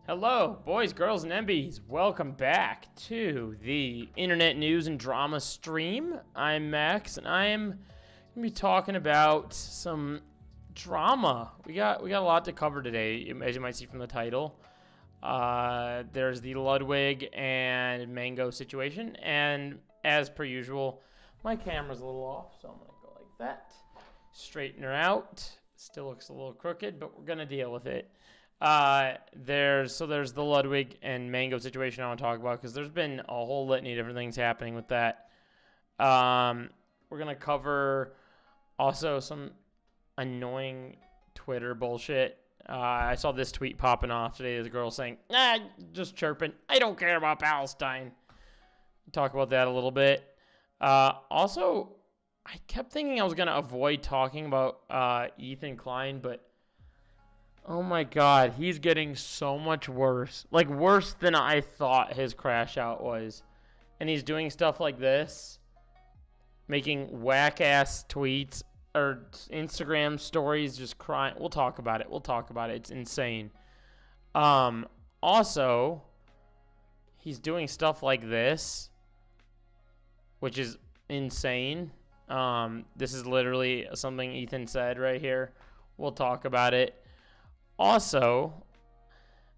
Hello, boys, girls, and MBs. Welcome back to the Internet News and Drama stream. I'm Max, and I am going to be talking about some drama. We got a lot to cover today, as you might see from the title. There's the Ludwig and Mango situation, and as per usual, my camera's a little off, so I'm going to go like that. Straighten her out. Still looks a little crooked, but we're going to deal with it. There's the Ludwig and Mango situation I want to talk about because there's been a whole litany of different things happening with that. We're gonna cover also some annoying Twitter bullshit. I saw this tweet popping off today. There's a girl saying, just chirping. I don't care about Palestine. Talk about that a little bit. Also, I kept thinking I was gonna avoid talking about Ethan Klein, but oh my god, he's getting so much worse. Like, worse than I thought his crash out was. And he's doing stuff like this. Making whack-ass tweets or Instagram stories, just crying. We'll talk about it. It's insane. Also, he's doing stuff like this, which is insane. This is literally something Ethan said right here. We'll talk about it. Also,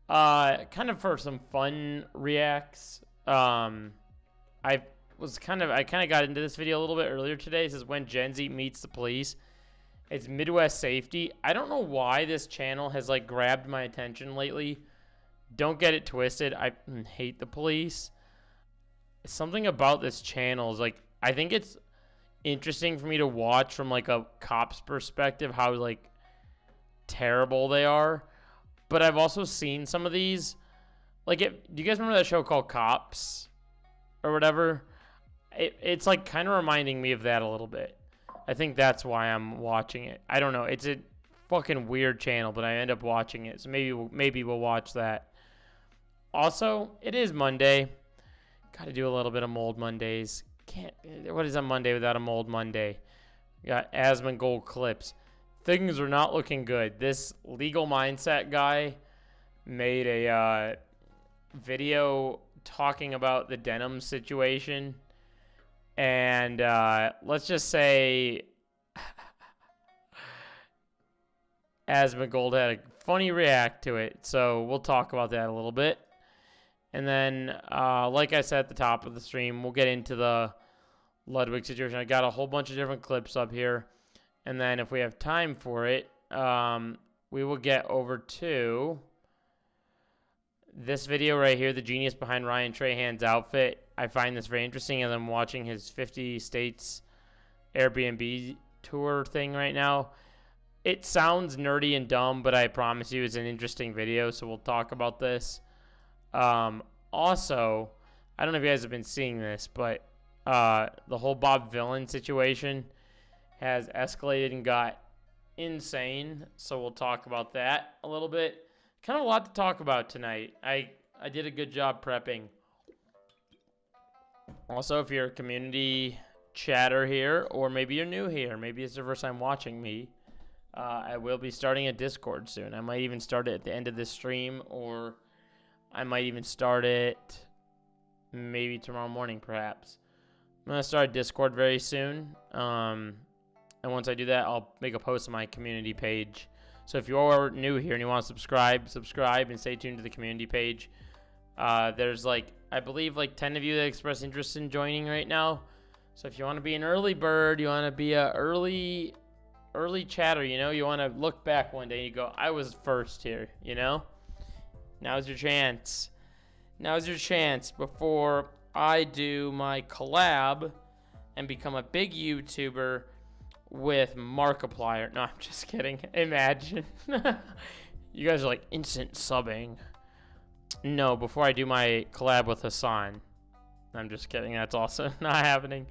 kind of for some fun reacts, I kind of got into this video a little bit earlier today. It says when Gen Z meets the police. It's Midwest Safety. I don't know why this channel has like grabbed my attention lately. Don't get it twisted. I hate the police. Something about this channel is like, I think it's interesting for me to watch from like a cop's perspective how like terrible they are. But I've also seen some of these, like, do you guys remember that show called Cops or whatever? It's like kind of reminding me of that a little bit. I think that's why I'm watching it. I don't know, it's a fucking weird channel, but I end up watching it, so maybe we'll watch that. Also, it is Monday. Gotta do a little bit of Mold Mondays. What is a Monday without a Mold Monday? We got Asmongold clips. Things are not looking good. This legal mindset guy made a video talking about the Denims situation. And let's just say Asmongold had a funny react to it. So we'll talk about that a little bit. And then, like I said at the top of the stream, we'll get into the Ludwig situation. I got a whole bunch of different clips up here. And then if we have time for it, we will get over to this video right here, the genius behind Ryan Trahan's outfit. I find this very interesting as I'm watching his 50 states Airbnb tour thing right now. It sounds nerdy and dumb, but I promise you it's an interesting video, so we'll talk about this. Also, I don't know if you guys have been seeing this, but the whole Bob Villain situation has escalated and got insane, so we'll talk about that a little bit. Kind of a lot to talk about tonight. I did a good job prepping. Also, if you're a community chatter here, or maybe you're new here, maybe it's the first time watching me, I will be starting a Discord soon. I might even start it at the end of this stream, or I might even start it maybe tomorrow morning, perhaps. I'm going to start a Discord very soon. And once I do that, I'll make a post on my community page. So if you are new here and you want to subscribe and stay tuned to the community page. There's I believe 10 of you that express interest in joining right now. So if you want to be an early bird, you want to be a early chatter, you want to look back one day and you go, I was first here, Now's your chance. Now's your chance before I do my collab and become a big YouTuber with Markiplier. No, I'm just kidding. Imagine. You guys are like instant subbing. No, before I do my collab with Hassan. I'm just kidding. That's also not happening.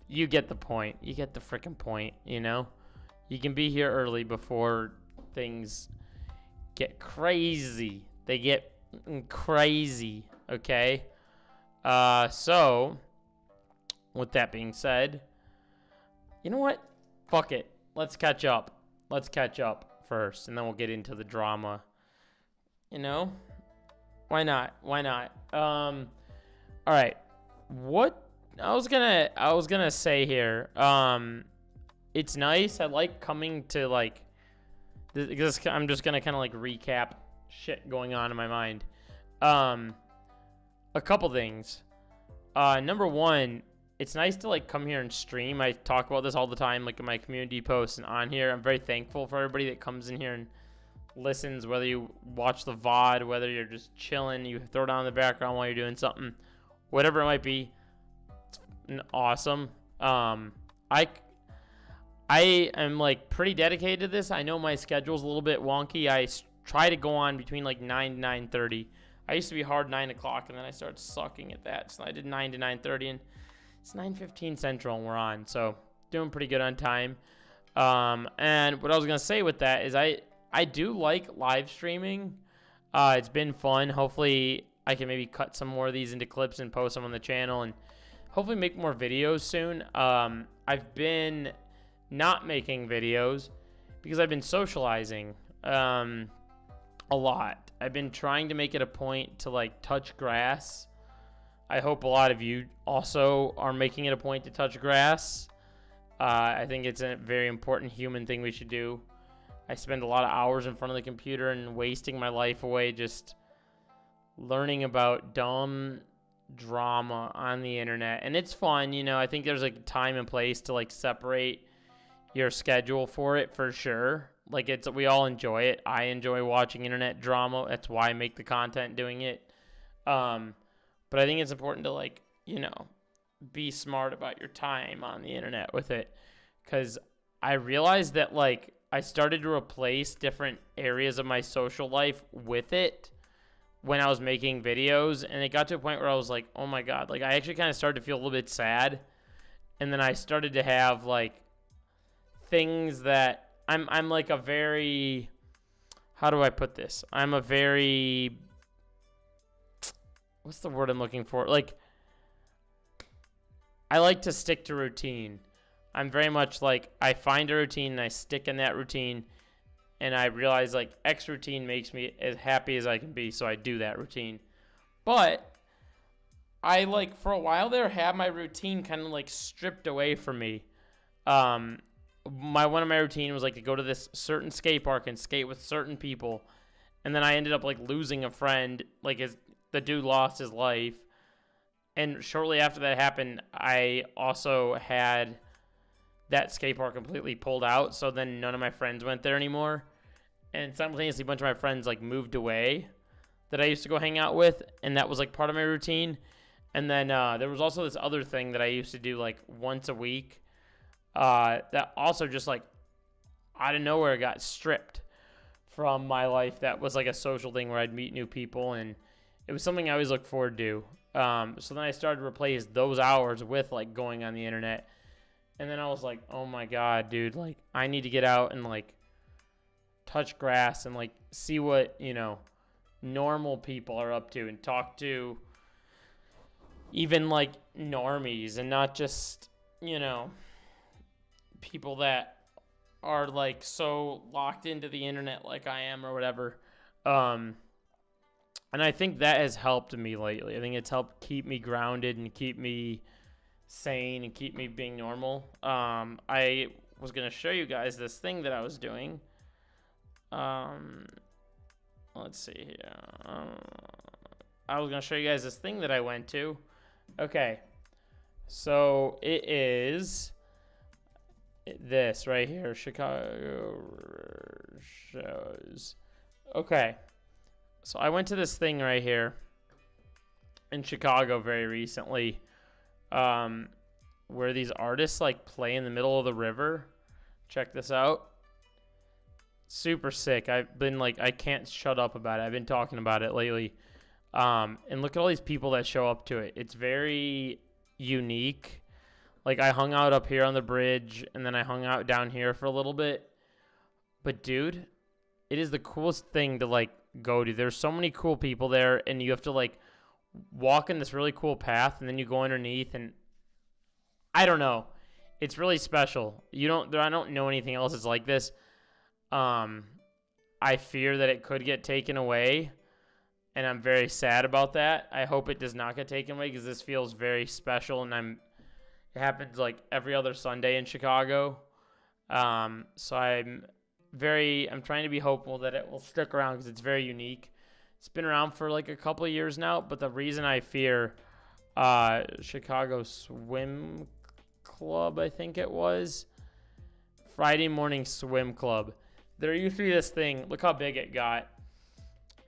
You get the point. You get the freaking point, You can be here early before things get crazy. They get crazy, okay? So, with that being said, you know what? Fuck it. Let's catch up. Let's catch up first, and then we'll get into the drama. Why not? All right. What I was gonna say here. It's nice. I like coming to like this. I'm just gonna kind of like recap shit going on in my mind. A couple things. Number one, it's nice to like come here and stream. I talk about this all the time, like in my community posts and on here. I'm very thankful for everybody that comes in here and listens, whether you watch the VOD, whether you're just chilling, you throw it on in the background while you're doing something, whatever it might be. It's awesome. I am like pretty dedicated to this. I know my schedule's a little bit wonky. I try to go on between like 9 to 9:30. I used to be hard 9 o'clock, and then I started sucking at that. So I did 9 to 9:30, and it's 9:15 Central, and we're on. So doing pretty good on time. And what I was going to say with that is I do like live streaming. It's been fun. Hopefully, I can maybe cut some more of these into clips and post them on the channel, and hopefully make more videos soon. I've been not making videos because I've been socializing a lot. I've been trying to make it a point to like touch grass. I hope a lot of you also are making it a point to touch grass. I think it's a very important human thing we should do. I spend a lot of hours in front of the computer and wasting my life away just learning about dumb drama on the internet. And it's fun, you know. I think there's like a time and place to like separate your schedule for it, for sure. Like we all enjoy it. I enjoy watching internet drama. That's why I make the content doing it. But I think it's important to like, you know, be smart about your time on the internet with it. Because I realized that like I started to replace different areas of my social life with it when I was making videos. And it got to a point where I was like, oh my God. Like I actually kind of started to feel a little bit sad. And then I started to have like things that I'm like a very, how do I put this? I'm a very, what's the word I'm looking for? Like, I like to stick to routine. I'm very much like, I find a routine and I stick in that routine, and I realize like X routine makes me as happy as I can be, so I do that routine. But I like, for a while there, had my routine kind of like stripped away from me. One of my routine was like to go to this certain skate park and skate with certain people, and then I ended up like losing a friend. Like the dude lost his life, and shortly after that happened, I also had that skate park completely pulled out. So then none of my friends went there anymore, and simultaneously a bunch of my friends like moved away that I used to go hang out with, and that was like part of my routine. And then there was also this other thing that I used to do like once a week. That also just like out of nowhere got stripped from my life. That was like a social thing where I'd meet new people, and it was something I always looked forward to. So then I started to replace those hours with like going on the internet, and then I was like, oh my God, dude, like I need to get out and like touch grass and like see what, you know, normal people are up to, and talk to even like normies and not just, you know, people that are like so locked into the internet like I am or whatever. And I think that has helped me lately. I think it's helped keep me grounded and keep me sane and keep me being normal. I was going to show you guys this thing that I was doing. Let's see here. I was going to show you guys this thing that I went to. Okay. So it is this right here. Chicago shows. Okay. So I went to this thing right here in Chicago very recently, where these artists like play in the middle of the river. Check this out. Super sick. I've been like, I can't shut up about it. I've been talking about it lately. And look at all these people that show up to it. It's very unique. Like I hung out up here on the bridge, and then I hung out down here for a little bit. But dude, it is the coolest thing to like go to. There's so many cool people there, and you have to like walk in this really cool path, and then you go underneath, and I don't know. It's really special. I don't know anything else that's like this. I fear that it could get taken away, and I'm very sad about that. I hope it does not get taken away because this feels very special, and it happens like every other Sunday in Chicago. So I'm trying to be hopeful that it will stick around because it's very unique. It's been around for like a couple of years now, but the reason I fear Chicago Swim Club, I think it was, Friday Morning Swim Club. There used to be this thing, look how big it got,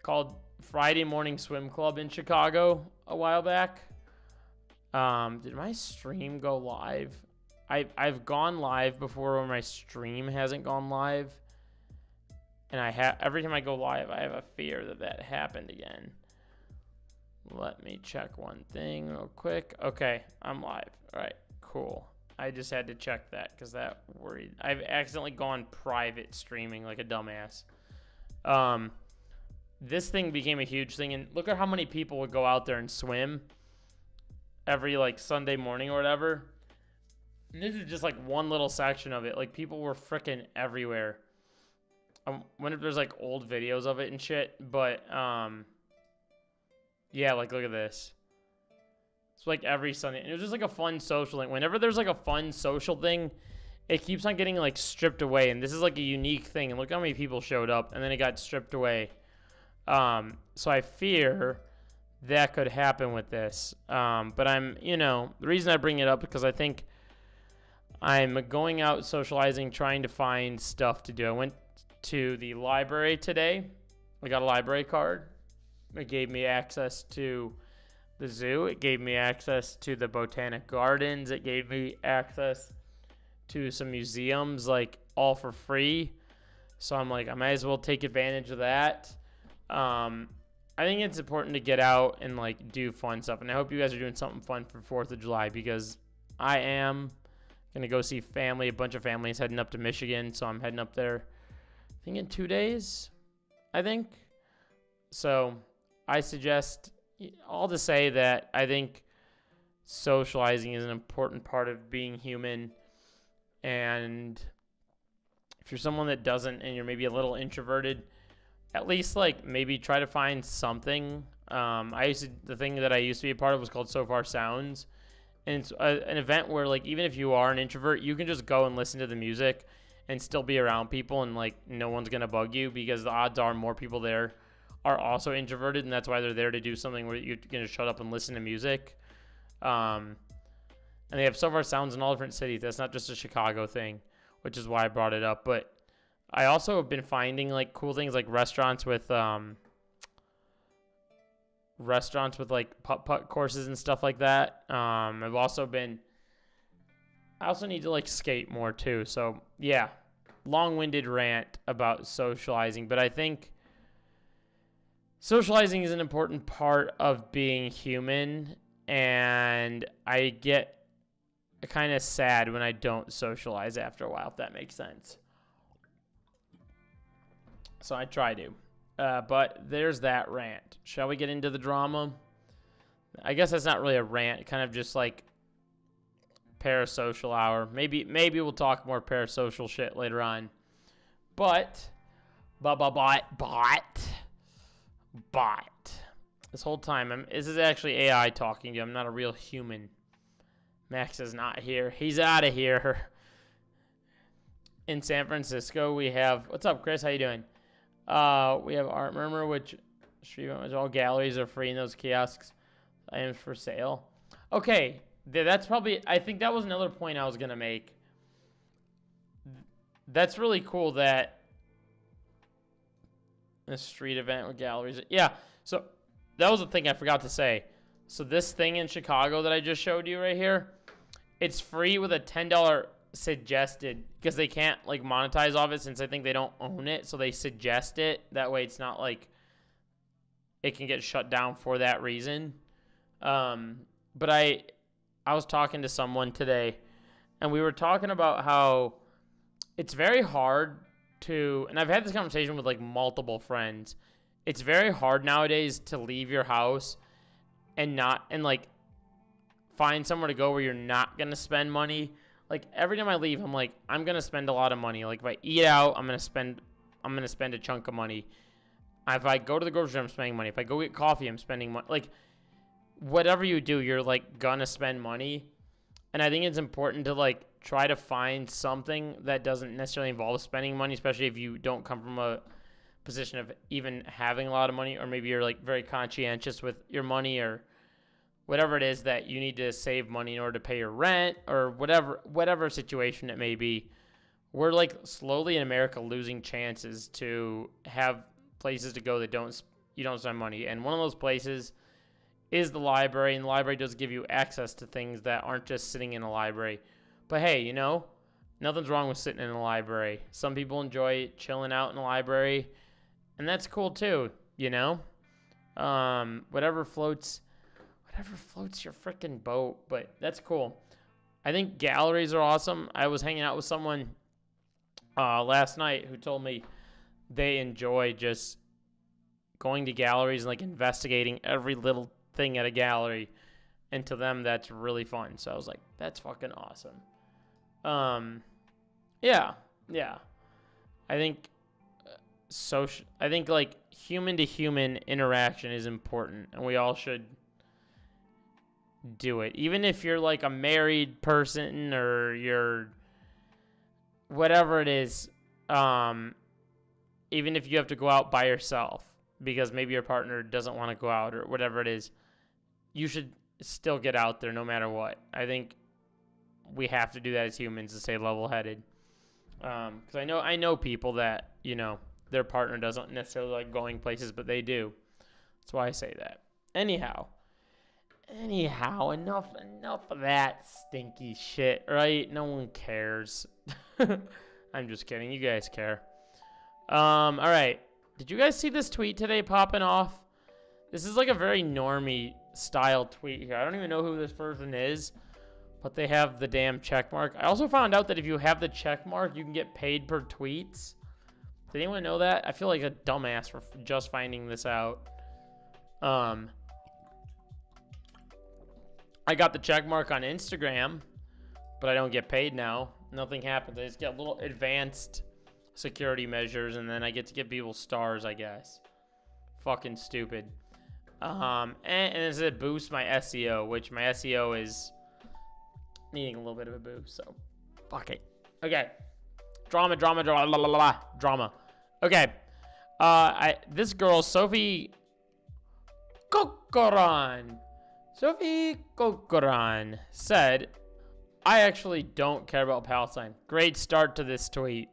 called Friday Morning Swim Club in Chicago a while back. Did my stream go live? I've gone live before where my stream hasn't gone live. And every time I go live, I have a fear that happened again. Let me check one thing real quick. Okay, I'm live. All right, cool. I just had to check that because that worried. I've accidentally gone private streaming like a dumbass. This thing became a huge thing, and look at how many people would go out there and swim every like Sunday morning or whatever. And this is just like one little section of it. Like people were freaking everywhere. I wonder if there's like old videos of it and shit, but yeah, like look at this. It's like every Sunday, and it was just like a fun social thing. Whenever there's like a fun social thing, it keeps on getting like stripped away, and this is like a unique thing. And look how many people showed up, and then it got stripped away. So I fear that could happen with this. But the reason I bring it up because I think I'm going out socializing, trying to find stuff to do. I went to the library today. I got a library card. It gave me access to the zoo. It gave me access to the Botanic Gardens. It gave me access to some museums, like all for free. So I'm like, I might as well take advantage of that. I think it's important to get out and like do fun stuff. And I hope you guys are doing something fun for 4th of July because I am going to go see family. A bunch of families heading up to Michigan. So I'm heading up there, I think in 2 days, I think. So I suggest, all to say that I think socializing is an important part of being human. And if you're someone that doesn't, and you're maybe a little introverted, at least like maybe try to find something. The thing that I used to be a part of was called So Far Sounds. And it's an event where like, even if you are an introvert, you can just go and listen to the music and still be around people, and like no one's going to bug you because the odds are more people there are also introverted, and that's why they're there to do something where you're going to shut up and listen to music. And they have So Far Sounds in all different cities. That's not just a Chicago thing, which is why I brought it up. But I also have been finding like cool things like restaurants with like putt-putt courses and stuff like that. I also need to like skate more too. So yeah, long-winded rant about socializing, but I think socializing is an important part of being human, and I get kind of sad when I don't socialize after a while, if that makes sense. So I try to. But there's that rant. Shall we get into the drama? I guess that's not really a rant. Kind of just like parasocial hour. Maybe we'll talk more parasocial shit later on. But this whole time, this is actually AI talking to you. I'm not a real human. Max is not here. He's out of here. In San Francisco, we have... What's up, Chris? How you doing? We have Art Murmur, which all galleries are free in those kiosks. Items for sale. Okay, that's probably... I think that was another point I was going to make. That's really cool that a street event with galleries... Yeah, so that was the thing I forgot to say. So this thing in Chicago that I just showed you right here, it's free with a $10 suggested, because they can't like monetize off it since I think they don't own it, so they suggest it. That way it's not like it can get shut down for that reason. But I was talking to someone today, and we were talking about how it's very hard to, and I've had this conversation with like multiple friends, it's very hard nowadays to leave your house and like find somewhere to go where you're not gonna spend money. Like every time I leave, I'm like, I'm gonna spend a lot of money. Like if I eat out, I'm gonna spend a chunk of money. If I go to the grocery store, I'm spending money. If I go get coffee, I'm spending money. Like, whatever you do, you're, like, gonna spend money. And I think it's important to, like, try to find something that doesn't necessarily involve spending money, especially if you don't come from a position of even having a lot of money, or maybe you're, like, very conscientious with your money, or whatever it is that you need to save money in order to pay your rent, or whatever situation it may be. We're, like, slowly in America losing chances to have places to go that you don't spend money. And one of those places is the library, and the library does give you access to things that aren't just sitting in a library. But hey, you know, nothing's wrong with sitting in a library. Some people enjoy chilling out in a library, and that's cool too, you know? Whatever floats your freaking boat, but that's cool. I think galleries are awesome. I was hanging out with someone last night who told me they enjoy just going to galleries and, like, investigating every little thing at a gallery, and to them that's really fun. So I was like, that's fucking awesome. Yeah. I think like human to human interaction is important, and we all should do it. Even if you're, like, a married person, or you're whatever it is, even if you have to go out by yourself because maybe your partner doesn't want to go out, or whatever it is, you should still get out there no matter what. I think we have to do that as humans to stay level-headed. Because I know people that, you know, their partner doesn't necessarily like going places, but they do. That's why I say that. Anyhow, enough of that stinky shit, right? No one cares. I'm just kidding. You guys care. All right. Did you guys see this tweet today popping off? This is like a very normie style tweet here. I don't even know who this person is, but they have the damn check mark. I also found out that if you have the check mark, you can get paid per tweets. Did anyone know that? I feel like a dumbass for just finding this out. I got the check mark on Instagram, but I don't get paid now. Nothing happens. I just get little advanced security measures, and then I get to give people stars, I guess. Fucking stupid. And it said boost my SEO, which my SEO is needing a little bit of a boost, so fuck it. Okay. Drama. Okay. This girl, Sophie Kokoran, said, I actually don't care about Palestine. Great start to this tweet.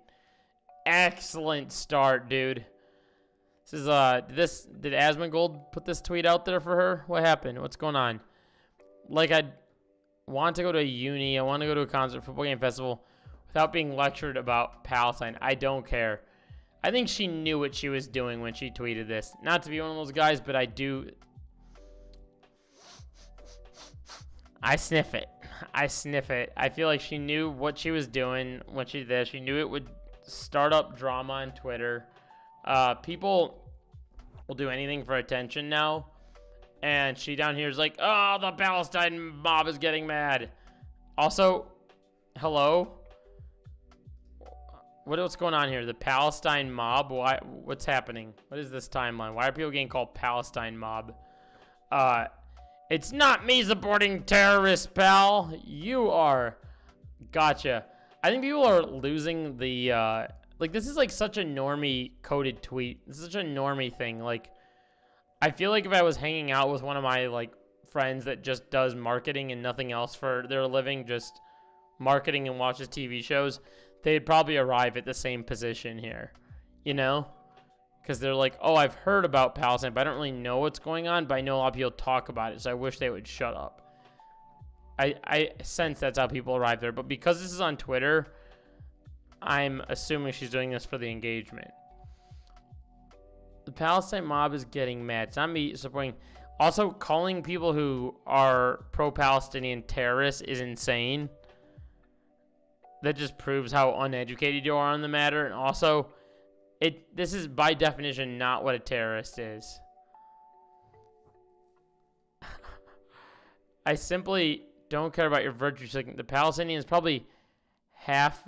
Excellent start, dude. This is, did Asmongold put this tweet out there for her? What happened? What's going on? Like, I want to go to a uni. I want to go to a concert, football game, festival, without being lectured about Palestine. I don't care. I think she knew what she was doing when she tweeted this. Not to be one of those guys, but I sniff it. I feel like she knew what she was doing when she did this. She knew it would start up drama on Twitter. People will do anything for attention now. And she down here is like, oh, the Palestine mob is getting mad. Also, hello? What's going on here? The Palestine mob? Why? What's happening? What is this timeline? Why are people getting called Palestine mob? It's not me supporting terrorists, pal. You are. Gotcha. I think people are losing the, like, this is, like, such a normie coded tweet. This is such a normie thing. Like, I feel like if I was hanging out with one of my, like, friends that just does marketing and nothing else for their living, just marketing and watches TV shows, they'd probably arrive at the same position here, you know? Because they're like, oh, I've heard about Palestine, but I don't really know what's going on, but I know a lot of people talk about it, so I wish they would shut up. I sense that's how people arrive there, but because this is on Twitter, I'm assuming she's doing this for the engagement. The Palestine mob is getting mad. It's not me supporting. Also, calling people who are pro-Palestinian terrorists is insane. That just proves how uneducated you are on the matter. And also, this is by definition not what a terrorist is. I simply don't care about your virtue signaling. The Palestinians probably hate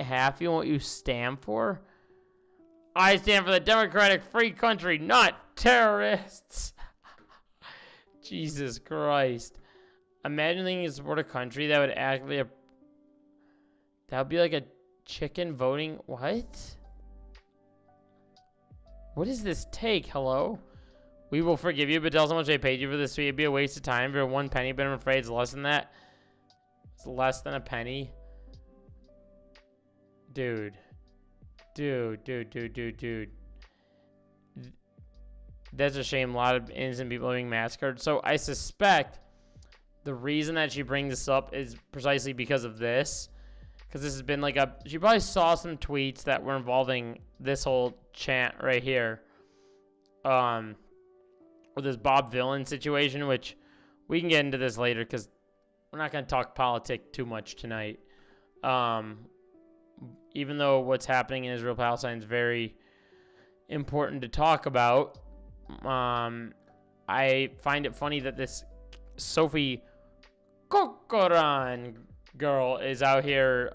half you and what you stand for. I stand for the democratic free country, not terrorists. Jesus Christ. Imagining you support a country that would actually... That would be like a chicken voting... What? What does this take? Hello? We will forgive you, but tell us how much they paid you for this tweet. It'd be a waste of time for 1 penny, but I'm afraid it's less than that. It's less than a penny. Dude. Dude. That's a shame. A lot of innocent people are being massacred. So I suspect the reason that she brings this up is precisely because of this. Because this has been like a... She probably saw some tweets that were involving this whole chant right here. Or this Bob Villain situation, which we can get into this later because we're not going to talk politics too much tonight. Even though what's happening in Israel-Palestine is very important to talk about, I find it funny that this Sophie Kokoran girl is out here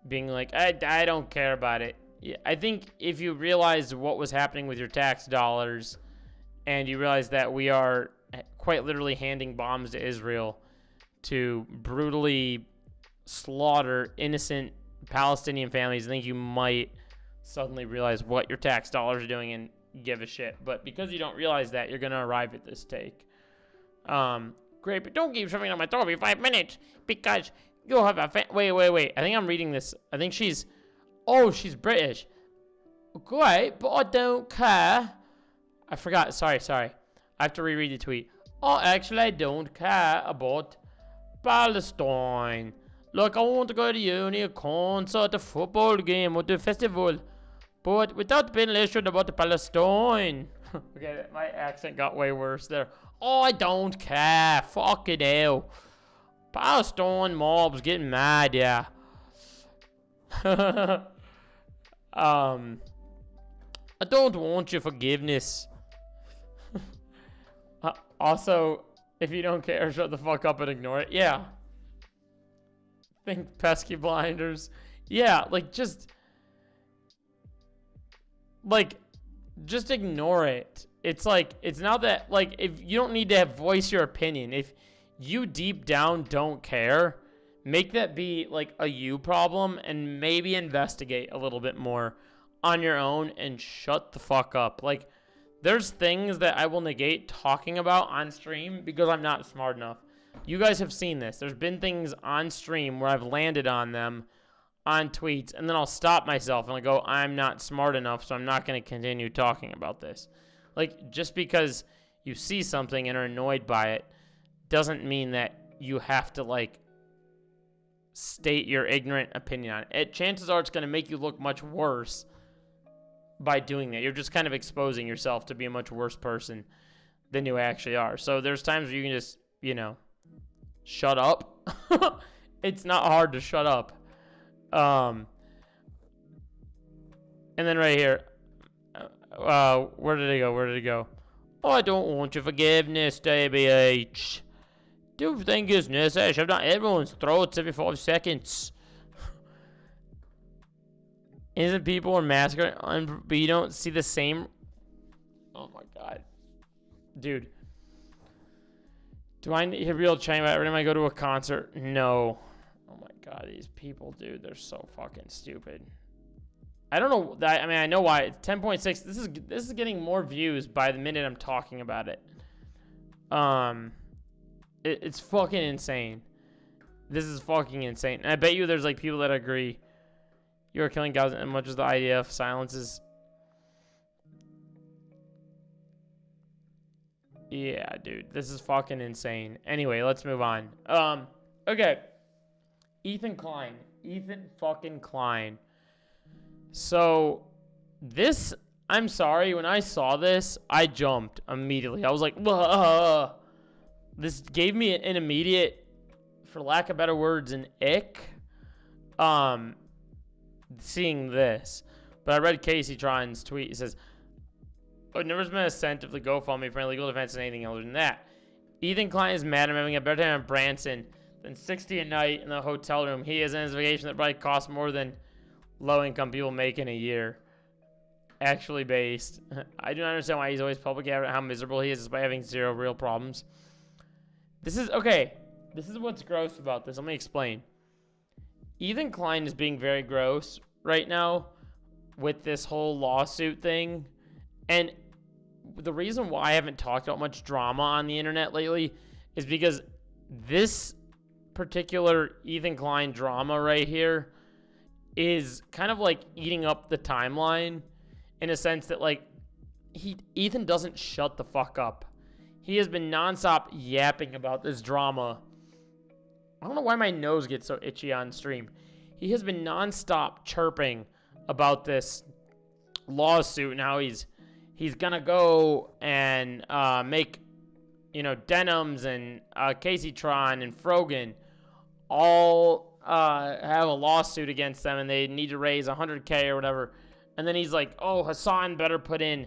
being like, I don't care about it. Yeah, I think if you realize what was happening with your tax dollars and you realize that we are quite literally handing bombs to Israel to brutally slaughter innocent Palestinian families, I think you might suddenly realize what your tax dollars are doing and give a shit. But because you don't realize that, you're going to arrive at this take. Great, but don't keep shoving on my throat every 5 minutes because you'll have a wait. I think I'm reading this. I think she's... Oh, she's British. Great, but I don't care. I forgot. Sorry. I have to reread the tweet. Oh, actually, I don't care about Palestine. Look, I want to go to uni, a concert, a football game, or the festival. But without being lectured about Palestine. Okay, my accent got way worse there. Oh, I don't care. Fuck it hell. Palestine mobs getting mad, yeah. I don't want your forgiveness. Also, if you don't care, shut the fuck up and ignore it. Yeah. Think pesky blinders. Yeah, just ignore it. It's not that, if you don't need to voice your opinion. If you deep down don't care, make that be a you problem and maybe investigate a little bit more on your own and shut the fuck up. There's things that I will negate talking about on stream because I'm not smart enough. You guys have seen this. There's been things on stream where I've landed on them on tweets, and then I'll stop myself and I'll go, I'm not smart enough, so I'm not going to continue talking about this. Just because you see something and are annoyed by it doesn't mean that you have to, state your ignorant opinion on it. Chances are it's going to make you look much worse by doing that. You're just kind of exposing yourself to be a much worse person than you actually are. So there's times where you can just, shut up. It's not hard to shut up. And then right here, where did it go? Oh, I don't want your forgiveness, DBH. Do you think it's necessary? Shove down everyone's throats every 5 seconds. Innocent people are massacred, but you don't see the same... Oh my god. Dude. Do I hear real China every time I go to a concert? No. Oh my god, these people, dude, they're so fucking stupid. I don't know. I know why. It's 10.6. This is getting more views by the minute I'm talking about it. It's fucking insane. This is fucking insane. And I bet you there's people that agree. You are killing Gaza as much as the idea of silence is. Yeah, dude. This is fucking insane. Anyway, let's move on. Okay. Ethan fucking Klein. So, this, I'm sorry, when I saw this, I jumped immediately. I was like, whoa. This gave me an immediate, for lack of better words, an ick. Seeing this. But I read Casey Tron's tweet. He says, I've never been a cent of the GoFundMe for legal defense and anything other than that. Ethan Klein is mad I'm having a better time at Branson than $60 a night in the hotel room. He has an investigation that probably costs more than low-income people make in a year. Actually based. I do not understand why he's always public about how miserable he is despite having zero real problems. This is, okay, this is what's gross about this. Let me explain. Ethan Klein is being very gross right now with this whole lawsuit thing. And the reason why I haven't talked about much drama on the internet lately is because this particular Ethan Klein drama right here is kind of like eating up the timeline in a sense that, like, Ethan doesn't shut the fuck up. He has been nonstop yapping about this drama. I don't know why my nose gets so itchy on stream. He has been nonstop chirping about this lawsuit and how he's gonna go and make, you know, Denims and Casey Tron and Frogan all have a lawsuit against them and they need to raise 100K or whatever. And then he's like, oh, Hassan better put in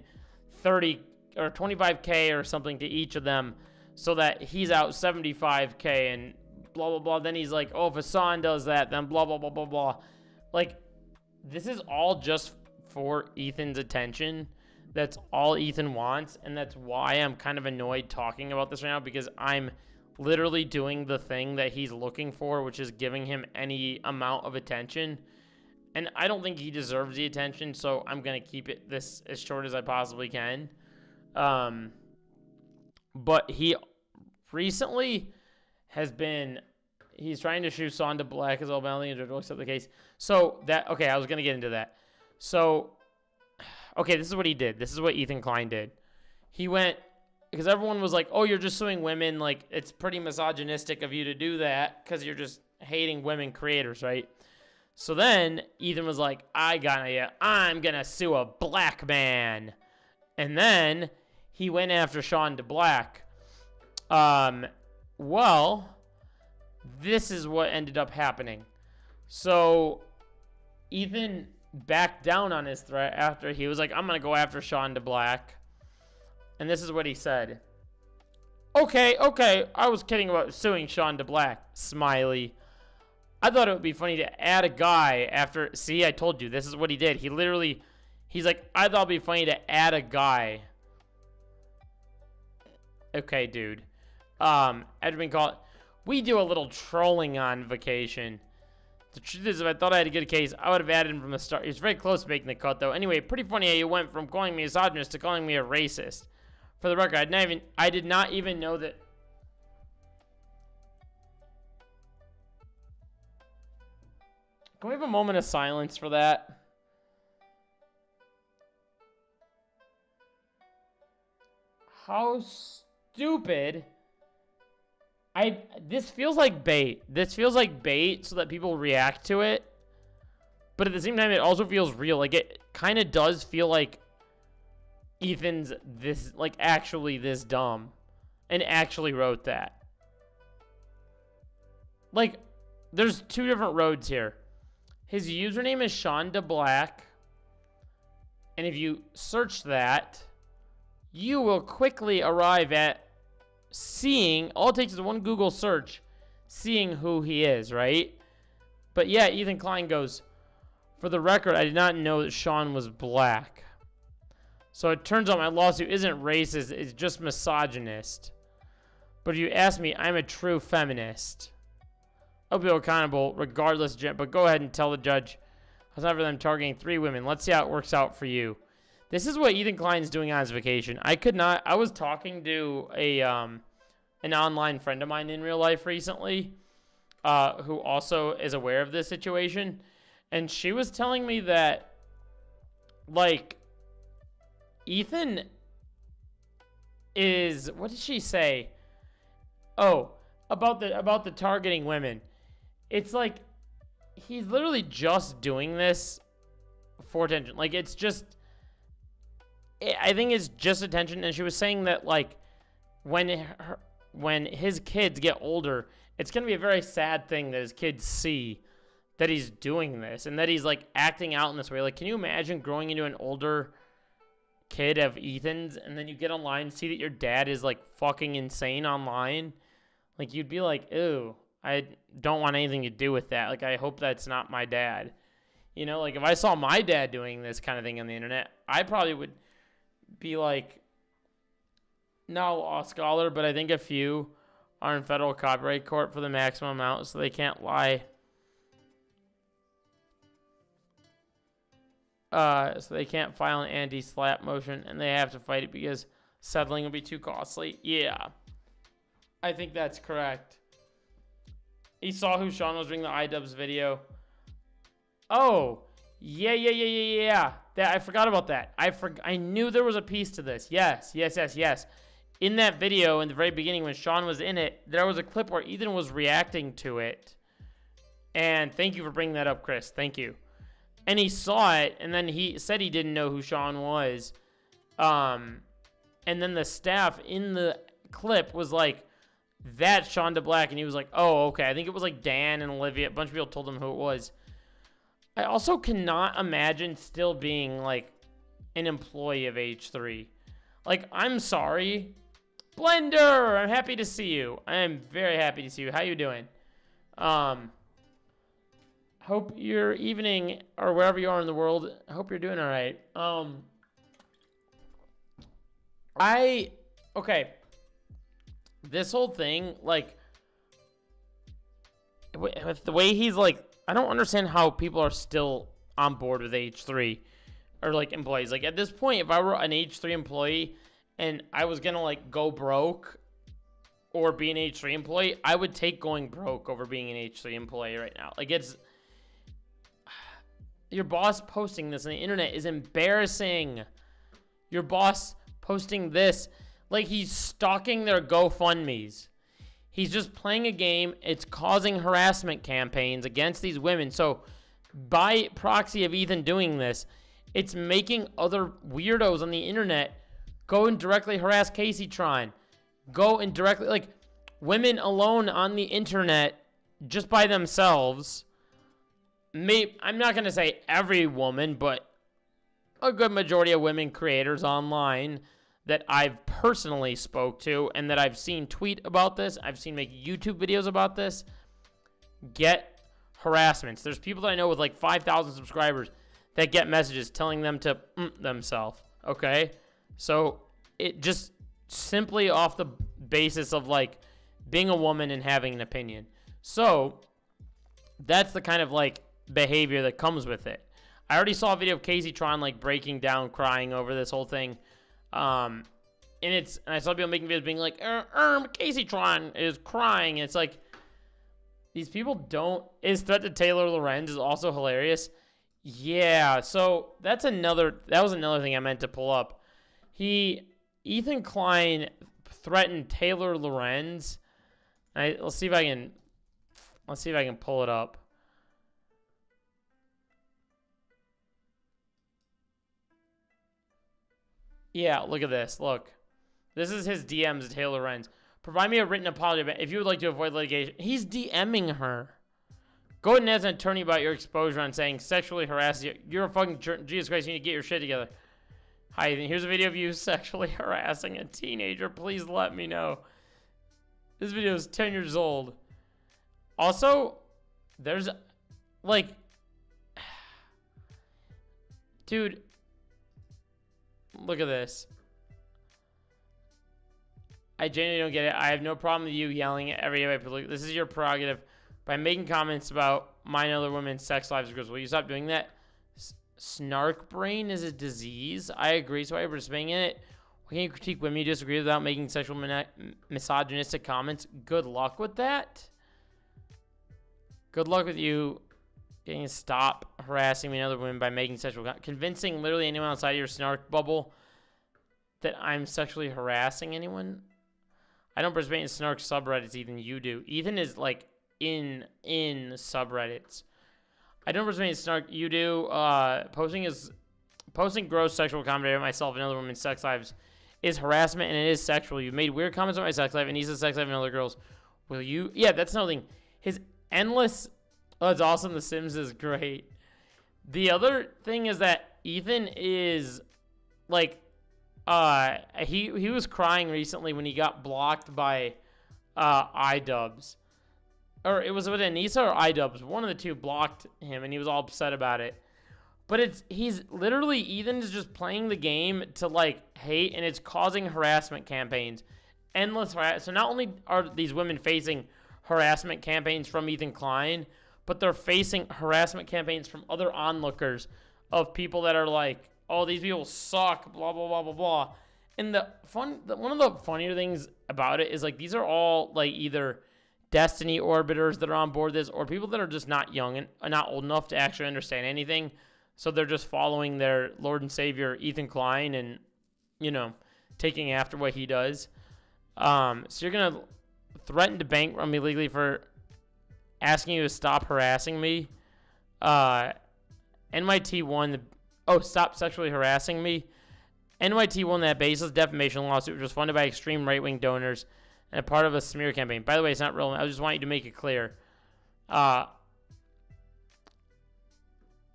30 or 25K or something to each of them so that he's out 75K and blah, blah, blah. Then he's like, oh, if Hassan does that, then blah, blah, blah, blah, blah. Like, this is all just for Ethan's attention. That's all Ethan wants. And that's why I'm kind of annoyed talking about this right now, because I'm literally doing the thing that he's looking for, which is giving him any amount of attention. And I don't think he deserves the attention, so I'm going to keep it this as short as I possibly can. But he recently has been, he's trying to shoot Sonda Black as well, but I don't think it looks up the case. So that, okay, I was going to get into that. So, okay, this is what he did. This is what Ethan Klein did. He went, because everyone was like, oh, you're just suing women. Like, it's pretty misogynistic of you to do that because you're just hating women creators, right? So then Ethan was like, I'm gonna sue a black man. And then he went after Shonda Black. Well, this is what ended up happening. So Ethan backed down on his threat after he was like, I'm gonna go after Shonda Black. And this is what he said. Okay, I was kidding about suing Shonda Black, smiley. I thought it would be funny to add a guy after... See, I told you. This is what he did. He's like, I thought it would be funny to add a guy. Okay, dude. Edwin called... We do a little trolling on vacation. The truth is, if I thought I had a good case, I would have added him from the start. He was very close to making the cut, though. Anyway, pretty funny how you went from calling me a misogynist to calling me a racist. For the record, I did not even know that... Can we have a moment of silence for that? How stupid. This feels like bait. This feels like bait so that people react to it. But at the same time, it also feels real. Like, it kind of does feel like Ethan's this, like, actually this dumb. And actually wrote that. Like, there's two different roads here. His username is Shonda Black. And if you search that, you will quickly arrive at seeing, all it takes is one Google search, seeing who he is, right? But yeah, Ethan Klein goes, for the record, I did not know that Sean was black. So it turns out my lawsuit isn't racist, it's just misogynist. But if you ask me, I'm a true feminist. I'll be accountable regardless, but go ahead and tell the judge. How's that for them targeting 3 women? Let's see how it works out for you. This is what Ethan Klein's doing on his vacation. I was talking to an online friend of mine in real life recently, who also is aware of this situation. And she was telling me that, like, Ethan is, what did she say? Oh, about the targeting women. It's like, he's literally just doing this for attention. Like, it's just, I think it's just attention. And she was saying that, like, when his kids get older, it's going to be a very sad thing that his kids see that he's doing this and that he's, like, acting out in this way. Like, can you imagine growing into an older kid of Ethan's and then you get online and see that your dad is, like, fucking insane online? Like, you'd be like, ew, I don't want anything to do with that. Like, I hope that's not my dad. You know, like if I saw my dad doing this kind of thing on the internet, I probably would be like, not a law scholar, but I think a few are in federal copyright court for the maximum amount, so they can't lie. So they can't file an anti-slap motion, and they have to fight it because settling will be too costly. Yeah, I think that's correct. He saw who Sean was doing the iDubbbz video. Oh, yeah. That I forgot about that. I knew there was a piece to this. Yes. In that video, in the very beginning, when Sean was in it, there was a clip where Ethan was reacting to it. And thank you for bringing that up, Chris. Thank you. And he saw it, and then he said he didn't know who Sean was. And then the staff in the clip was like, that's Sean DeBlack. And he was like, oh, okay. I think it was like Dan and Olivia. A bunch of people told him who it was. I also cannot imagine still being like an employee of H3. Like, I'm sorry. Blender, I'm happy to see you. I am very happy to see you. How you doing? Hope your evening, or wherever you are in the world, I hope you're doing all right. Okay. This whole thing, like, with the way he's like, I don't understand how people are still on board with H3 or like employees. Like, at this point, if I were an H3 employee and I was gonna like go broke or be an H3 employee, I would take going broke over being an H3 employee right now. Like, it's your boss posting this on the internet is embarrassing. Your boss posting this, like he's stalking their GoFundMes. He's just playing a game. It's causing harassment campaigns against these women. So by proxy of Ethan doing this, it's making other weirdos on the internet go and directly harass Casey Tron. Go and directly, like, women alone on the internet just by themselves. I'm not going to say every woman, but a good majority of women creators online that I've personally spoke to and that I've seen tweet about this, I've seen make YouTube videos about this, get harassments. There's people that I know with like 5,000 subscribers that get messages telling them to themselves, okay? So it just simply off the basis of like being a woman and having an opinion. So that's the kind of like behavior that comes with it. I already saw a video of Casey Tron like breaking down, crying over this whole thing. And I saw people making videos being like, Casey Tron is crying. And it's like, these people don't. His threat to Taylor Lorenz is also hilarious. Yeah, so that was another thing I meant to pull up. Ethan Klein threatened Taylor Lorenz. Let's see if I can pull it up. Yeah, look at this. Look. This is his DMs to Taylor Lorenz. Provide me a written apology if you would like to avoid litigation. He's DMing her. Go ahead and ask an attorney about your exposure on saying sexually harass you. You're a fucking Jesus Christ, you need to get your shit together. Hi, here's a video of you sexually harassing a teenager. Please let me know. This video is 10 years old. Also, there's like, dude, look at this. I genuinely don't get it. I have no problem with you yelling at everybody. This is your prerogative. By making comments about mine and other women's sex lives, will you stop doing that? Snark brain is a disease. I agree, so I participating in it. Why can't you critique women you disagree with without making sexual misogynistic comments? Good luck with that. Good luck with you getting to stop harassing me and other women by making sexual convincing literally anyone outside of your snark bubble that I'm sexually harassing anyone. I don't participate in snark subreddits, Ethan. You do. Ethan is like in subreddits. I don't participate in snark. You do. Posting gross sexual commentary about myself and other women's sex lives is harassment, and it is sexual. You've made weird comments on my sex life, and he's a sex life and other girls. Will you? Yeah, that's another thing. His endless. Oh, it's awesome. The Sims is great. The other thing is that Ethan is like. He was crying recently when he got blocked by iDubbbz. or it was with Anissa or iDubbbz. One of the two blocked him, and he was all upset about it. But he's literally, Ethan is just playing the game to, like, hate, and it's causing harassment campaigns. Endless harassment. So not only are these women facing harassment campaigns from Ethan Klein, but they're facing harassment campaigns from other onlookers of people that are like, oh, these people suck, blah, blah, blah, blah, blah. And one of the funnier things about it is, like, these are all, like, either Destiny orbiters that are on board this, or people that are just not young and not old enough to actually understand anything. So they're just following their Lord and Savior, Ethan Klein, and, you know, taking after what he does. So you're going to threaten to bankrupt me legally for asking you to stop harassing me. NYT won stop sexually harassing me. NYT won that baseless defamation lawsuit, which was funded by extreme right-wing donors and a part of a smear campaign. By the way, it's not real. I just want you to make it clear. Blah,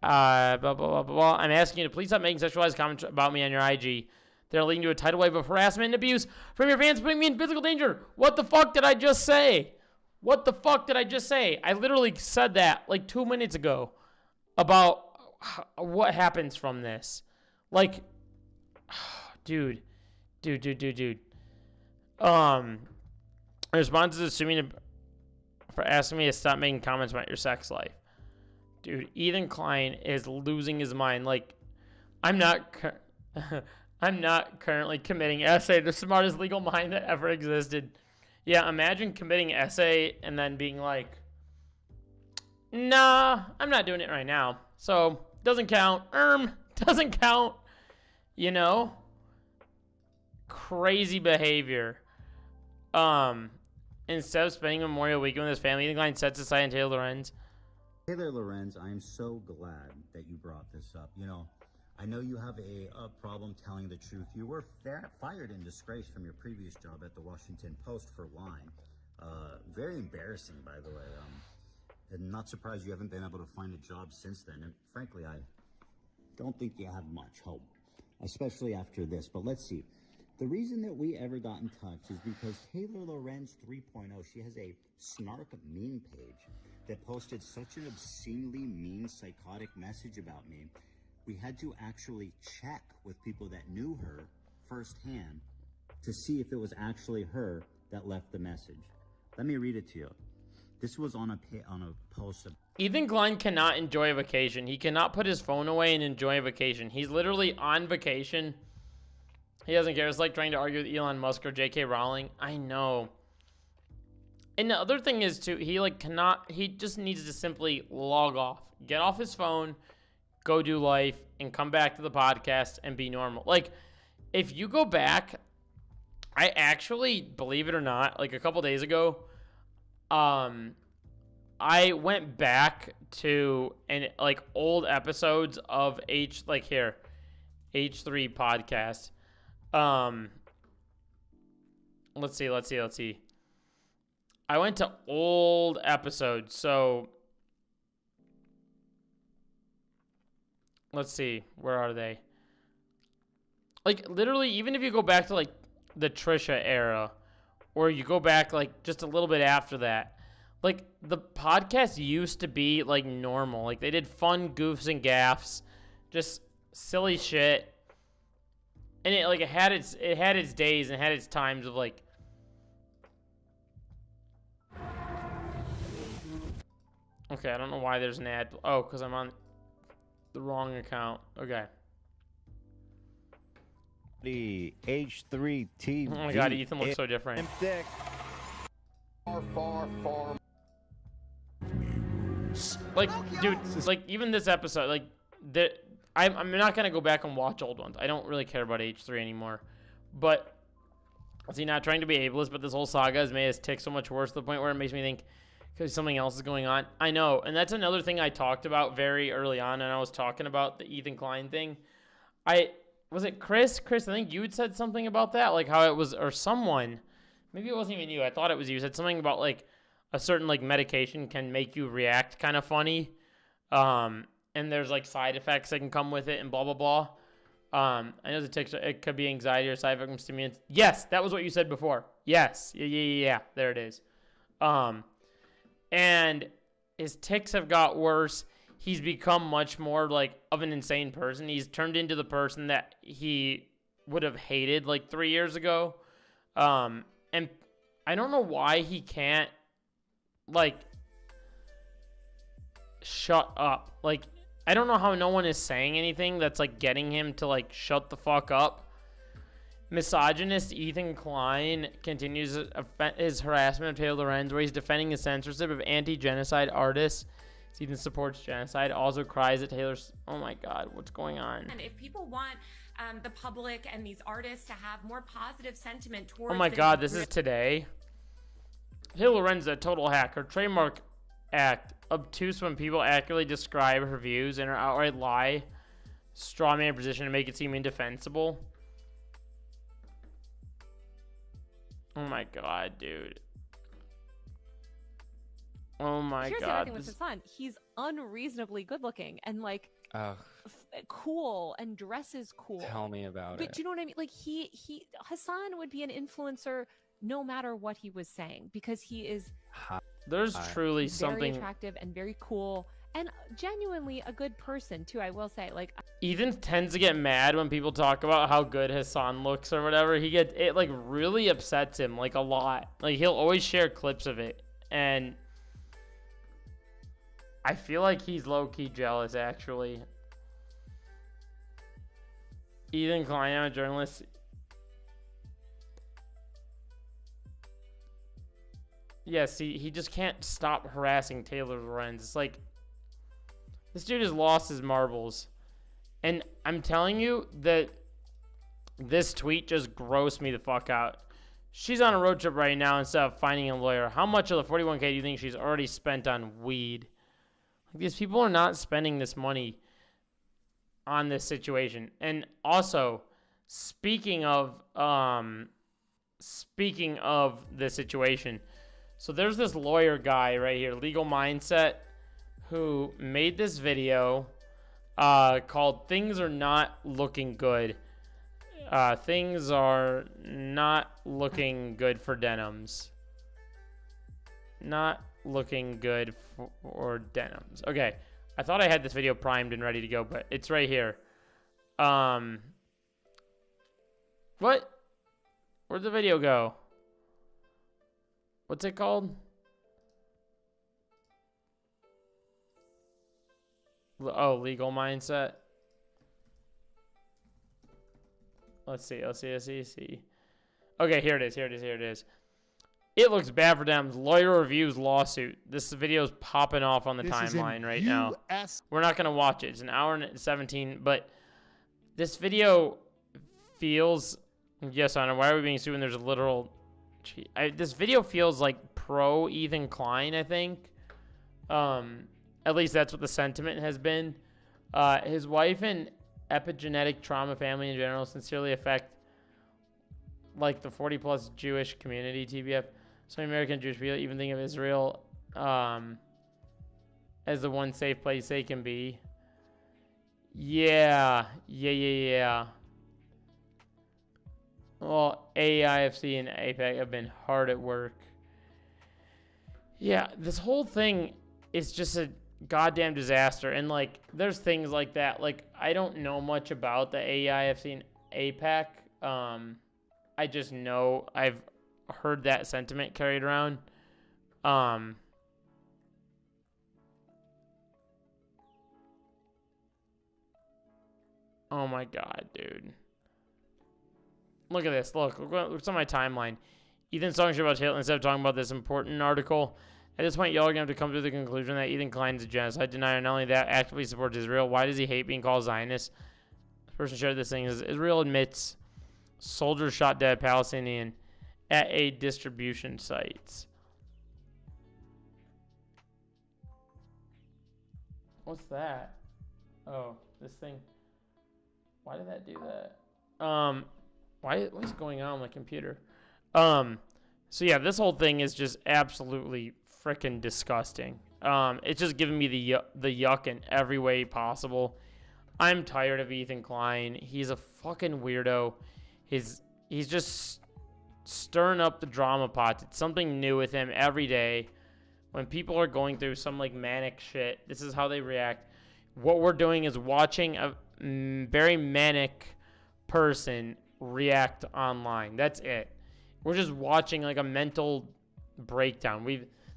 blah, blah, blah. I'm asking you to please stop making sexualized comments about me on your IG. They're leading to a tidal wave of harassment and abuse from your fans, putting me in physical danger. What the fuck did I just say? What the fuck did I just say? I literally said that like 2 minutes ago about what happens from this. Like, dude. Response is assuming for asking me to stop making comments about your sex life. Dude, Ethan Klein is losing his mind. Like, I'm not currently committing essay, the smartest legal mind that ever existed. Yeah, imagine committing essay and then being like, nah, I'm not doing it right now. So, doesn't count. Doesn't count. You know? Crazy behavior. Instead of spending Memorial Weekend with his family, Ethan Klein sets aside and Taylor Lorenz. Taylor Lorenz, I am so glad that you brought this up. You know, I know you have a problem telling the truth. You were fired in disgrace from your previous job at the Washington Post for lying. Very embarrassing, by the way. I'm not surprised you haven't been able to find a job since then. And frankly, I don't think you have much hope, especially after this. But let's see. The reason that we ever got in touch is because Taylor Lorenz 3.0, she has a snark meme page that posted such an obscenely mean, psychotic message about me. We had to actually check with people that knew her firsthand to see if it was actually her that left the message. Let me read it to you. This was on a post. Ethan Klein cannot enjoy a vacation. He cannot put his phone away and enjoy a vacation. He's literally on vacation. He doesn't care. It's like trying to argue with Elon Musk or J.K. Rowling. I know. And the other thing is, too, he just needs to simply log off. Get off his phone, go do life, and come back to the podcast and be normal. Like, if you go back, I actually, believe it or not, like a couple days ago, I went back to old episodes of H3 podcast. Let's see. I went to old episodes, so let's see, where are they? Like, literally, even if you go back to, like, the Trisha era, or you go back, like, just a little bit after that, like, the podcast used to be, like, normal. Like, they did fun goofs and gaffs, just silly shit, and it had its days and had its times of, like, okay, I don't know why there's an ad. Oh, because I'm on the wrong account. Okay. The H3 TV. Oh my god, Ethan looks so different. Far. Like, dude, like, even this episode, like, I'm not going to go back and watch old ones. I don't really care about H3 anymore. But, see, not trying to be ableist, but this whole saga has made us tick so much worse to the point where it makes me think, because something else is going on. I know, and that's another thing I talked about very early on, and I was talking about the Ethan Klein thing. Was it Chris? Chris, I think you had said something about that, like how it was, or someone, maybe it wasn't even you, I thought it was you, said something about, like, a certain, like, medication can make you react kind of funny, and there's, like, side effects that can come with it, and blah, blah, blah. I know it could be anxiety or side effect from stimulants. Yes, that was what you said before. Yes, yeah, there it is. And his tics have got worse. He's become much more like of an insane person. He's turned into the person that he would have hated like 3 years ago. And I don't know why he can't like shut up. Like, I don't know how no one is saying anything that's like getting him to like shut the fuck up. Misogynist Ethan Klein continues his harassment of Taylor Lorenz, where he's defending the censorship of anti-genocide artists. Ethan supports genocide, also cries at Taylor's. Oh my God, what's going on? And if people want the public and these artists to have more positive sentiment towards. Oh my God, this is today. Taylor Lorenz is a total hack. Her trademark act, obtuse when people accurately describe her views, and her outright lie, straw man position to make it seem indefensible. Oh my God, dude. Oh my Here's God. the other thing with Hassan. He's unreasonably good looking and like cool and dresses cool. Tell me about But it. do you know what I mean? Like Hassan would be an influencer no matter what he was saying, because he is There's truly very something. attractive and very cool and genuinely a good person too. I will say, like, Ethan tends to get mad when people talk about how good Hassan looks or whatever. It like really upsets him like a lot. Like he'll always share clips of it, and I feel like he's low-key jealous actually. Ethan Klein, I'm a journalist. Yeah, see, he just can't stop harassing Taylor Lorenz. It's like, this dude has lost his marbles. And I'm telling you that this tweet just grossed me the fuck out. She's on a road trip right now instead of finding a lawyer. How much of the 41K do you think she's already spent on weed? Like, these people are not spending this money on this situation. And also, speaking of the situation, so there's this lawyer guy right here, Legal Mindset, who made this video called "Things Are Not Looking Good." Things are not looking good for Denims. Not looking good for Denims. Okay, I thought I had this video primed and ready to go, but it's right here. What? Where'd the video go? What's it called? Oh, Legal Mindset. Let's see. Okay, here it is. It looks bad for them. Lawyer reviews lawsuit. This video's popping off on the timeline right now. We're not going to watch it. It's an hour and 17, but this video feels... Yes, Anna, why are we being sued when there's a literal... this video feels like pro Ethan Klein, I think. At least that's what the sentiment has been. His wife and epigenetic trauma family in general sincerely affect like the 40+ Jewish community, TBF. Some American Jewish people even think of Israel as the one safe place they can be. Yeah. Well, AIFC and APEC have been hard at work. Yeah, this whole thing is just a goddamn disaster. And, like, there's things like that. Like, I don't know much about the AIFC and APEC. I just know I've heard that sentiment carried around. Oh, my God, dude. Look at this. Look what's on my timeline. Ethan's talking shit about Taylor instead of talking about this important article. At this point, y'all are going to have to come to the conclusion that Ethan Klein's a genocide denier. Not only that, actively supports Israel. Why does he hate being called Zionist? This person shared this thing. Israel admits soldiers shot dead Palestinian at a distribution site. What's that? Oh, this thing. Why did that do that? What's going on with my computer? So yeah, this whole thing is just absolutely freaking disgusting. It's just giving me the yuck in every way possible. I'm tired of Ethan Klein. He's a fucking weirdo. He's just stirring up the drama pot. It's something new with him every day. When people are going through some like manic shit, this is how they react. What we're doing is watching a very manic person react online. That's it. We're just watching like a mental breakdown.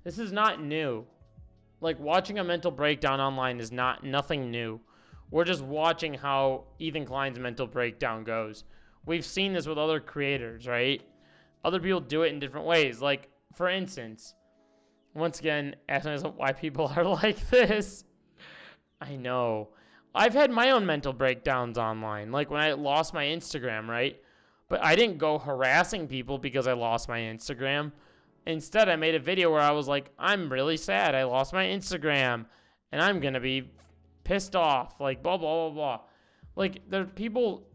This is not new. Like watching a mental breakdown online is nothing new. We're just watching how Ethan Klein's mental breakdown goes. We've seen this with other creators, right? Other people do it in different ways. Like, for instance, once again, asking myself why people are like this. I know. I've had my own mental breakdowns online. Like when I lost my Instagram, right? But I didn't go harassing people because I lost my Instagram. Instead, I made a video where I was like, I'm really sad. I lost my Instagram. And I'm going to be pissed off. Like, blah, blah, blah, blah. Like, people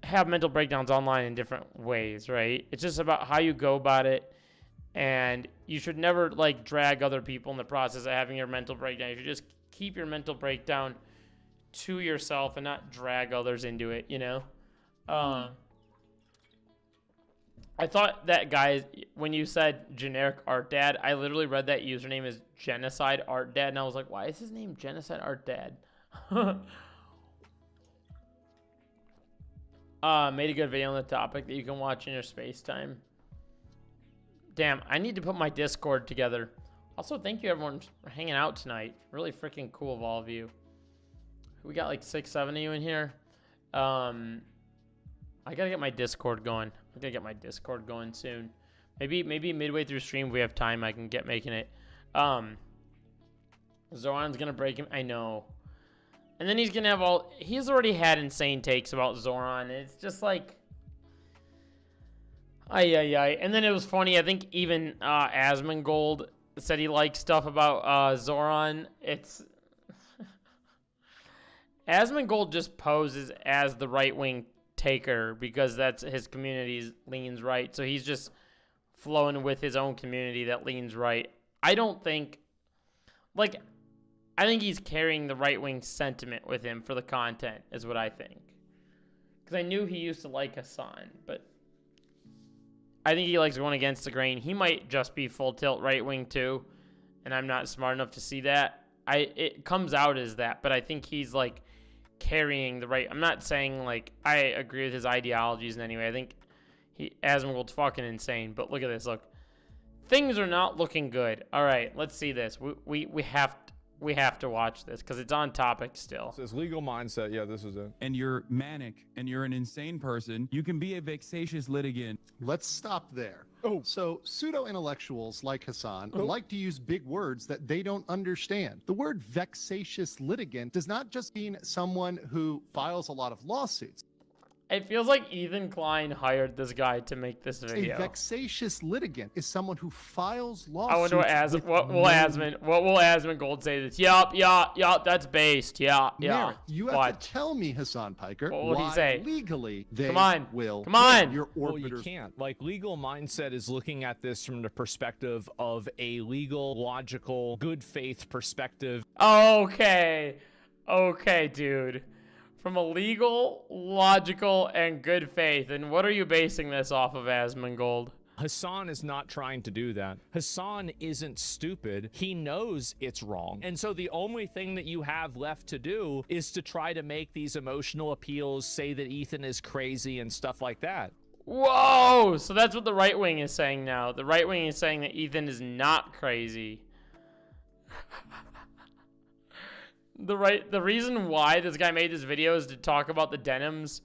have mental breakdowns online in different ways, right? It's just about how you go about it. And you should never, like, drag other people in the process of having your mental breakdown. You should just keep your mental breakdown to yourself and not drag others into it, you know? I thought that, guys, when you said generic art dad, I literally read that username as genocide art dad, and I was like, why is his name genocide art dad? Made a good video on the topic that you can watch in your space time. Damn, I need to put my Discord together. Also, thank you everyone for hanging out tonight. Really freaking cool of all of you. We got like 6, 7 of you in here. I gotta get my Discord going. I gotta get my Discord going soon. Maybe midway through stream if we have time I can get making it. Zoran's gonna break him. I know. And then he's gonna have he's already had insane takes about Zoran. It's just like ay. And then it was funny, I think even Asmongold said he liked stuff about Zoran. It's Asmongold just poses as the right-wing taker because that's his community leans right. So he's just flowing with his own community that leans right. I think he's carrying the right-wing sentiment with him for the content is what I think. Because I knew he used to like Hassan, but I think he likes going against the grain. He might just be full tilt right-wing too, and I'm not smart enough to see that. It comes out as that, but I think he's like carrying the right. I'm not saying like I agree with his ideologies in any way. I think Asmongold's fucking insane. But look at this. Look, things are not looking good. All right, let's see this. We have to watch this because it's on topic still. This legal mindset. Yeah, this is it. And you're manic and you're an insane person, you can be a vexatious litigant. Let's stop there. So pseudo-intellectuals like Hassan like to use big words that they don't understand. The word vexatious litigant does not just mean someone who files a lot of lawsuits. It feels like Ethan Klein hired this guy to make this video. A vexatious litigant is someone who files lawsuits. I wonder what will Asmongold say this? Yup, that's based. Yeah. You have to tell me, Hassan Piker, what will he say? Legally they will. Come on. Your orbiters. Well, you can't. Like, legal mindset is looking at this from the perspective of a legal, logical, good faith perspective. Okay, dude. From a legal, logical, and good faith. And what are you basing this off of, Asmongold? Hassan is not trying to do that. Hassan isn't stupid. He knows it's wrong. And so the only thing that you have left to do is to try to make these emotional appeals, say that Ethan is crazy and stuff like that. Whoa! So that's what the right wing is saying now. The right wing is saying that Ethan is not crazy. The reason why this guy made this video is to talk about the Denims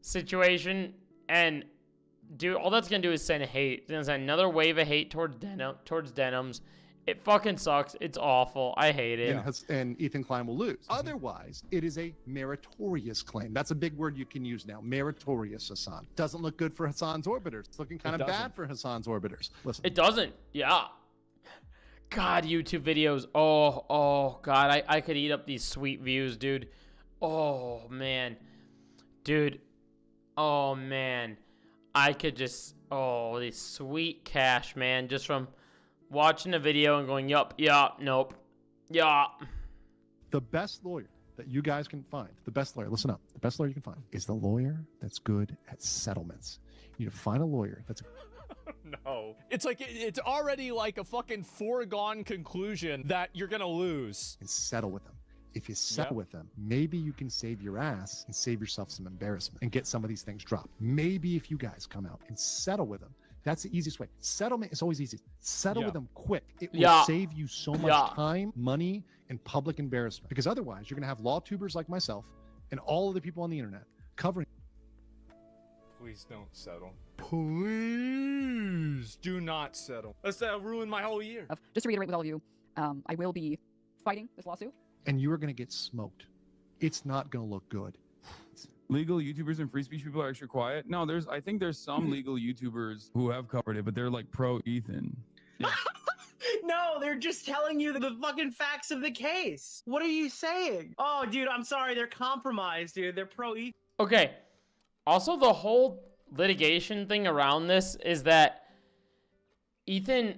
situation, and dude, all that's gonna do is send hate. It's gonna send another wave of hate towards Denims. It fucking sucks. It's awful. I hate it. And Ethan Klein will lose. Otherwise, it is a meritorious claim. That's a big word you can use now. Meritorious, Hassan. Doesn't look good for Hassan's orbiters. It's looking kind of bad for Hassan's orbiters. Listen. It doesn't. Yeah. God, YouTube videos. Oh, God. I could eat up these sweet views, dude. Oh, man. Dude. Oh, man. I could just... Oh, this sweet cash, man. Just from watching a video and going, yup, yeah, nope. Yeah. The best lawyer that you guys can find, the best lawyer, listen up. The best lawyer you can find is the lawyer that's good at settlements. You need to find a lawyer that's... no. It's like, it's already like a fucking foregone conclusion that you're gonna lose. And settle with them. If you settle with them, maybe you can save your ass and save yourself some embarrassment and get some of these things dropped. Maybe if you guys come out and settle with them, that's the easiest way. Settlement is always easy. Settle with them quick. It will save you so much time, money, and public embarrassment. Because otherwise, you're going to have law tubers like myself and all of the people on the internet covering. Please don't settle. Please do not settle. That's ruin my whole year. Just to reiterate with all of you, I will be fighting this lawsuit. And you are going to get smoked. It's not going to look good. Legal YouTubers and free speech people are extra quiet. No, I think there's some legal YouTubers who have covered it, but they're like pro Ethan. Yeah. No, they're just telling you the fucking facts of the case. What are you saying? Oh, dude, I'm sorry. They're compromised, dude. They're pro Ethan. Okay. Also, the whole litigation thing around this is that Ethan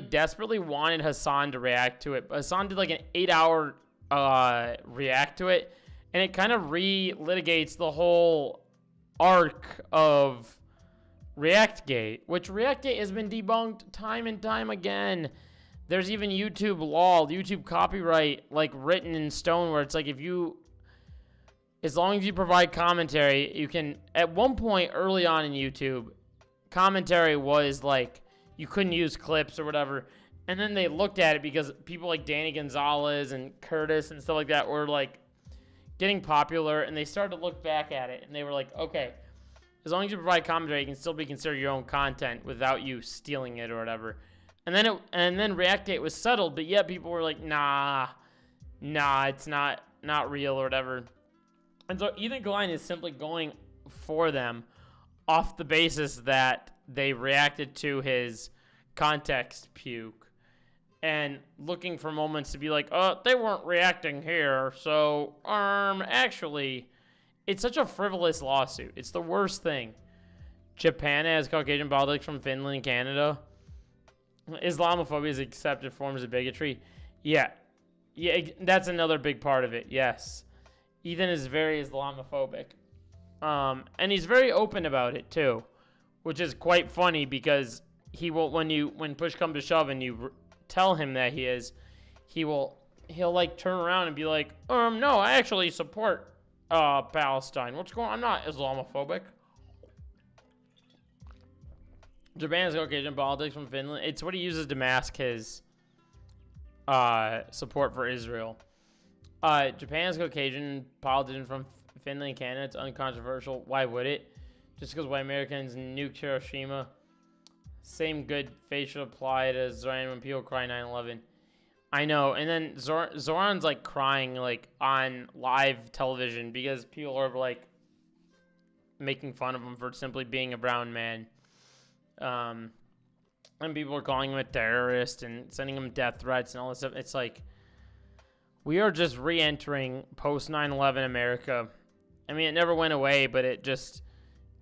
desperately wanted Hassan to react to it. But Hassan did like an 8-hour react to it, and it kind of re-litigates the whole arc of ReactGate, which ReactGate has been debunked time and time again. There's even YouTube law, YouTube copyright, like written in stone, where it's like as long as you provide commentary, you can. At one point early on in YouTube, commentary was like you couldn't use clips or whatever. And then they looked at it because people like Danny Gonzalez and Curtis and stuff like that were like getting popular, and they started to look back at it, and they were like, okay, as long as you provide commentary, it can still be considered your own content without you stealing it or whatever. And then ReactGate was settled, but yet people were like, nah, it's not real or whatever. And so Ethan Klein is simply going for them off the basis that they reacted to his context puke and looking for moments to be like, they weren't reacting here. So, actually, it's such a frivolous lawsuit. It's the worst thing. Japan has Caucasian politics from Finland and Canada. Islamophobia is accepted forms of bigotry. Yeah, that's another big part of it. Yes. Ethan is very Islamophobic. And he's very open about it too, which is quite funny because he will, when push comes to shove and you tell him that he'll like turn around and be like, no, I actually support Palestine. What's going on? I'm not Islamophobic. Japan's Caucasian politics from Finland. It's what he uses to mask his support for Israel. Japan's Caucasian politician from Finland and Canada. It's uncontroversial. Why would it? Just because white Americans nuked Hiroshima. Same good faith should apply to Zoran when people cry 9/11. I know. And then Zoran's like crying like on live television because people are like making fun of him for simply being a brown man. And people are calling him a terrorist and sending him death threats and all this stuff. It's like we are just re-entering post 9/11 America. I mean, it never went away, but it just,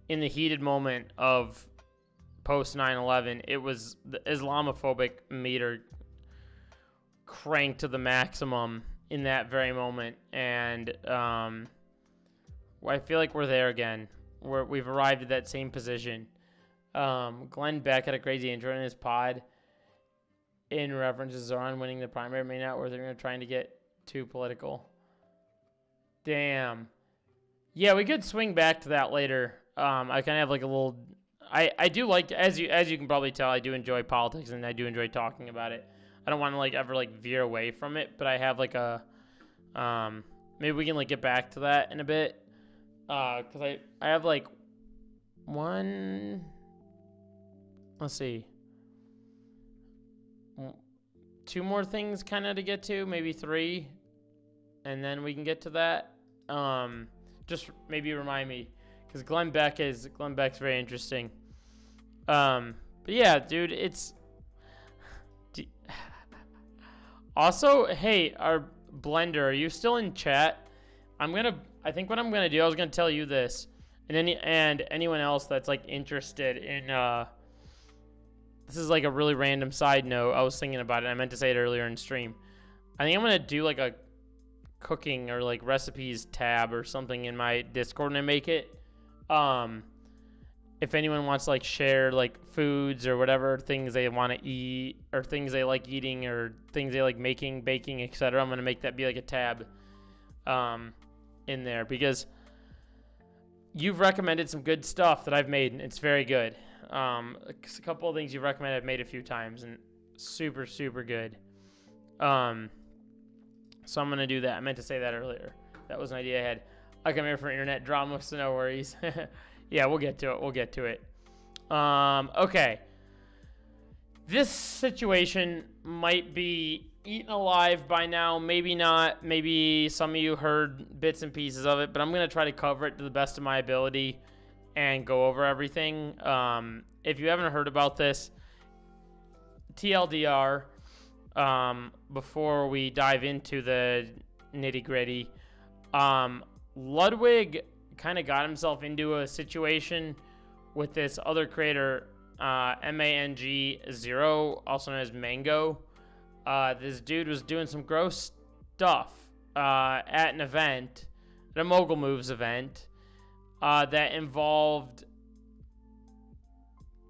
in the heated moment of post 9/11, it was the Islamophobic meter cranked to the maximum in that very moment. And I feel like we're there again. We've arrived at that same position. Glenn Beck had a crazy intro in his pod in reference to Zoran winning the primary. May not, or they're trying to get too political. Damn. Yeah, we could swing back to that later. I kind of have like a little. I do like, as you can probably tell, I do enjoy politics and I do enjoy talking about it. I don't want to like ever like veer away from it, but I have like a maybe we can like get back to that in a bit. Cause I have like let's see, 2 more things kind of to get to, maybe 3, and then we can get to that. Just maybe remind me, because Glenn Beck's very interesting. But yeah, dude, it's also, hey, our Blender, are you still in chat? I think what I'm gonna do, I was gonna tell you this, and anyone else that's like interested in this is like a really random side note. I was thinking about it. I meant to say it earlier in stream. I think I'm gonna do like a cooking or like recipes tab or something in my Discord and make it. And if anyone wants to like share like foods or whatever things they want to eat or things they like eating or things they like making, baking, etc., I'm going to make that be like a tab in there because you've recommended some good stuff that I've made and it's very good. A couple of things you've recommended I've made a few times and super, super good. So I'm going to do that. I meant to say that earlier. That was an idea I had. I come here for internet drama, so no worries. Yeah, we'll get to it. Okay. This situation might be eaten alive by now. Maybe not. Maybe some of you heard bits and pieces of it, but I'm going to try to cover it to the best of my ability and go over everything. If you haven't heard about this, TLDR, before we dive into the nitty-gritty, Ludwig kind of got himself into a situation with this other creator, MANG0, also known as Mango. This dude was doing some gross stuff at an event, at a Mogul Moves event, that involved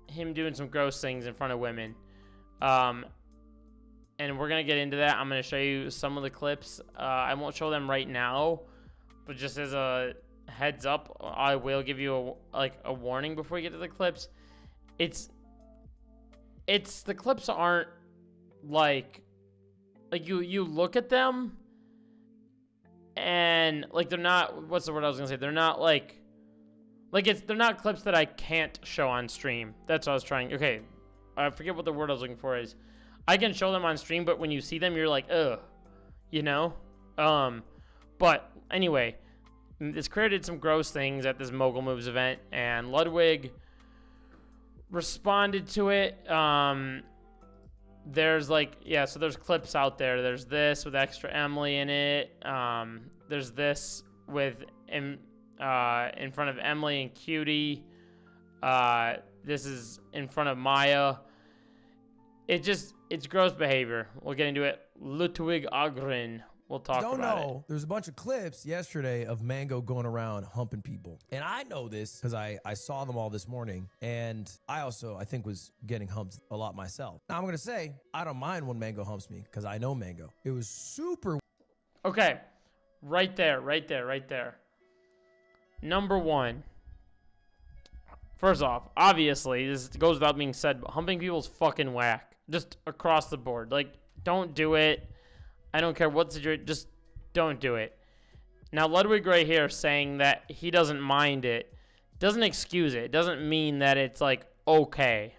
him doing some gross things in front of women. And we're going to get into that. I'm going to show you some of the clips. I won't show them right now, but just as a heads up, I will give you a warning before you get to the clips. It's the clips aren't like you look at them and like they're not, what's the word I was gonna say? They're not they're not clips that I can't show on stream. That's what I was trying. Okay, I forget what the word I was looking for is. I can show them on stream, but when you see them, you're like, ugh, you know? But anyway, this creator did some gross things at this Mogul Moves event, and Ludwig responded to it. There's so there's clips out there. There's this with ExtraEmily in it. There's this with in front of Emily and Cutie. This is in front of Maya. It's gross behavior. We'll get into it. Ludwig Agrin. We'll talk about it. Don't know. There's a bunch of clips yesterday of Mango going around humping people. And I know this because I saw them all this morning. And I also, I think, was getting humped a lot myself. Now, I'm going to say, I don't mind when Mango humps me because I know Mango. It was super. Okay. Right there. Number one. First off, obviously, this goes without being said, but humping people's fucking whack. Just across the board. Like, don't do it. I don't care what situation, just don't do it. Now, Ludwig right here saying that he doesn't mind it doesn't excuse it. It doesn't mean that it's, like, okay,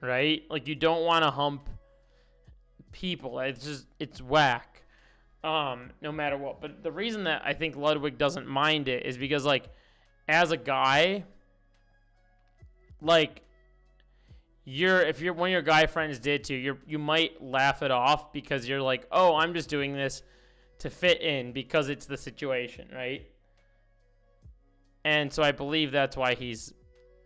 right? Like, you don't want to hump people. It's whack, no matter what. But the reason that I think Ludwig doesn't mind it is because, like, as a guy, like, if one of your guy friends did too, you might laugh it off because you're like, oh, I'm just doing this to fit in because it's the situation, right? And so I believe that's why he's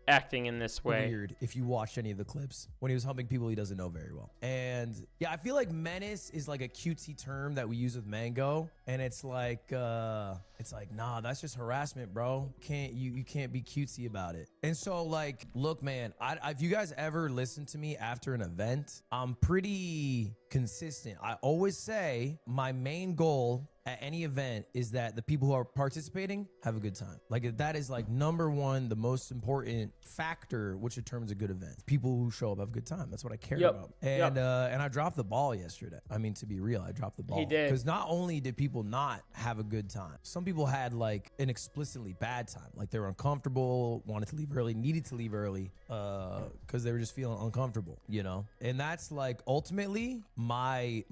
acting in this way. Weird if you watch any of the clips. When he was humping people he doesn't know very well. And yeah, I feel like menace is like a cutesy term that we use with Mango. And it's like, nah, that's just harassment, bro. You can't be cutesy about it. And so like, look, man, if you guys ever listen to me after an event, I'm pretty consistent. I always say my main goal at any event is that the people who are participating have a good time. Like that is like number one, the most important factor which determines a good event. People who show up have a good time. That's what I care about. And and I dropped the ball yesterday. I mean, to be real, I dropped the ball. He did. Because not only did people not have a good time, some people had like an explicitly bad time. Like they were uncomfortable, wanted to leave early, needed to leave early because they were just feeling uncomfortable, you know? And that's like ultimately my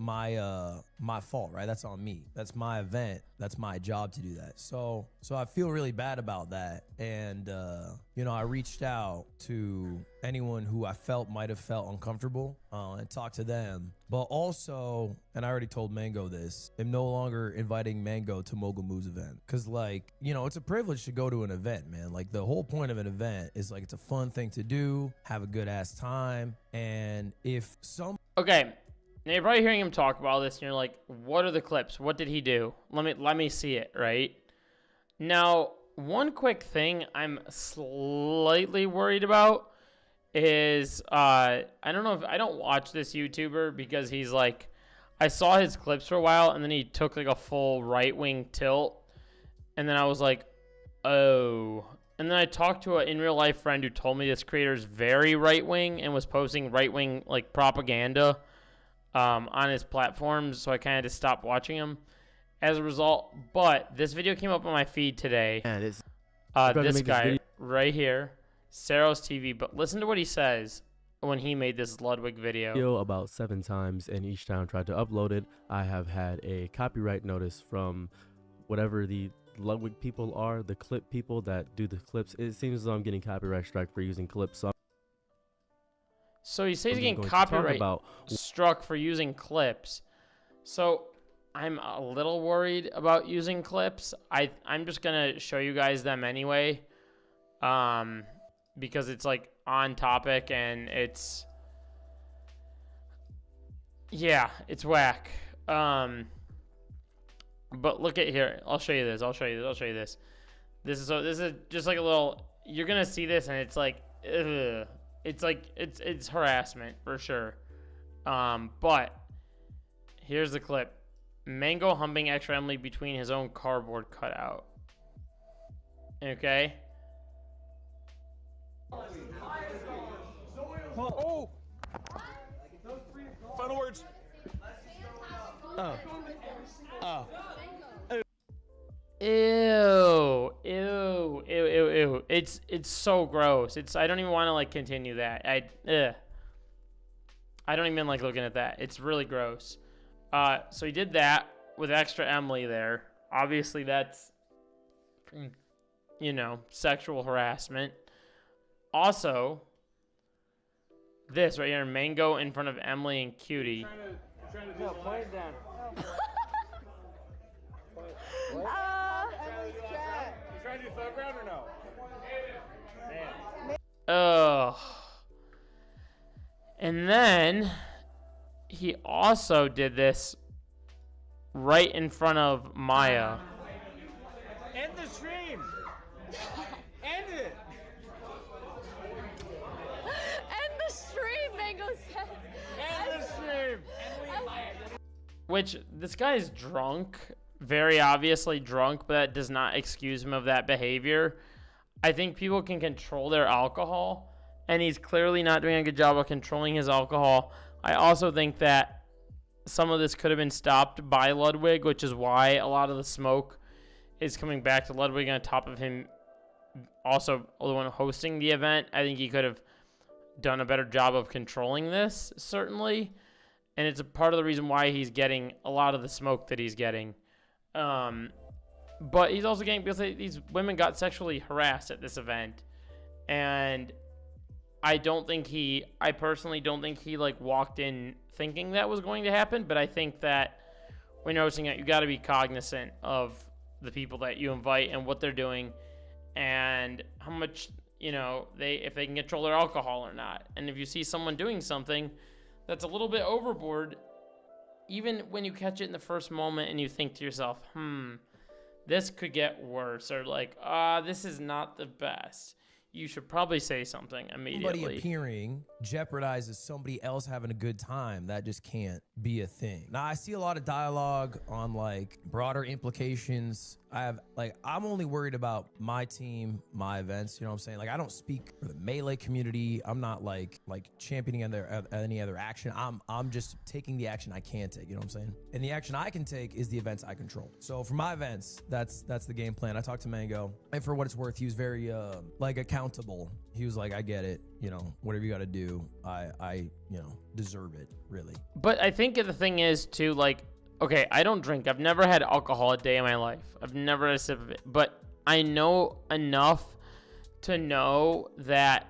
fault, right? That's on me. That's my event. That's my job to do that. So I feel really bad about that. And, you know, I reached out to anyone who I felt might have felt uncomfortable and talked to them. But also, and I already told Mango this, I'm no longer inviting Mango to Mogul Moves event. Because, like, you know, it's a privilege to go to an event, man. Like, the whole point of an event is, like, it's a fun thing to do, have a good-ass time. And if some... Okay. Now you're probably hearing him talk about this, and you're like, what are the clips? What did he do? Let me see it, right? Now, one quick thing I'm slightly worried about is I don't know if I don't watch this YouTuber because he's like, I saw his clips for a while and then he took like a full right-wing tilt, and then I was like, oh. And then I talked to an in real life friend who told me this creator is very right-wing and was posting right-wing like propaganda on his platforms, so I kind of just stopped watching him as a result. But this video came up on my feed today. This guy right here, Saros TV. But listen to what he says when he made this Ludwig video. About 7 times, and each time I tried to upload it, I have had a copyright notice from whatever the Ludwig people are, the clip people that do the clips. It seems as though I'm getting copyright strike for using clips. So he says he's getting copyright struck for using clips. So I'm a little worried about using clips. I'm just gonna show you guys them anyway, because it's like on topic and it's whack. But look at here. I'll show you this. This is just like a little. You're gonna see this, and it's like, ugh. It's harassment for sure. But here's the clip. Mango humping ExtraEmily between his own cardboard cutout. Okay. Oh. Final words. Ew. It's so gross. I don't even want to like continue that. I don't even like looking at that. It's really gross. So he did that with ExtraEmily there. Obviously that's, sexual harassment. Also, this right here, Mango in front of Emily and Cutie. No, play it down. You trying to do thug round or no? Ugh. And then he also did this right in front of Maya. End the stream. End it. End the stream, Mango says. End the stream. Which, this guy is drunk. Very obviously drunk, but that does not excuse him of that behavior. I think people can control their alcohol, and he's clearly not doing a good job of controlling his alcohol. I also think that some of this could have been stopped by Ludwig, which is why a lot of the smoke is coming back to Ludwig on top of him also the one hosting the event. I think he could have done a better job of controlling this, certainly. And it's a part of the reason why he's getting a lot of the smoke that he's getting. But he's also getting, because these women got sexually harassed at this event. And I personally don't think he like walked in thinking that was going to happen. But I think that when you're hosting it, you got to be cognizant of the people that you invite and what they're doing and how much, if they can control their alcohol or not. And if you see someone doing something that's a little bit overboard, even when you catch it in the first moment and you think to yourself, this could get worse, or like, this is not the best, you should probably say something immediately. Somebody appearing jeopardizes somebody else having a good time. That just can't be a thing. Now, I see a lot of dialogue on like broader implications. I'm only worried about my team, my events, you know what I'm saying? Like, I don't speak for the Melee community. I'm not like championing any other action. I'm just taking the action I can take, you know what I'm saying? And the action I can take is the events I control. So for my events, that's the game plan. I talked to Mango, and for what it's worth, he was very accountable. He was like, I get it, whatever you got to do, I deserve it, really. But I think the thing is too, like, okay, I don't drink. I've never had alcohol a day in my life. I've never had a sip of it. But I know enough to know that,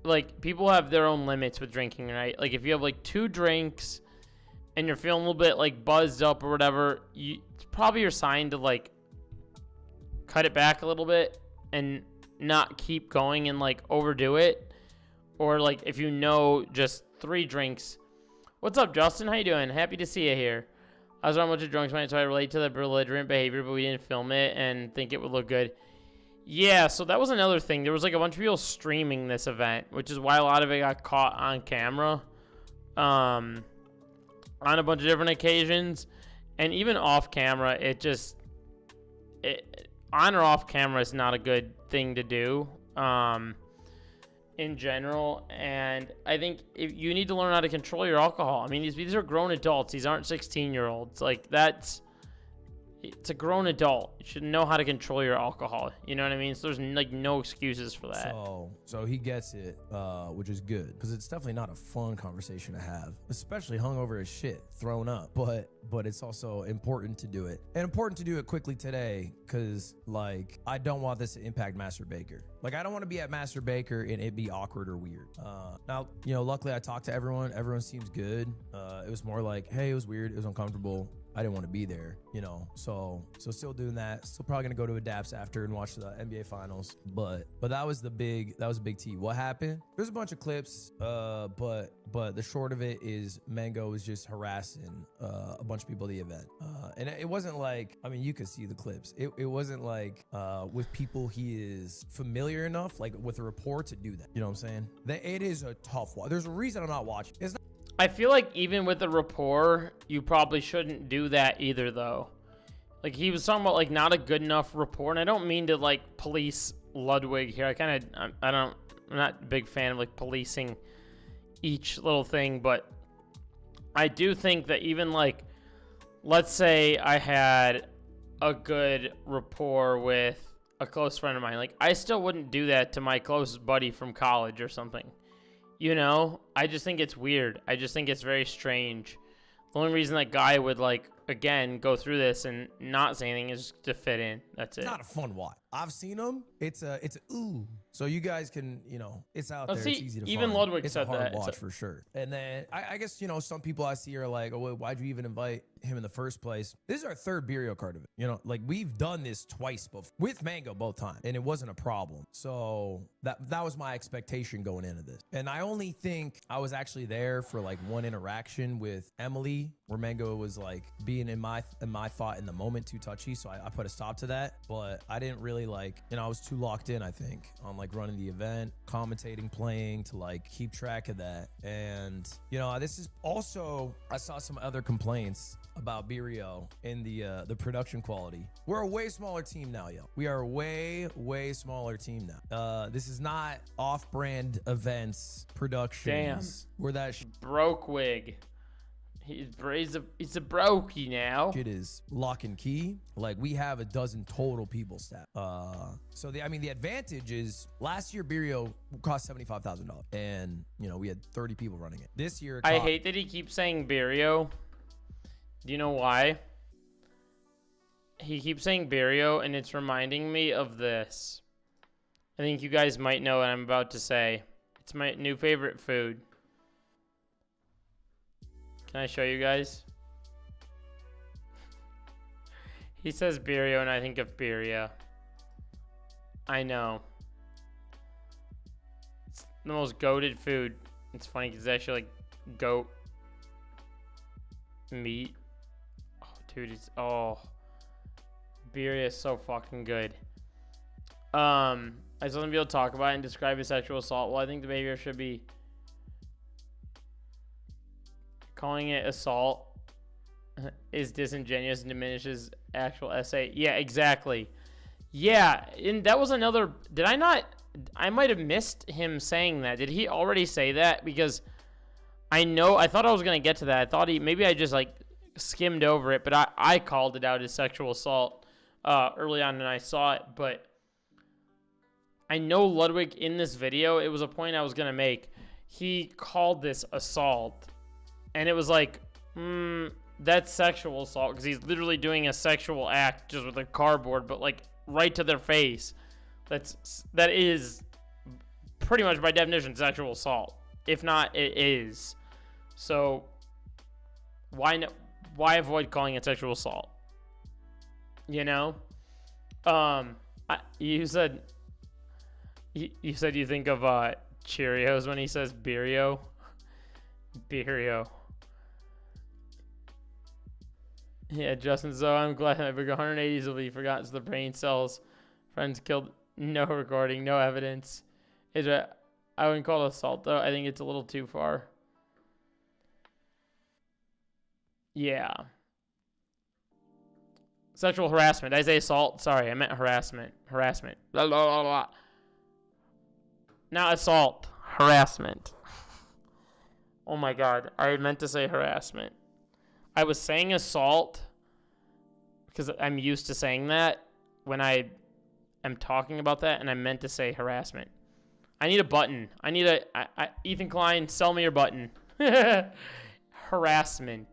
like, people have their own limits with drinking, right? Like, if you have, like, 2 drinks and you're feeling a little bit, like, buzzed up or whatever, it's probably your sign to, like, cut it back a little bit and not keep going and, like, overdo it. Or, like, if just 3 drinks. What's up, Justin? How you doing? Happy to see you here. I was around a bunch of drunks tonight, so I relate to the belligerent behavior, but we didn't film it and think it would look good. Yeah, so that was another thing. There was like a bunch of people streaming this event, which is why a lot of it got caught on camera on a bunch of different occasions. And even off camera, on or off camera is not a good thing to do in general. And I think if you need to learn how to control your alcohol. I mean, these are grown adults. These aren't 16-year-olds. Like, it's a grown adult. You should know how to control your alcohol. You know what I mean? So there's like no excuses for that. So he gets it, which is good, because it's definitely not a fun conversation to have, especially hungover as shit, thrown up. But it's also important to do it, and important to do it quickly today, because like I don't want this to impact Master Baker. Like I don't want to be at Master Baker and it be awkward or weird. Now luckily I talked to everyone. Everyone seems good. It was more like, hey, it was weird. It was uncomfortable. I didn't want to be there, so still doing that. Still probably gonna go to Adaps after and watch the NBA finals. But that was a big T. What happened? There's a bunch of clips, but the short of it is Mango was just harassing a bunch of people at the event. And it wasn't like, I mean, you could see the clips. It wasn't like with people he is familiar enough, like with a rapport to do that. You know what I'm saying? It is a tough one. There's a reason I'm not watching. It's not. I feel like even with the rapport, you probably shouldn't do that either, though. Like, he was talking about, like, not a good enough rapport, and I don't mean to, like, police Ludwig here. I'm not a big fan of, like, policing each little thing, but I do think that even, like, let's say I had a good rapport with a close friend of mine. Like, I still wouldn't do that to my closest buddy from college or something. I just think it's weird. I just think it's very strange. The only reason that guy would, like, again, go through this and not say anything is to fit in. That's it. It's not a fun watch. I've seen them. It's a ooh. So you guys can, it's out there. See, it's easy to even find. Ludwig it's said a hard that. watch for sure. And then I guess, some people I see are like, oh, well, why'd you even invite him in the first place? This is our third Berio card event. Like we've done this twice before with Mango both times, and it wasn't a problem. So that was my expectation going into this. And I only think I was actually there for like one interaction with Emily where Mango was like being in my thought in the moment too touchy. So I put a stop to that, but I didn't really I was too locked in, I think, on like running the event, commentating, playing to like keep track of that. And, this is also, I saw some other complaints about Berio in the production quality. We're a way smaller team now, yo. We are a way smaller team now. This is not off-brand events productions. Damn. We're that broke wig. He's a brokey now. It is lock and key. Like we have a dozen total people staff. So the advantage is last year Berio cost $75,000, and we had 30 people running it. This year, I hate that he keeps saying Berio. Do you know why? He keeps saying Berio, and it's reminding me of this. I think you guys might know what I'm about to say. It's my new favorite food. Can I show you guys? He says Berio, and I think of Birria. I know. It's the most goated food. It's funny because it's actually like goat meat. Oh, dude, Birria is so fucking good. I just want to be able to talk about it and describe his sexual assault. Well, I think the behavior should be calling it assault is disingenuous and diminishes actual essay. Yeah, exactly. Yeah, and that was another. Did I not? I might have missed him saying that. Did he already say that? Because I thought I was going to get to that. I thought maybe I just like skimmed over it, but I called it out as sexual assault early on and I saw it. But I know Ludwig in this video, it was a point I was going to make. He called this assault. And it was like, that's sexual assault because he's literally doing a sexual act just with a cardboard, but like right to their face. That is pretty much by definition sexual assault. If not, it is. So why avoid calling it sexual assault? You said you think of Cheerios when he says Berio. Berio. Yeah, Justin, so I'm glad my big 180s will be forgotten so the brain cells. Friends killed, no recording, no evidence. I wouldn't call it assault, though. I think it's a little too far. Yeah. Sexual harassment. Did I say assault? Sorry, I meant harassment. Harassment. Blah, blah, blah, blah. Not assault. Harassment. Oh my god. I meant to say harassment. I was saying assault because I'm used to saying that when I am talking about that, and I meant to say harassment. I need a button. I need Ethan Klein, sell me your button. Harassment.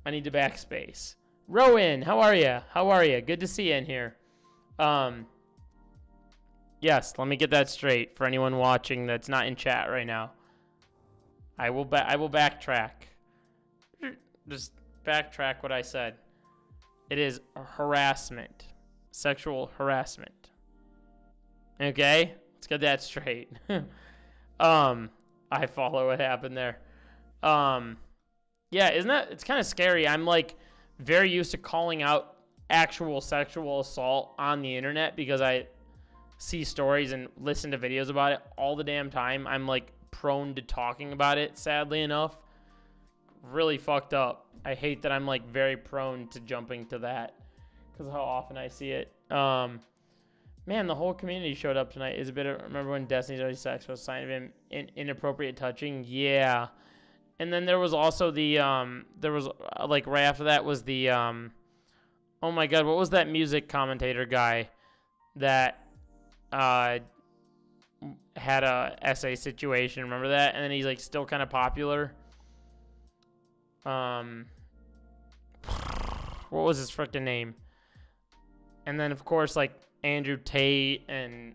I need to backspace. Rowan, how are you? How are you? Good to see you in here. Yes, let me get that straight for anyone watching that's not in chat right now. I will backtrack. Just backtrack what I said. It is harassment. Sexual harassment. Okay? Let's get that straight. I follow what happened there. Yeah, isn't that, it's kind of scary. I'm like very used to calling out actual sexual assault on the internet because I see stories and listen to videos about it all the damn time. I'm like prone to talking about it, sadly enough. Really fucked up. I hate that I'm like very prone to jumping to that because of how often I see it. Man, the whole community showed up tonight. Is a bit of, remember when Destiny's Dirty Sex was a sign of him inappropriate touching? Yeah. And then there was also the, there was, like, right after that was the, oh my god, what was that music commentator guy that, had a essay situation? Remember that? And then he's, like, still kind of popular. What was his frickin' name? And then, of course, like, Andrew Tate and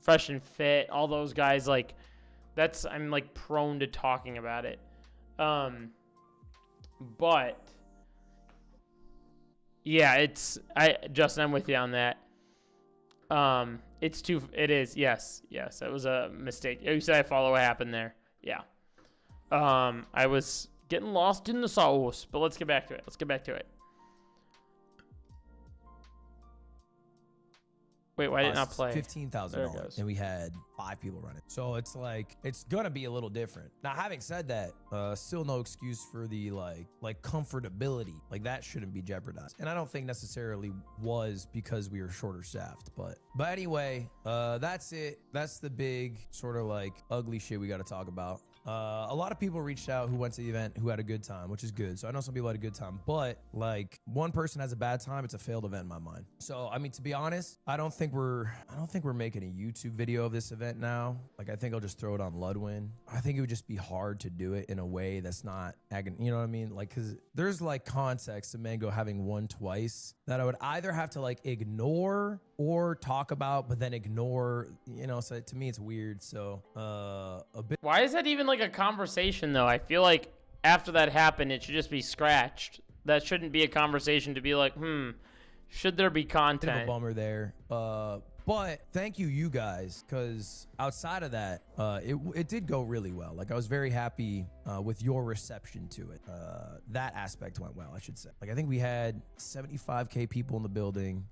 Fresh and Fit, all those guys, like, that's, I'm, like, prone to talking about it. But yeah, Justin, I'm with you on that. It is, yes, that was a mistake. You said I follow what happened there. Yeah. I was getting lost in the sauce, but let's get back to it. Wait, why did it not play? $15,000, and we had 5 people running. So it's like, it's gonna be a little different. Now, having said that, still no excuse for the like comfortability. Like that shouldn't be jeopardized. And I don't think necessarily was because we were shorter staffed, but anyway, that's it. That's the big sort of like ugly shit we got to talk about. A lot of people reached out who went to the event who had a good time, which is good. So I know some people had a good time, but like one person has a bad time, it's a failed event in my mind. So I mean, to be honest, I don't think we're making a YouTube video of this event now. Like I think I'll just throw it on Ludwig. I think it would just be hard to do it in a way that's not, you know what I mean? Like, cause there's like context to Mango having won twice that I would either have to like ignore or talk about, but then ignore, you know, so to me it's weird. So a bit. Why is that even like a conversation though? I feel like after that happened, it should just be scratched. That shouldn't be a conversation to be like, should there be content? Bit of a bummer there. But thank you guys, because outside of that, it did go really well. Like I was very happy with your reception to it. That aspect went well, I should say. Like I think we had 75K people in the building.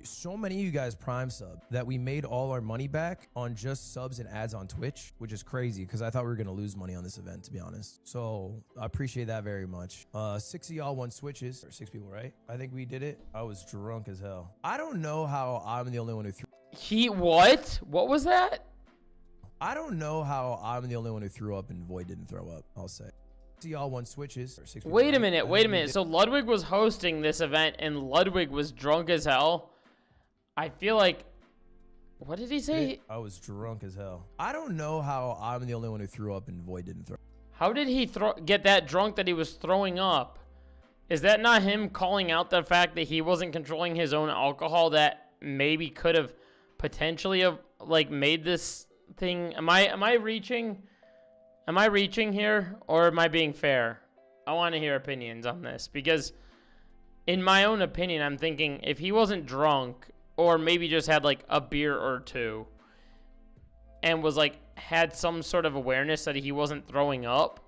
So many of you guys prime sub that we made all our money back on just subs and ads on Twitch, which is crazy because I thought we were gonna lose money on this event, to be honest. So I appreciate that very much. 6 of y'all won switches, or 6 people, right? I think we did it. I was drunk as hell. I don't know how I'm the only one who threw. What was that? I don't know how I'm the only one who threw up and Void didn't throw up, I'll say. Y'all won switches. Wait a minute. So Ludwig was hosting this event and Ludwig was drunk as hell. I feel like, what did he say? I was drunk as hell. I don't know how I'm the only one who threw up and Void didn't throw up. How did he get that drunk that he was throwing up? Is that not him calling out the fact that he wasn't controlling his own alcohol that maybe could have potentially have like made this thing? Am I reaching here, or am I being fair? I want to hear opinions on this, because in my own opinion, I'm thinking if he wasn't drunk, or maybe just had like a beer or two and was like had some sort of awareness that he wasn't throwing up,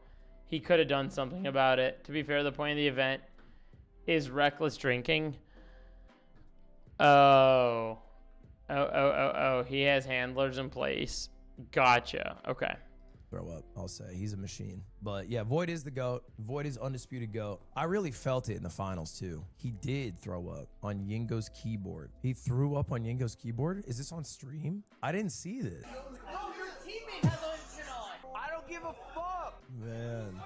he could have done something about it. To be fair, the point of the event is reckless drinking. Oh. He has handlers in place. Gotcha. Okay. Throw up, I'll say. He's a machine. But yeah, Void is the GOAT. Void is undisputed GOAT. I really felt it in the finals too. He did throw up on Yingo's keyboard. He threw up on Yingo's keyboard? Is this on stream? I didn't see this. Oh, your teammate has on on. I don't give a fuck. Man.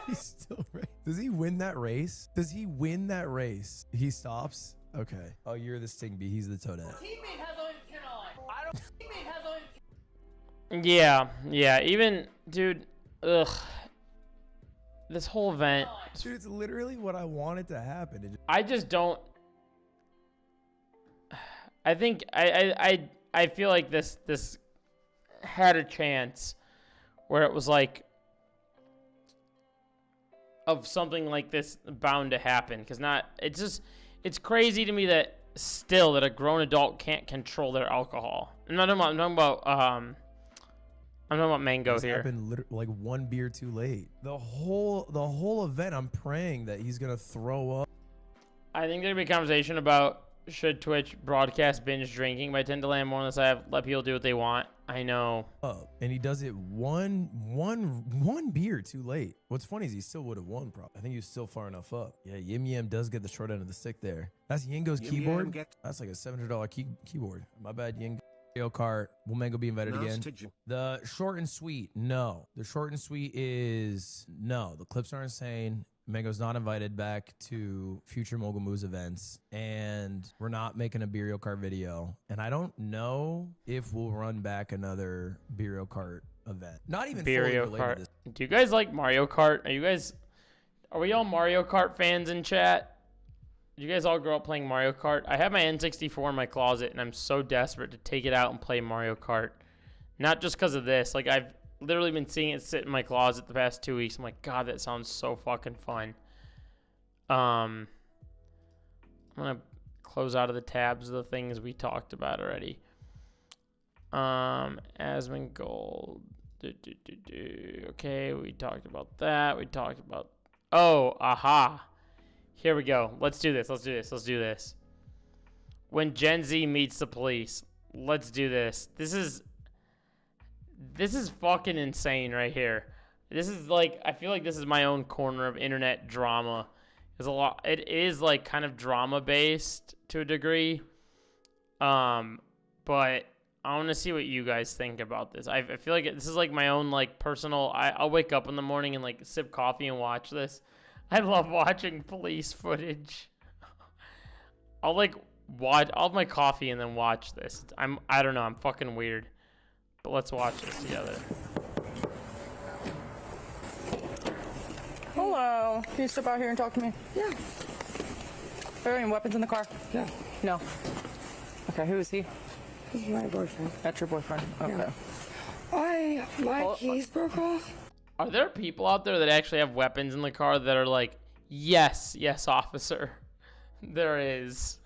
He's still right. Does he win that race? Does he win that race? He stops? Okay. Oh, you're the Sting Bee. He's the Toadette. Teammate has on. I don't. Teammate has on. Yeah, even, dude, ugh. This whole event. Dude, it's literally what I wanted to happen. I just don't. I think I feel like this had a chance where it was like of something like this bound to happen, because it's crazy to me that still that a grown adult can't control their alcohol. I'm talking about Mango This here. happened like one beer too late. The whole event, I'm praying that he's gonna throw up. I think there'd be a conversation about should Twitch broadcast binge drinking by 10 to land more on the side, let people do what they want. I know. And he does it one beer too late. What's funny is he still would have won, probably. I think he was still far enough up. Yeah, Yim Yam does get the short end of the stick there. That's Yingo's keyboard. That's like a $700 keyboard. My bad, Yingo. Mario Kart. Will Mango be invited again? The short and sweet, no. The short and sweet is no. The clips are insane. Mango's not invited back to future Mogul Moves events, and we're not making a Burial Kart video. And I don't know if we'll run back another Burial Kart event. Not even Burial fully related to Kart. this. Do you guys like Mario Kart? Are we all Mario Kart fans in chat? Did you guys all grow up playing Mario Kart? I have my N64 in my closet, and I'm so desperate to take it out and play Mario Kart. Not just because of this. Like, I've literally been seeing it sit in my closet the past 2 weeks. I'm like, God, that sounds so fucking fun. I'm going to close out of the tabs of the things we talked about already. Asmongold. Okay, we talked about that. We talked about... Oh, aha. Here we go. Let's do this. When Gen Z meets the police. Let's do this. This is fucking insane right here. This is like, I feel like this is my own corner of internet drama. It is like kind of drama based to a degree. But I want to see what you guys think about this. I feel like this is like my own like personal, I'll wake up in the morning and like sip coffee and watch this. I love watching police footage. I'll have my coffee and then watch this. I don't know, I'm fucking weird. But let's watch this together. Hello. Can you step out here and talk to me? Yeah. Are there any weapons in the car? Yeah. No. Okay, who is he? He's my boyfriend. That's your boyfriend? Okay. Yeah. My keys broke off. Are there people out there that actually have weapons in the car that are like, yes, officer? There is.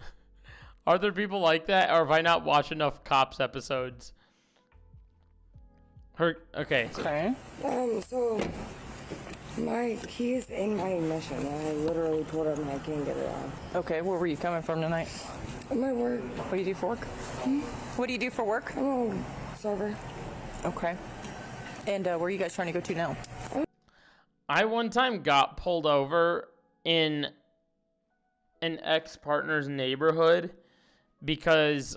Are there people like that? Or have I not watched enough Cops episodes? Okay. So my key's in my ignition, and I literally pulled up and I can't get it on. Okay, where were you coming from tonight? My work. What do you do for work? What do you do for work? I'm a server. Okay. And where are you guys trying to go to now? I one time got pulled over in an ex-partner's neighborhood because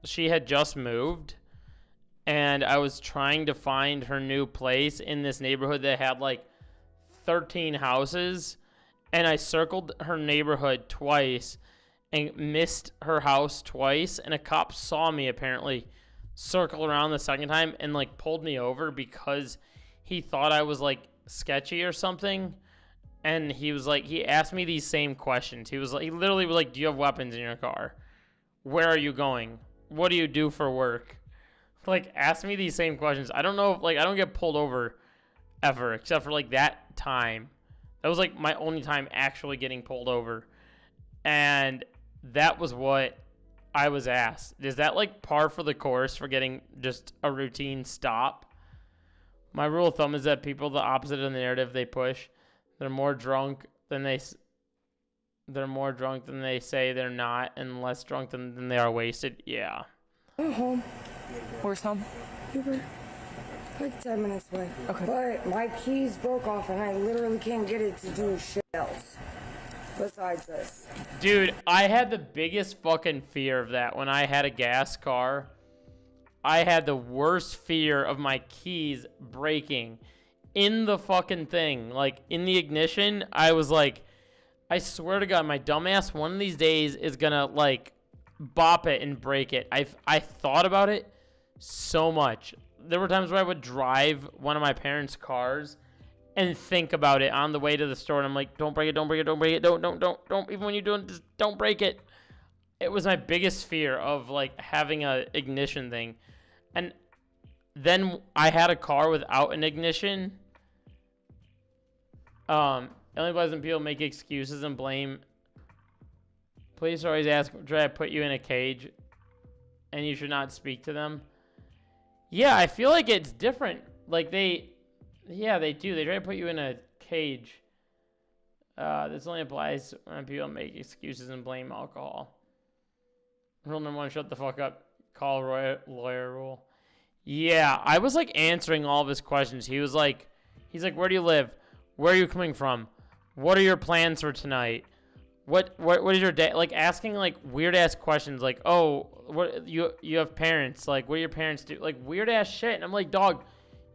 she had just moved and I was trying to find her new place in this neighborhood that had like 13 houses, and I circled her neighborhood twice and missed her house twice, and a cop saw me apparently circle around the second time and like pulled me over because he thought I was like sketchy or something. And he asked me these same questions. He literally was like, do you have weapons in your car? Where are you going? What do you do for work? Like, ask me these same questions. I don't know if, I don't get pulled over ever, except for, that time. That was, my only time actually getting pulled over. And that was what I was asked. Is that, par for the course for getting just a routine stop? My rule of thumb is that people the opposite of the narrative they push, they're more drunk than they say they're not, and less drunk than they are wasted. Yeah. I'm home. Where's home? Uber. Like 10 minutes away. Okay. But my keys broke off and I literally can't get it to do shit else. Besides this. Dude, I had the biggest fucking fear of that when I had a gas car. I had the worst fear of my keys breaking in the fucking thing. Like, in the ignition, I was like, I swear to God, my dumbass one of these days is gonna, like, bop it and break it. I thought about it so much. There were times where I would drive one of my parents' cars and think about it on the way to the store, and I'm like, don't break it, don't break it, don't break it, don't, even when you're doing this, don't break it. It was my biggest fear of, like, having a ignition thing. And then I had a car without an ignition. Only pleasant people make excuses and blame. Police always ask, try to put you in a cage, and you should not speak to them. Yeah, I feel like it's different. Like, they do. They try to put you in a cage. This only applies when people make excuses and blame alcohol. Rule number 1, shut the fuck up. Call lawyer rule. Yeah, I was, like, answering all of his questions. He's like, where do you live? Where are you coming from? What are your plans for tonight? What is your day? Like, asking, like, weird-ass questions. Like, oh, what you have parents. Like, what do your parents do? Like, weird-ass shit. And I'm like, dog,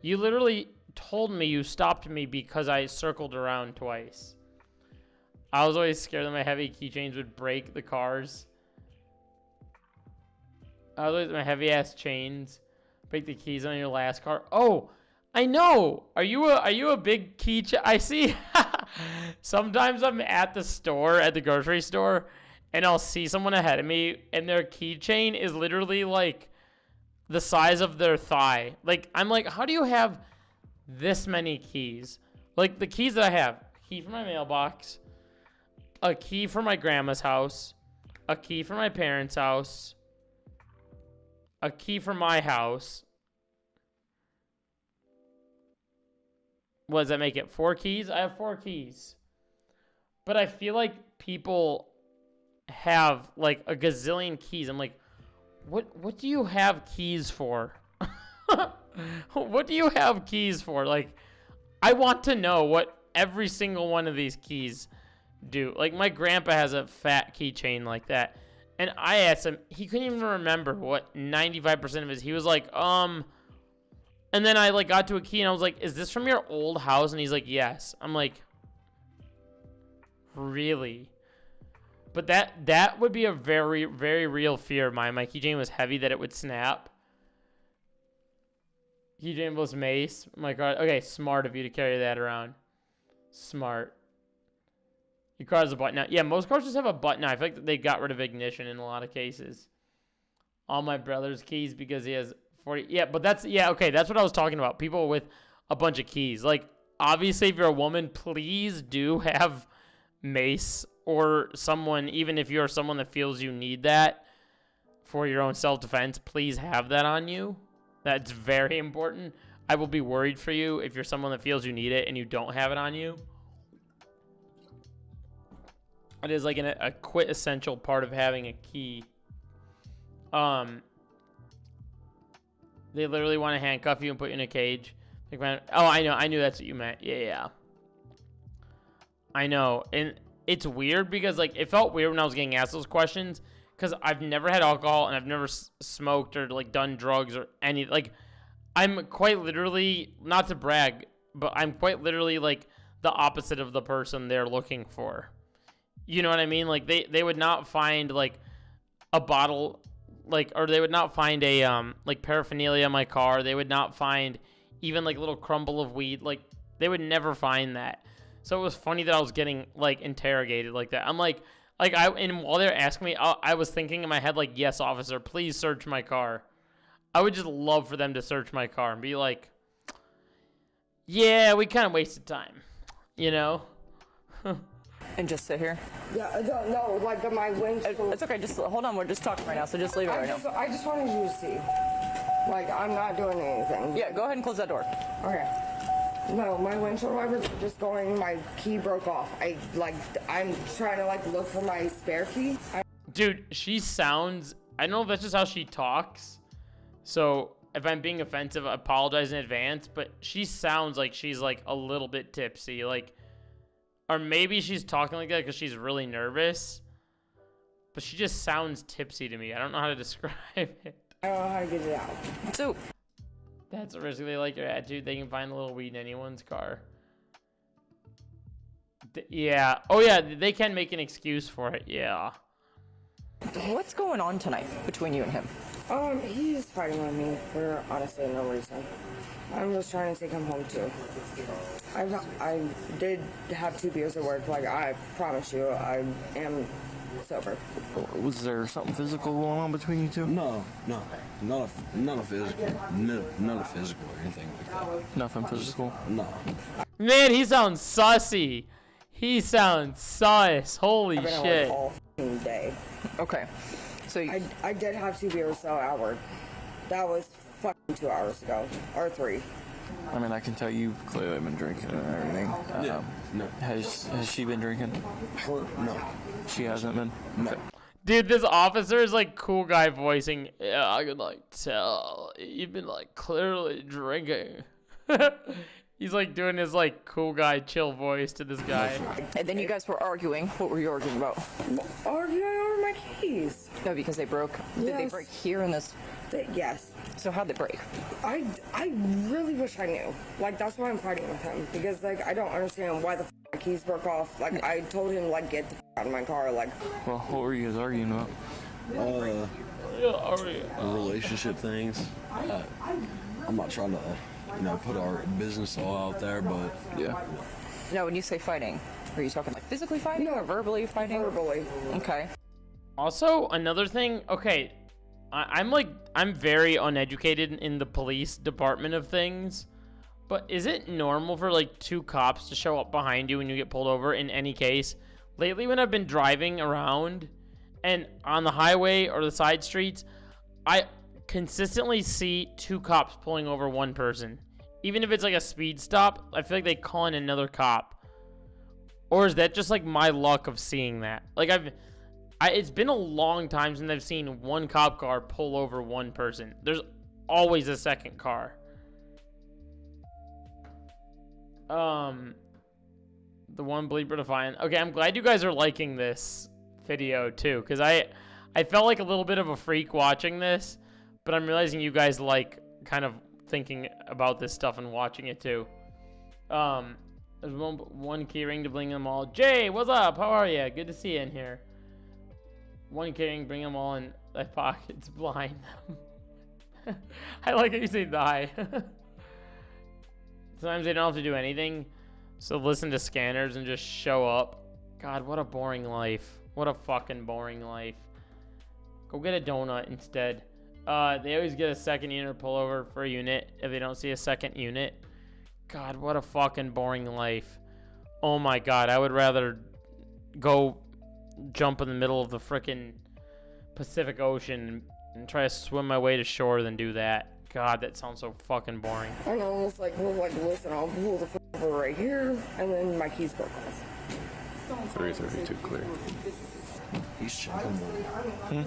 you literally told me you stopped me because I circled around twice. I was always scared that my heavy keychains would break the cars. My heavy-ass chains break the keys on your last car. Oh, I know. Are you a big key? I see. Sometimes I'm at the store, at the grocery store, and I'll see someone ahead of me, and their keychain is literally like the size of their thigh. Like, I'm like, how do you have this many keys? Like, the keys that I have: a key for my mailbox, a key for my grandma's house, a key for my parents' house, a key for my house. What does that make it? 4 keys? I have 4 keys. But I feel like people have like a gazillion keys. I'm like, what do you have keys for? What do you have keys for? Like, I want to know what every single one of these keys do. Like, my grandpa has a fat keychain like that. And I asked him, he couldn't even remember what 95% of his, he was like, and then I, like, got to a key, and I was like, is this from your old house? And he's like, yes. I'm like, really? But that would be a very, very real fear of mine. My keychain was heavy that it would snap. Keychain was mace. My car. Okay, smart of you to carry that around. Smart. Your car has a button. Yeah, most cars just have a button. I feel like they got rid of ignition in a lot of cases. All my brother's keys because he has 40. Yeah, but that's okay. That's what I was talking about. People with a bunch of keys. Like, obviously, if you're a woman, please do have mace or someone. Even if you're someone that feels you need that for your own self-defense, please have that on you. That's very important. I will be worried for you if you're someone that feels you need it and you don't have it on you. It is like a quintessential part of having a key. They literally want to handcuff you and put you in a cage. Like, man, oh, I know. I knew that's what you meant. Yeah. I know. And it's weird because, like, it felt weird when I was getting asked those questions because I've never had alcohol and I've never smoked or, like, done drugs or any. Like, I'm quite literally, not to brag, but I'm quite literally, like, the opposite of the person they're looking for. You know what I mean? Like, they would not find, like, a bottle, like, or they would not find a, like, paraphernalia in my car. They would not find even, like, a little crumble of weed. Like, they would never find that. So it was funny that I was getting, like, interrogated like that. I'm like, and while they're asking me, I was thinking in my head, like, yes, officer, please search my car. I would just love for them to search my car and be like, yeah, we kind of wasted time, you know? And just sit here? Yeah, I don't know, like my windshield. It's okay, just hold on, we're just talking right now, so just leave it right now. I just wanted you to see. Like, I'm not doing anything. Yeah, go ahead and close that door. Okay. No, my windshield wipers are just going, my key broke off. I'm trying to, like, look for my spare key. Dude, she sounds, I don't know if that's just how she talks. So if I'm being offensive, I apologize in advance, but she sounds like she's like a little bit tipsy. Like, or maybe she's talking like that because she's really nervous. But she just sounds tipsy to me. I don't know how to describe it. I don't know how to get it out. So that's a risk. They like your attitude. They can find a little weed in anyone's car. Yeah. Oh yeah, they can make an excuse for it. Yeah. What's going on tonight between you and him? He's fighting with me for honestly no reason. I'm just trying to take him home too. I did have 2 beers at work. Like, I promise you, I am sober. Was there something physical going on between you two? No, not a physical, not a physical or anything like that. Nothing physical? No. Man, he sounds sussy. He sounds sus. Holy I've been shit. at work all f***ing day. Okay. So I did have 2 beers so at work. That was fucking 2 hours ago, or 3. I mean, I can tell you've clearly been drinking and everything. Yeah. No. Has she been drinking? No. She hasn't been? No. Dude, this officer is like cool guy voicing. Yeah, I can like tell you've been like clearly drinking. He's like doing his like cool guy chill voice to this guy. And then you guys were arguing. What were you arguing about? Arguing over my keys. No, because they broke. Did they break here in this? Yes. So how'd they break? I really wish I knew. Like, that's why I'm fighting with him. Because, like, I don't understand why the my keys broke off. Like, I told him, like, get the out of my car. Like, well, what were you guys arguing about? Relationship things. I'm not trying to, put our business all out there, but yeah. No, when you say fighting, are you talking like physically fighting or verbally fighting? Verbally. Okay. Also, another thing, okay, I'm very uneducated in the police department of things, but is it normal for like 2 cops to show up behind you when you get pulled over in any case? Lately, when I've been driving around and on the highway or the side streets, I consistently see 2 cops pulling over 1 person. Even if it's like a speed stop, I feel like they call in another cop. Or is that just like my luck of seeing that? Like it's been a long time since I've seen 1 cop car pull over 1 person. There's always a second car. The one bleeper defiant. Okay, I'm glad you guys are liking this video too, because I felt like a little bit of a freak watching this, but I'm realizing you guys like kind of thinking about this stuff and watching it too. There's one key ring to bring them all. Jay, what's up? How are you? Good to see you in here. 1 key ring, bring them all in thy pockets, blind them. I like how you say die. Sometimes they don't have to do anything, so listen to scanners and just show up. God, what a boring life. What a fucking boring life. Go get a donut instead. They always get a second unit or pull over for a unit if they don't see a second unit. God, what a fucking boring life. Oh my God, I would rather go jump in the middle of the frickin' Pacific Ocean and try to swim my way to shore than do that. God, that sounds so fucking boring. I know, it's like, well, like, listen, I'll pull the over right here, and then my keys broke off. 332 clear. He's checking the...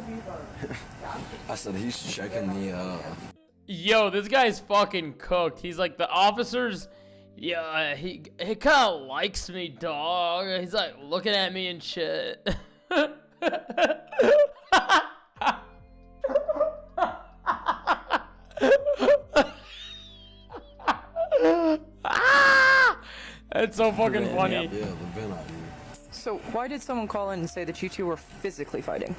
I said he's checking the, Yo, this guy's fucking cooked. He's like, the officers... Yeah, he kind of likes me, dog. He's like looking at me and shit. That's so fucking funny. So why did someone call in and say that you 2 were physically fighting?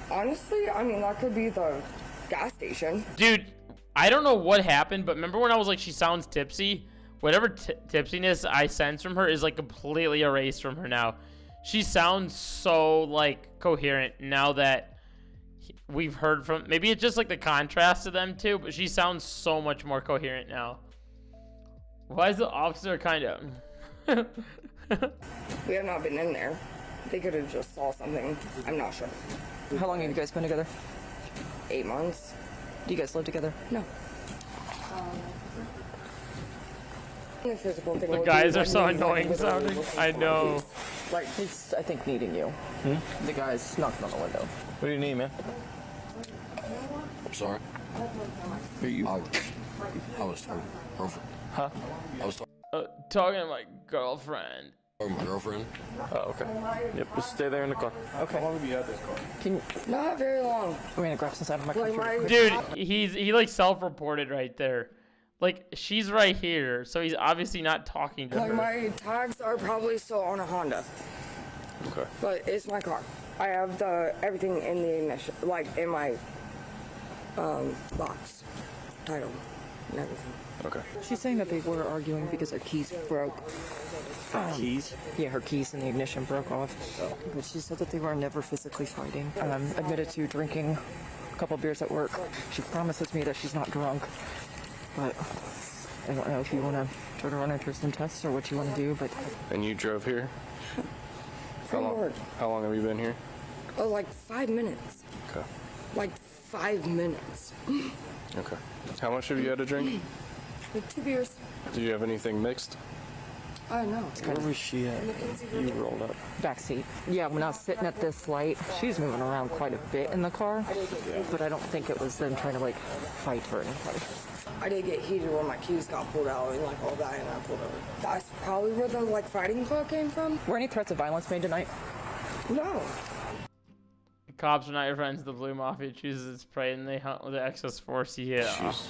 Honestly, I mean, that could be the gas station. Dude, I don't know what happened, but remember when I was like, she sounds tipsy? Whatever tipsiness I sense from her is like completely erased from her now. She sounds so like coherent now that we've heard from, maybe it's just like the contrast to them too, but she sounds so much more coherent now. Why is the officer kind of... We have not been in there. They could have just saw something. I'm not sure. How long have you guys been together? 8 months. Do you guys live together? No. Physical thing The would guys be are like so me, like, annoying literally sounding. looking I for my know. keys. Like, he's, I think, needing you. The guy's knocking on the window. What do you need, man? I'm sorry. Are you? I was talking girlfriend. Huh? I was Talking to my girlfriend. talking to my girlfriend. Oh, okay. Yep, just stay there in the car. Okay. How long have you had this car? Can you... Not very long. I'm gonna grab some out of my Like computer. my Dude, he like self-reported right there. Like, she's right here, so he's obviously not talking to Like her. my tags are probably still on a Honda, Okay. but it's my car. I have the everything in the ignition, like in my box, title, and everything. Okay. She's saying that they were arguing because her keys broke. Keys? Yeah, her keys in the ignition broke off. But she said that they were never physically fighting. Admitted to drinking a couple beers at work. She promises me that she's not drunk. But I don't know if you want to try to run her through some tests or what you want to do, but... And you drove here? From work. How long have you been here? Oh, like 5 minutes. Okay. Like 5 minutes. Okay. How much have you had to drink? Like 2 beers. Do you have anything mixed? No. Where was she at? You rolled up. Backseat. Yeah, when I was sitting at this light, she was moving around quite a bit in the car, but I don't think it was them trying to, like, fight or anything. I did get heated when my keys got pulled out and like all that, and I pulled over. That's probably where the like fighting call came from. Were any threats of violence made tonight? No. Cops are not your friends. The Blue Mafia chooses its prey and they hunt with the excess force. Yeah. She's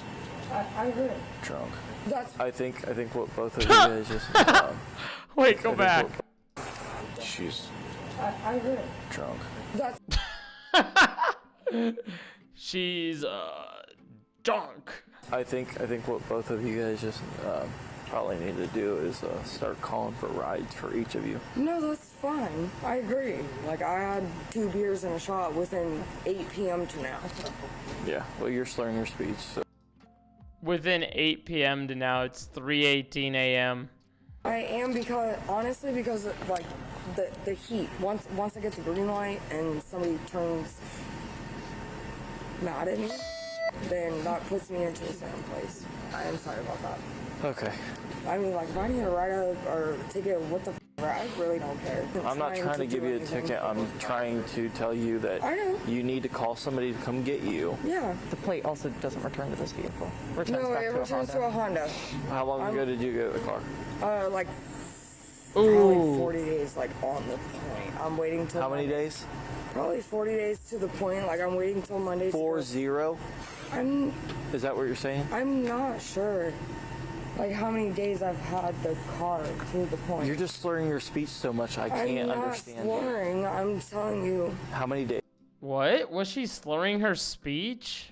I heard it. drunk. That's. I think what both of you guys just. Wait, go back. She's I heard it. drunk. That's. She's drunk. I think what both of you guys just probably need to do is start calling for rides for each of you. No, that's fine. I agree. Like I had 2 beers and a shot within 8 p.m. to now. Yeah. Well, you're slurring your speech. So. Within 8 p.m. to now, it's 3:18 a.m. I am because of, like the heat. Once I get the green light and somebody turns mad at me, then that puts me into a certain place. I am sorry about that. Okay. I mean, like, if I need a write-up or a ticket, what the f***, I really don't care. I'm not trying to give you a ticket. I'm trying to tell you that I know. you need to call somebody to come get you. Yeah. The plate also doesn't return to this vehicle. Returns No, back it to returns to a Honda. How long ago did you get the car? Like, probably 40 days, like, on the point. I'm waiting till... How many days? Probably 40 days to the point. Like, I'm waiting till Monday. 40? Is that what you're saying? I'm not sure. Like, how many days I've had the car to the point. You're just slurring your speech so much I can't understand. I'm not slurring. I'm telling you. How many days? What? Was she slurring her speech?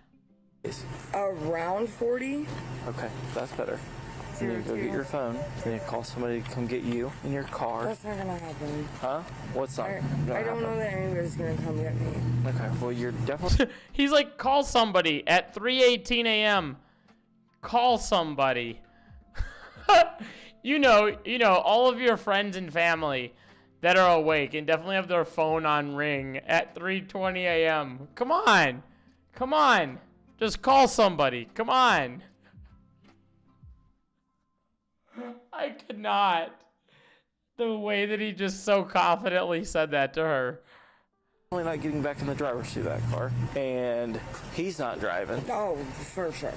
Around 40. Okay, that's better. You need to go get your phone. You need to call somebody to come get you in your car. That's not gonna happen. Huh? What's not gonna I don't know that anybody's gonna come get me. Okay, well, you're definitely... He's like, call somebody at 3:18 a.m. Call somebody. You know, all of your friends and family that are awake and definitely have their phone on ring at 3:20 a.m. Come on. Just call somebody. Come on. I could not. The way that he just so confidently said that to her. Probably not getting back in the driver's seat of that car, and he's not driving. Oh, for sure.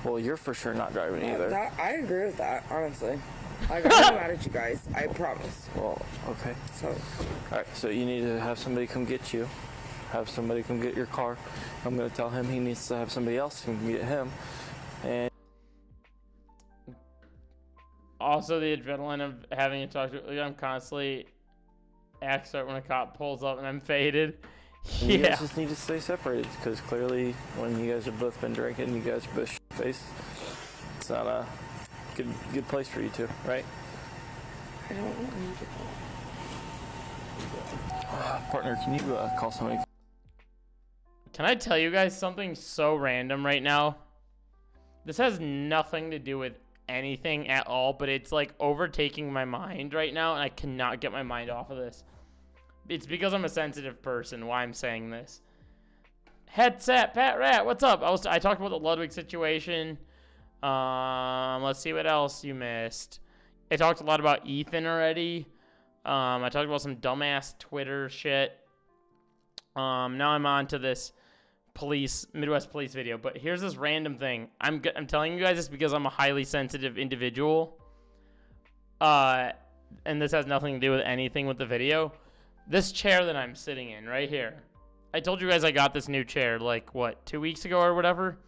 Well, you're for sure not driving either. I agree with that, honestly. Like, I'm not mad at you guys. I promise. Well, okay. So. All right, so you need to have somebody come get you. Have somebody come get your car. I'm going to tell him he needs to have somebody else come get him. And also, the adrenaline of having to talk to... I'm constantly act out when a cop pulls up and I'm faded. you guys just need to stay separated, because clearly when you guys have both been drinking, you guys are both shit-faced. It's not a good place for you two, right? I don't know. Partner, can you call somebody? Can I tell you guys something so random right now? This has nothing to do with anything at all, but it's like overtaking my mind right now, and I cannot get my mind off of this. It's because I'm a sensitive person why I'm saying this. Headset, Pat Rat, what's up? I talked about the Ludwig situation. Let's see what else you missed. I talked a lot about Ethan already. I talked about some dumbass Twitter shit. Now I'm on to this Midwest police video. But here's this random thing. I'm telling you guys this because I'm a highly sensitive individual. And this has nothing to do with anything with the video. This chair that I'm sitting in right here. I told you guys I got this new chair like, what, 2 weeks ago or whatever?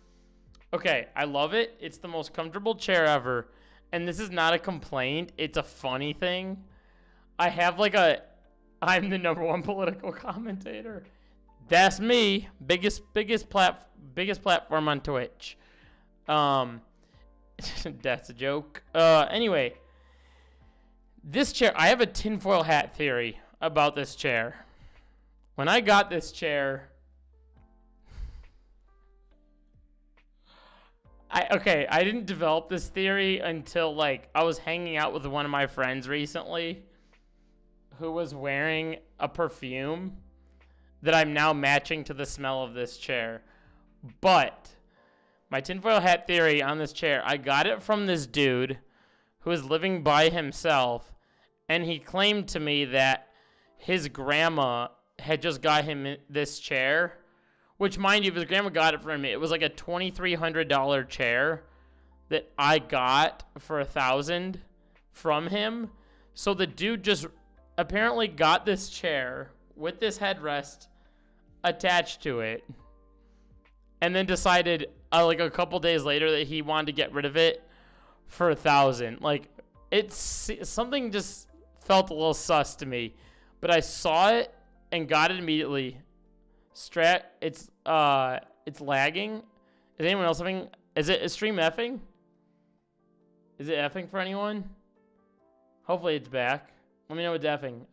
Okay, I love it. It's the most comfortable chair ever. And this is not a complaint. It's a funny thing. I have like I'm the #1 political commentator. That's me. Biggest platform on Twitch. That's a joke. Anyway. This chair, I have a tinfoil hat theory about this chair. When I got this chair, I didn't develop this theory until like I was hanging out with one of my friends recently who was wearing a perfume that I'm now matching to the smell of this chair. But my tinfoil hat theory on this chair, I got it from this dude who was living by himself. And he claimed to me that his grandma had just got him this chair. Which, mind you, if his grandma got it for him, it was like a $2,300 chair that I got for $1,000 from him. So the dude just apparently got this chair with this headrest attached to it. And then decided, like a couple days later, that he wanted to get rid of it for $1,000. Like, it's something just felt a little sus to me, but I saw it and got it immediately. It's lagging. Is anyone else having? Is it stream effing? Is it effing for anyone? Hopefully it's back. Let me know it's effing.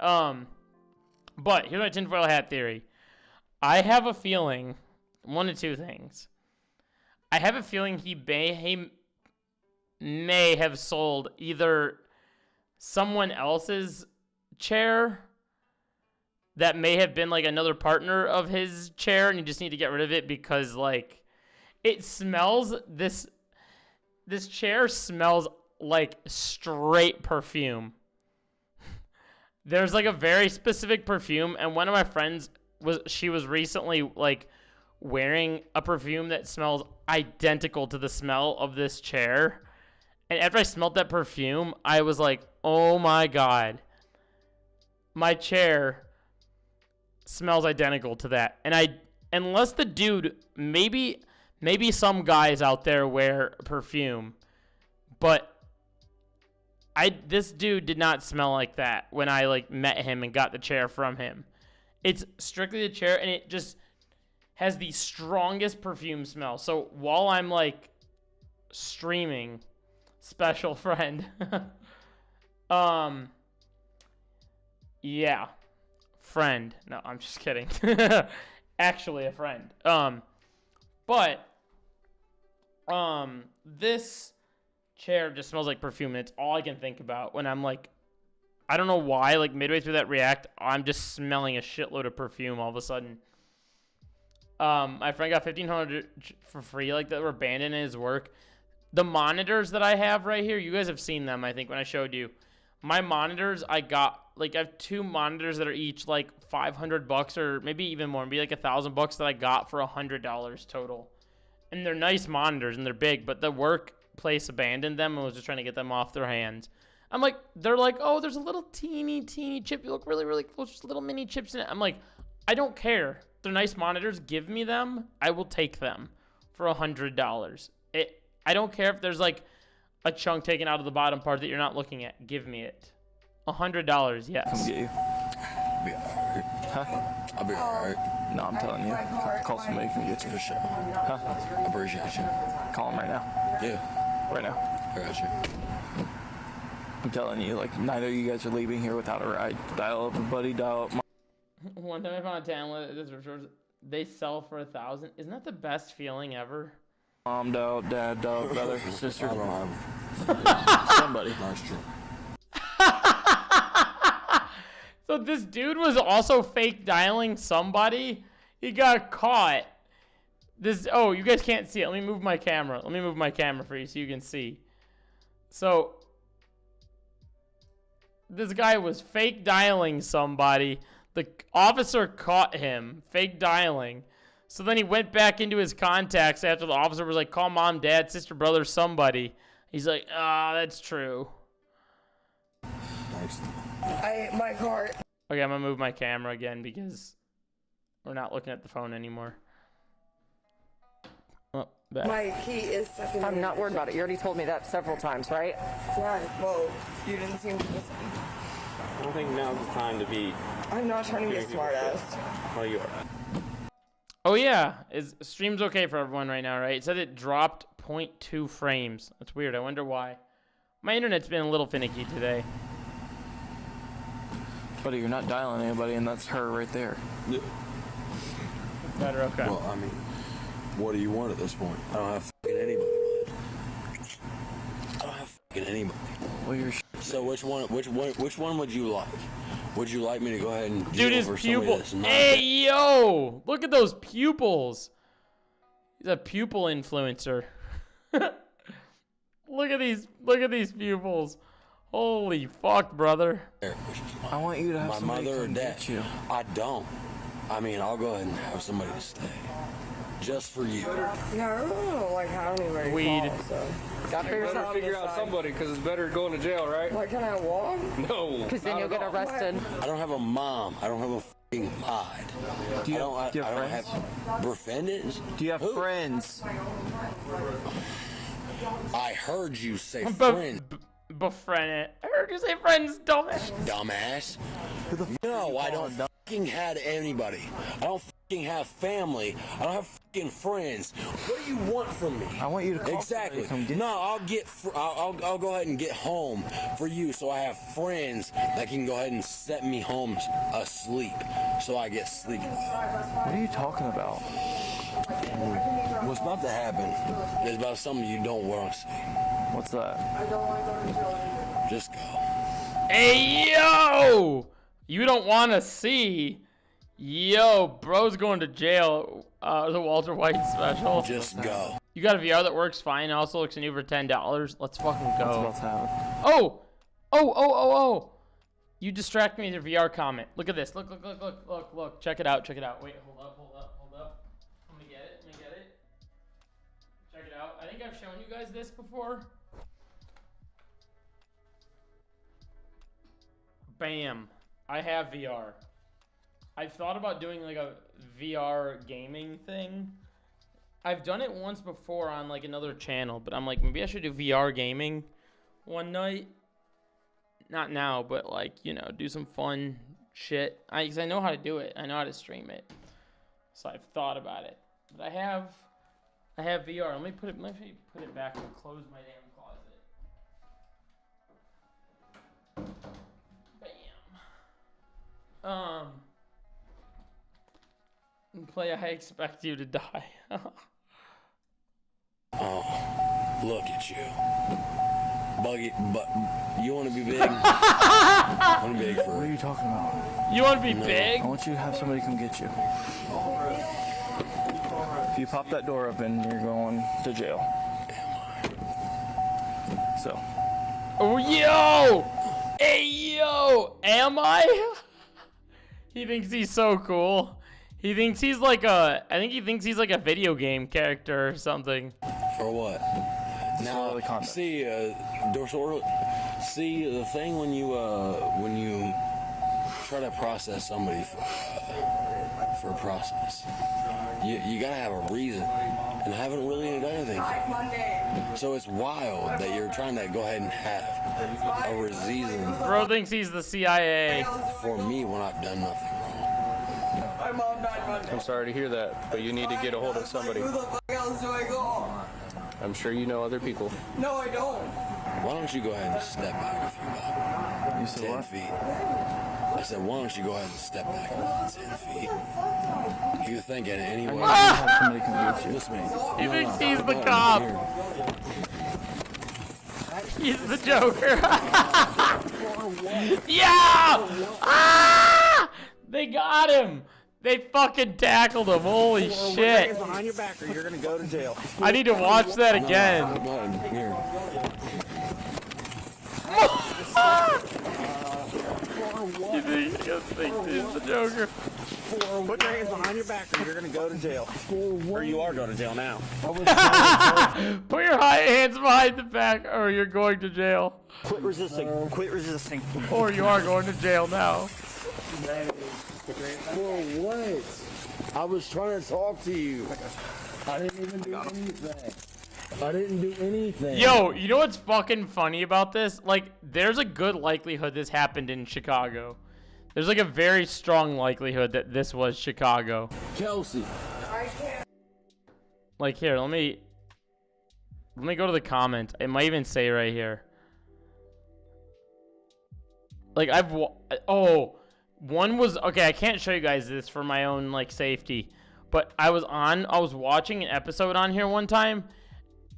But here's my tinfoil hat theory. I have a feeling, one of two things. I have a feeling he may have sold either someone else's chair that may have been like another partner of his chair, and you just need to get rid of it because like it smells, this chair smells like straight perfume. There's like a very specific perfume, and one of my friends was recently like wearing a perfume that smells identical to the smell of this chair. And after I smelled that perfume, I was like, oh my God, my chair smells identical to that. And unless the dude, maybe some guys out there wear perfume, but this dude did not smell like that when I like met him and got the chair from him. It's strictly the chair, and it just has the strongest perfume smell. So while I'm like streaming, special friend. Yeah. Friend. No, I'm just kidding. Actually a friend. But this chair just smells like perfume, and it's all I can think about when I'm like, I don't know why, like midway through that react, I'm just smelling a shitload of perfume all of a sudden. My friend got 1,500 for free, like that were banned in his work. The monitors that I have right here, you guys have seen them, I think, when I showed you. My monitors, I got, like, I have 2 monitors that are each, like, $500 or maybe even more. Maybe, like, $1,000 that I got for $100 total. And they're nice monitors, and they're big, but the workplace abandoned them and was just trying to get them off their hands. I'm like, they're like, oh, there's a little teeny chip. You look really, really close. Just little mini chips in it. I'm like, I don't care. They're nice monitors. Give me them. I will take them for $100. I don't care if there's like a chunk taken out of the bottom part that you're not looking at. Give me it. $100, yes. Come get you. I'll be alright. Huh? I'll be alright. No, I'm telling you. Call somebody, come get you. For sure. Huh? I appreciate you. Call him right now. Yeah. Right now. I got you. I'm telling you, like, neither of you guys are leaving here without a ride. Dial up a buddy, dial up my... One time I found a talent, they sell for $1,000. Isn't that the best feeling ever? Mom, dad, brother, sister. I don't have somebody. That's true. So this dude was also fake dialing somebody. He got caught This, oh, you guys can't see it. Let me move my camera. Let me move my camera for you so you can see. So, this guy was fake dialing somebody. The officer caught him fake dialing. So then he went back into his contacts after the officer was like, call mom, dad, sister, brother, somebody. He's like, that's true. My car. Okay, I'm gonna move my camera again because we're not looking at the phone anymore. Oh, back. My key is stuck in. I'm not worried about it. You already told me that several times, right? Yeah, well, you didn't seem to listen. I don't think now's the time to be. I'm not trying to be a smart ass. Oh, you are. Oh yeah, stream's okay for everyone right now, right? It said it dropped 0.2 frames. That's weird. I wonder why. My internet's been a little finicky today. Buddy, you're not dialing anybody, and that's her right there. Yeah. Better, okay. Well, I mean, what do you want at this point? I don't have fucking anybody. I don't have fucking anybody. Well, you're. So which one would you like? Would you like me to go ahead and Dude, his over pupil. somebody that's not? Hey, yo! Look at those pupils. He's a pupil influencer. Look at these pupils. Holy fuck, brother. I want you to have my somebody mother or come dad. get you. I don't. I mean, I'll go ahead and have somebody to stay. Just for you. Yeah, I really don't like how anybody Weed. calls, so. Got You better figure out somebody, because it's better going to jail, right? Like, can I walk? No. Because then you'll get arrested. I don't have a mom. I don't have a fucking mod. Do you I have don't friends? have befrienders. Do you have friends? I heard you say friends. Befriend it. I heard you say friends, dumbass. Dumbass. No, I don't fucking have anybody. I don't fucking have family. I don't have fucking friends. What do you want from me? I want you to call exactly. somebody to come get No, I'll go ahead and get home for you, so I have friends that can go ahead and set me home asleep, so I get sleep. What are you talking about? What's about to happen is about something you don't want to see. What's that? I don't want to go to jail. Just go. Hey, yo! You don't want to see. Yo, bro's going to jail. The Walter White special. Just go. You got a VR that works fine. Also looks new for $10. Let's fucking go. What's about to happen? Oh! You distract me with your VR comment. Look at this. Look. Check it out. Wait, hold up. Let me get it. Check it out. I think I've shown you guys this before. Bam. I have VR. I've thought about doing like a VR gaming thing. I've done it once before on like another channel, but I'm like, maybe I should do VR gaming one night. Not now, but like, you know, do some fun shit. Because I know how to do it. I know how to stream it. So I've thought about it. But I have VR. Let me put it back and close my damn closet. Bam. Play I Expect You to Die. Oh, look at you. Buggy, but you want to be big? I want to be big for. What are you talking about? You want to be big? I want you to have somebody come get you. If you pop that door open, you're going to jail. So. Oh, yo! Hey, yo! Am I? He thinks he's so cool. He thinks he's like a, I think he thinks he's like a video game character or something. For what? Now, see, see the thing when you try to process somebody for a process, you gotta have a reason, and I haven't really done anything. So it's wild that you're trying to go ahead and have a reason. Bro thinks he's the CIA. For me, when I've done nothing wrong. I'm sorry to hear that, but you need to get a hold of somebody. Who the fuck else do I call? I'm sure you know other people. No, I don't. Why don't you go ahead and step back a few about You said 10 what? feet? I said, why don't you go ahead and step back about 10 feet? You thinking anyway? Have somebody come get you. Listen to me. He thinks he's the cop. He's the Joker. Yeah! Ah! They got him. They fucking tackled him. Holy shit. Behind your back or you're gonna go to jail. I need to watch that again. Here. You think he's the Joker? Put your hands behind your back or you're gonna go to jail. Or you are going to jail now. Put your hands behind the back or you're going to jail. Quit resisting. Quit resisting. Or you are going to jail now. For what? I was trying to talk to you. I didn't even do anything. I didn't do anything. Yo, you know what's fucking funny about this? Like, there's a good likelihood this happened in Chicago. There's like a very strong likelihood that this was Chicago. Kelsey. Like, here, let me go to the comments. It might even say right here. Like, one was, okay, I can't show you guys this for my own, like, safety. But I was watching an episode on here one time.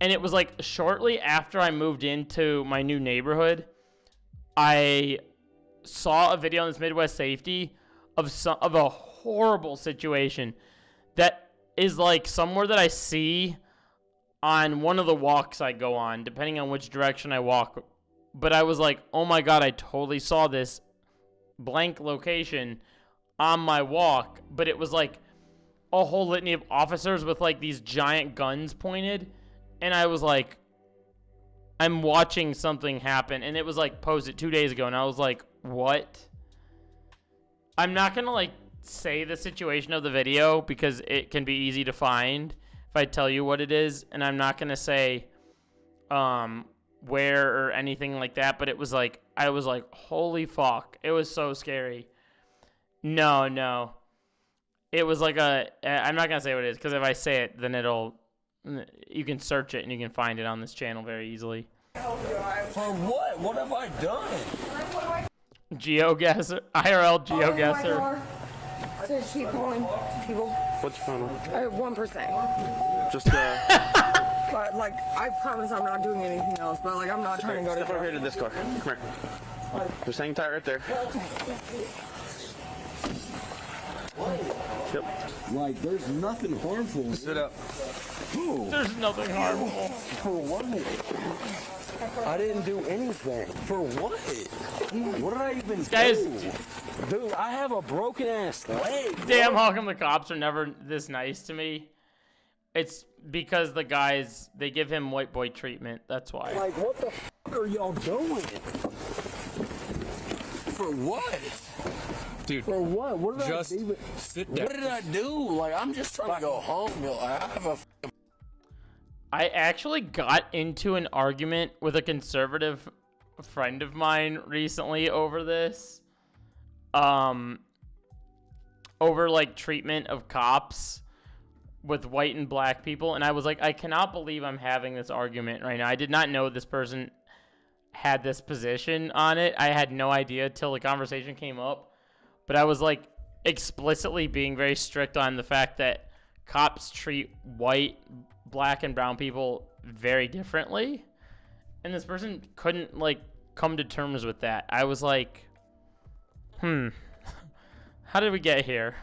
And it was, like, shortly after I moved into my new neighborhood. I saw a video on this Midwest Safety of a horrible situation that is, like, somewhere that I see on one of the walks I go on, depending on which direction I walk. But I was like, oh, my God, I totally saw this blank location on my walk, but it was like a whole litany of officers with like these giant guns pointed, and I was like, I'm watching something happen, and it was like posted 2 days ago, and I was like, what? I'm not gonna like say the situation of the video because it can be easy to find if I tell you what it is, and I'm not gonna say where or anything like that, but it was like, I was like, holy fuck. It was so scary. No. It was like I'm not going to say what it is, because if I say it, then you can search it and you can find it on this channel very easily. For what? What have I done? GeoGuessr. IRL GeoGuessr. So keep calling people. What's your phone number? 1%. Just But like, I promise I'm not doing anything else. But like, I'm not trying to go to step over here to this car. Come here. Just hang tight right there. Yep. Like, there's nothing harmful. Sit up. Who? There's nothing harmful. For what? I didn't do anything. For what? What did I even do? Dude, I have a broken ass leg. Damn, how come the cops are never this nice to me? It's because the guys, they give him white boy treatment. That's why. Like, what the f are y'all doing? For what? Dude. For what? What did just I do? sit down. What did I do? Like, I'm just trying to go home. I actually got into an argument with a conservative friend of mine recently over this. Over like treatment of cops with white and black people, and I was like, I cannot believe I'm having this argument right now. I did not know this person had this position on it. I had no idea till the conversation came up, but I was like explicitly being very strict on the fact that cops treat white, black, and brown people very differently, and this person couldn't like come to terms with that. I was like, how did we get here?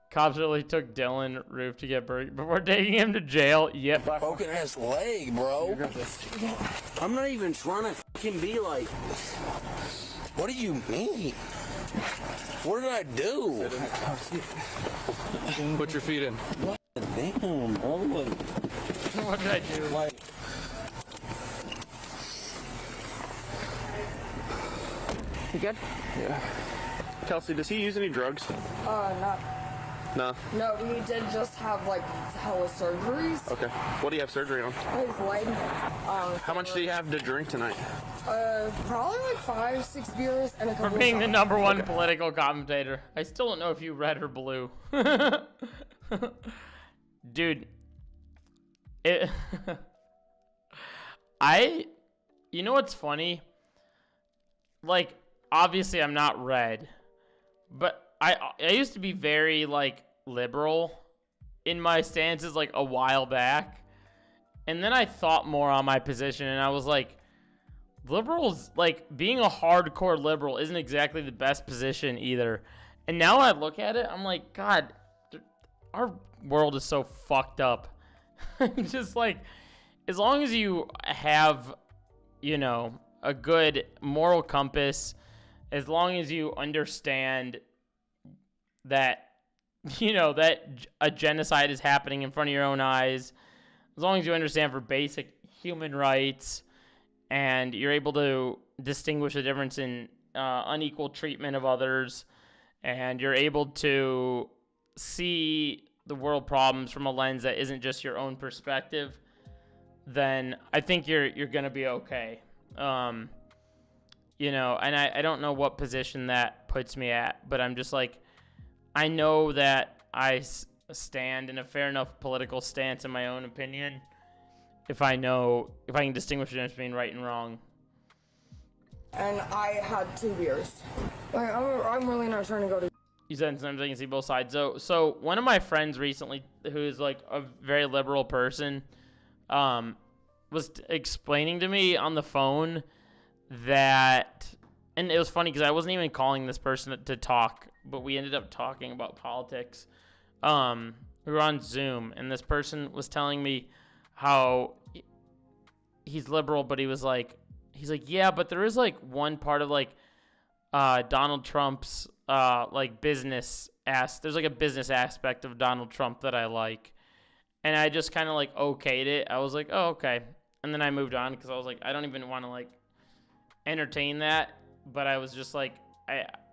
Cops really took Dylan Roof to get buried before taking him to jail. Yep. Broken ass leg, bro. I'm not even trying to fucking be like. What do you mean? What did I do? Put your feet in. Damn, bro. What did I do? Like. You good? Yeah. Kelsey, does he use any drugs? Not. No. No, he did just have like hella surgeries. Okay. What do you have surgery on? His leg. How much do you have to drink tonight? Probably like 5-6 beers and a couple. For being the of number one political commentator. I still don't know if you red or blue. Dude. You know what's funny? Like, obviously I'm not red, but I used to be very like liberal in my stances like a while back, and then I thought more on my position, and I was like, liberals, like being a hardcore liberal isn't exactly the best position either. And now I look at it, I'm like, God, our world is so fucked up. Just like, as long as you have, you know, a good moral compass, as long as you understand that, you know, that a genocide is happening in front of your own eyes, as long as you understand for basic human rights, and you're able to distinguish the difference in unequal treatment of others, and you're able to see the world problems from a lens that isn't just your own perspective, then I think you're gonna be okay. You know, and I don't know what position that puts me at, but I'm just like, I know that I stand in a fair enough political stance in my own opinion if I can distinguish the difference between right and wrong. And I had 2 beers. Like, I'm really not trying to go to. You said sometimes I can see both sides. So one of my friends recently, who is like a very liberal person, was explaining to me on the phone that, and it was funny because I wasn't even calling this person to talk, but we ended up talking about politics. We were on Zoom, and this person was telling me how he's liberal, but he's like, yeah, but there is like one part of like Donald Trump's like business there's like a business aspect of Donald Trump that I like, and I just kind of like okayed it. I was like, oh, okay, and then I moved on because I was like, I don't even want to like entertain that. But I was just like,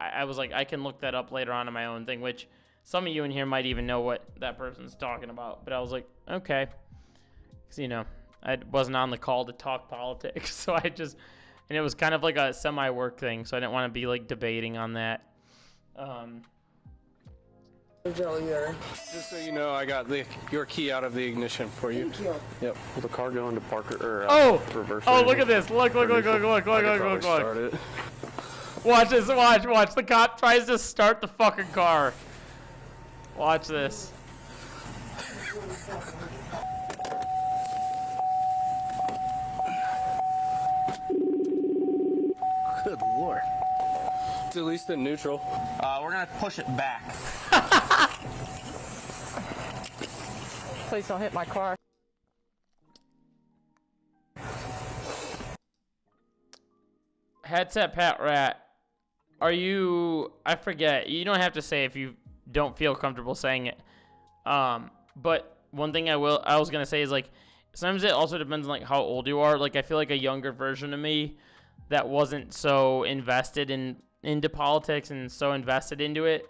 I was like, I can look that up later on in my own thing, which some of you in here might even know what that person's talking about. But I was like, okay, because, you know, I wasn't on the call to talk politics, so I just, and it was kind of like a semi-work thing, so I didn't want to be like debating on that. Just so you know, I got your key out of the ignition for you. Thank you. Yep. Will the car go into Parker or reverse? Oh, look at this! Look! Start it. Watch this! Watch! The cop tries to start the fucking car. Watch this. Good lord. It's at least in neutral. We're gonna push it back. Please don't hit my car. Headset Pat Rat, are you, I forget, you don't have to say if you don't feel comfortable saying it. But one thing I was going to say is like, sometimes it also depends on like how old you are. Like I feel like a younger version of me that wasn't so invested into politics and so invested into it.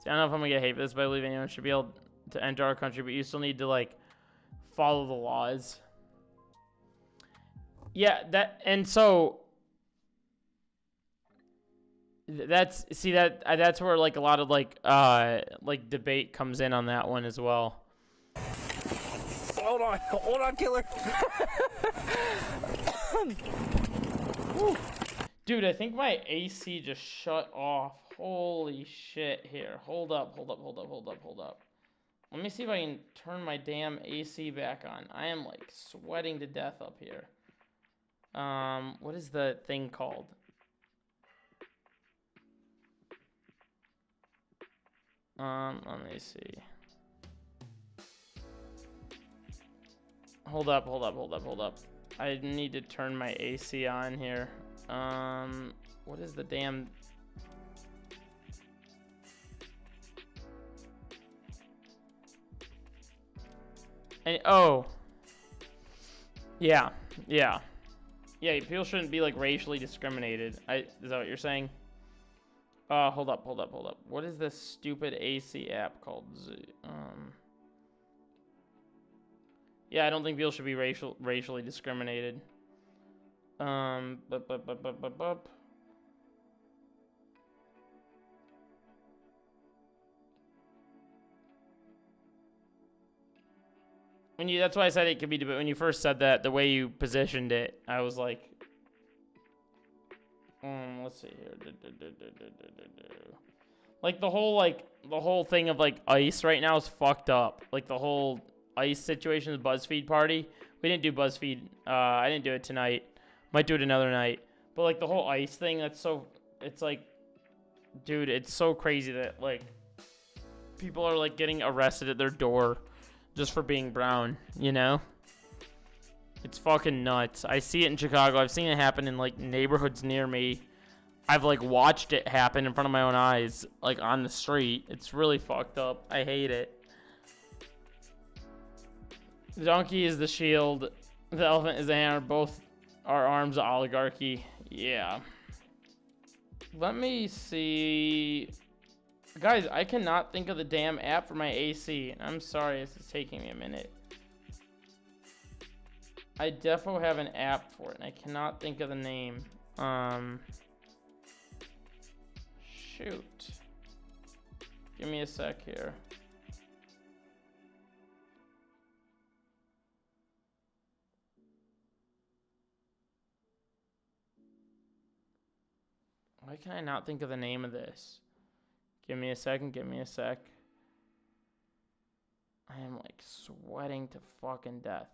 See, I don't know if I'm going to get hate for this, but I believe anyone should be able to enter our country, but you still need to like follow the laws. Yeah, so that's where like a lot of like debate comes in on that one as well. Hold on, killer. Dude, I think my AC just shut off. Holy shit. Here, hold up. Let me see if I can turn my damn AC back on. I am like sweating to death up here. What is the thing called? Let me see. Hold up. I need to turn my AC on here. What is the damn... Oh. Yeah. Yeah, people shouldn't be, like, racially discriminated. Is that what you're saying? Hold up. What is this stupid AC app called? Yeah, I don't think people should be racially discriminated. That's why I said it could be, but when you first said that, the way you positioned it, I was like, let's see here. Like the whole thing of like ICE right now is fucked up. Like the whole ICE situation is BuzzFeed party. We didn't do BuzzFeed. I didn't do it tonight. Might do it another night. But like the whole ICE thing, it's like Dude, it's so crazy that, like, people are, like, getting arrested at their door just for being brown, you know? It's fucking nuts. I see it in Chicago. I've seen it happen in, like, neighborhoods near me. I've, like, watched it happen in front of my own eyes, like, on the street. It's really fucked up. I hate it. The donkey is the shield. The elephant is the hammer. Both are arms of oligarchy. Yeah. Let me see. Guys, I cannot think of the damn app for my AC. I'm sorry, this is taking me a minute. I defo have an app for it, and I cannot think of the name. Shoot. Give me a sec here. Why can I not think of the name of this? Give me a second, give me a sec. I am like sweating to fucking death.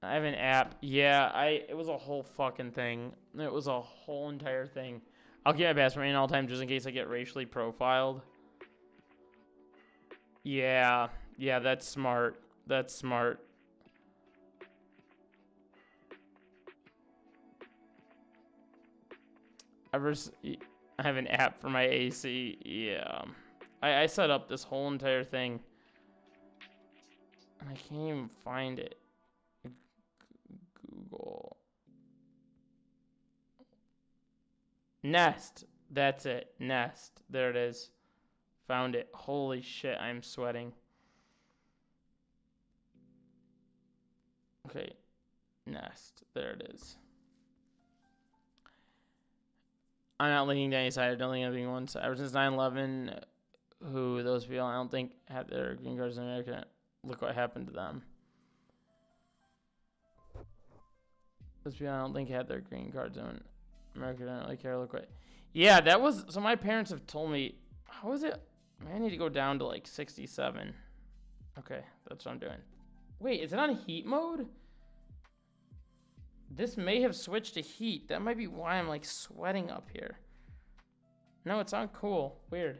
I have an app. Yeah, it was a whole fucking thing. It was a whole entire thing. I'll keep my password in all the time just in case I get racially profiled. Yeah, that's smart. That's smart. I have an app for my AC. Yeah. I set up this whole entire thing. And I can't even find it. Google. Nest. That's it. Nest. There it is. Found it. Holy shit, I'm sweating. Okay. Nest. There it is. I'm not linking to any side. I don't think I'm being one side. Ever since 9/11, who those people I don't think had their green cards in America. Look what happened to them. Those people I don't think had their green cards in America. Don't really care. Look what. Yeah, that was. So my parents have told me. How is it? I need to go down to like 67. Okay, that's what I'm doing. Wait, is it on heat mode? This may have switched to heat. That might be why I'm like sweating up here. No, it's on cool. Weird.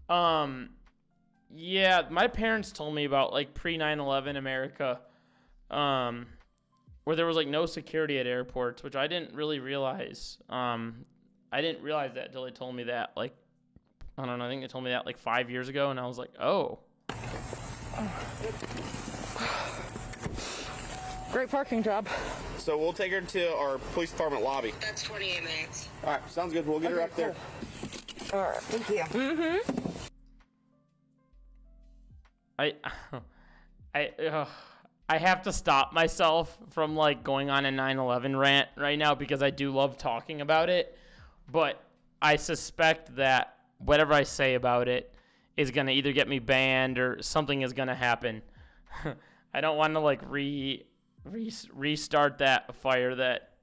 Yeah, my parents told me about like pre 9/11 America, where there was like no security at airports, which I didn't really realize. I didn't realize that until they told me that. Like, I don't know. I think they told me that like 5 years ago, and I was like, oh. Great parking job. So we'll take her to our police department lobby. That's 28 minutes. All right, sounds good. We'll get her up there. All right, thank you. Mm-hmm. I have to stop myself from like going on a 9/11 rant right now because I do love talking about it, but I suspect that whatever I say about it is gonna either get me banned or something is gonna happen. I don't want to like restart that fire that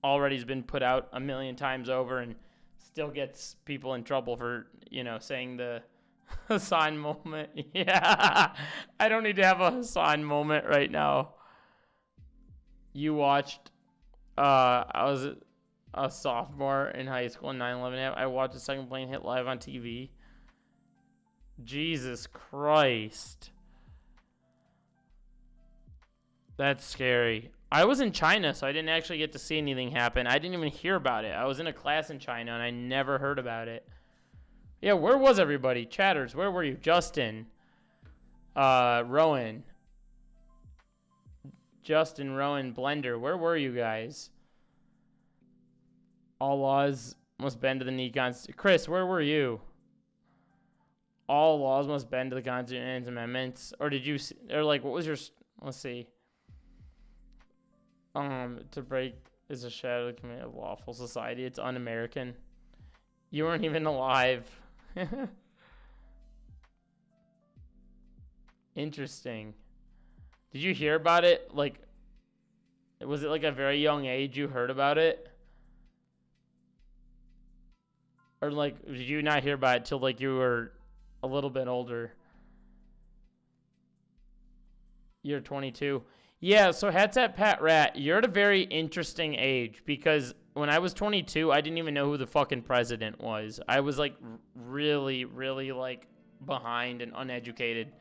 already has been put out a million times over and still gets people in trouble for, you know, saying the Hassan moment. Yeah, I don't need to have a Hassan moment right now. You watched, I was a sophomore in high school in 9/11. I watched the second plane hit live on TV. Jesus Christ. That's scary. I was in China, so I didn't actually get to see anything happen. I didn't even hear about it. I was in a class in China, and I never heard about it. Yeah, where was everybody? Chatters, where were you? Justin. Rowan. Justin, Rowan, Blender. Where were you guys? All laws must bend to the knee. Chris, where were you? All laws must bend to the Constitution and amendments. Or did you... Or, like, what was your... Let's see. To break is a shadow of the community of lawful society. It's un-American. You weren't even alive. Interesting. Did you hear about it? Like, was it like a very young age you heard about it? Or like, did you not hear about it till like you were a little bit older? You're 22. Yeah, so hats at Pat Rat. You're at a very interesting age because when I was 22, I didn't even know who the fucking president was. I was like really, really like behind and uneducated.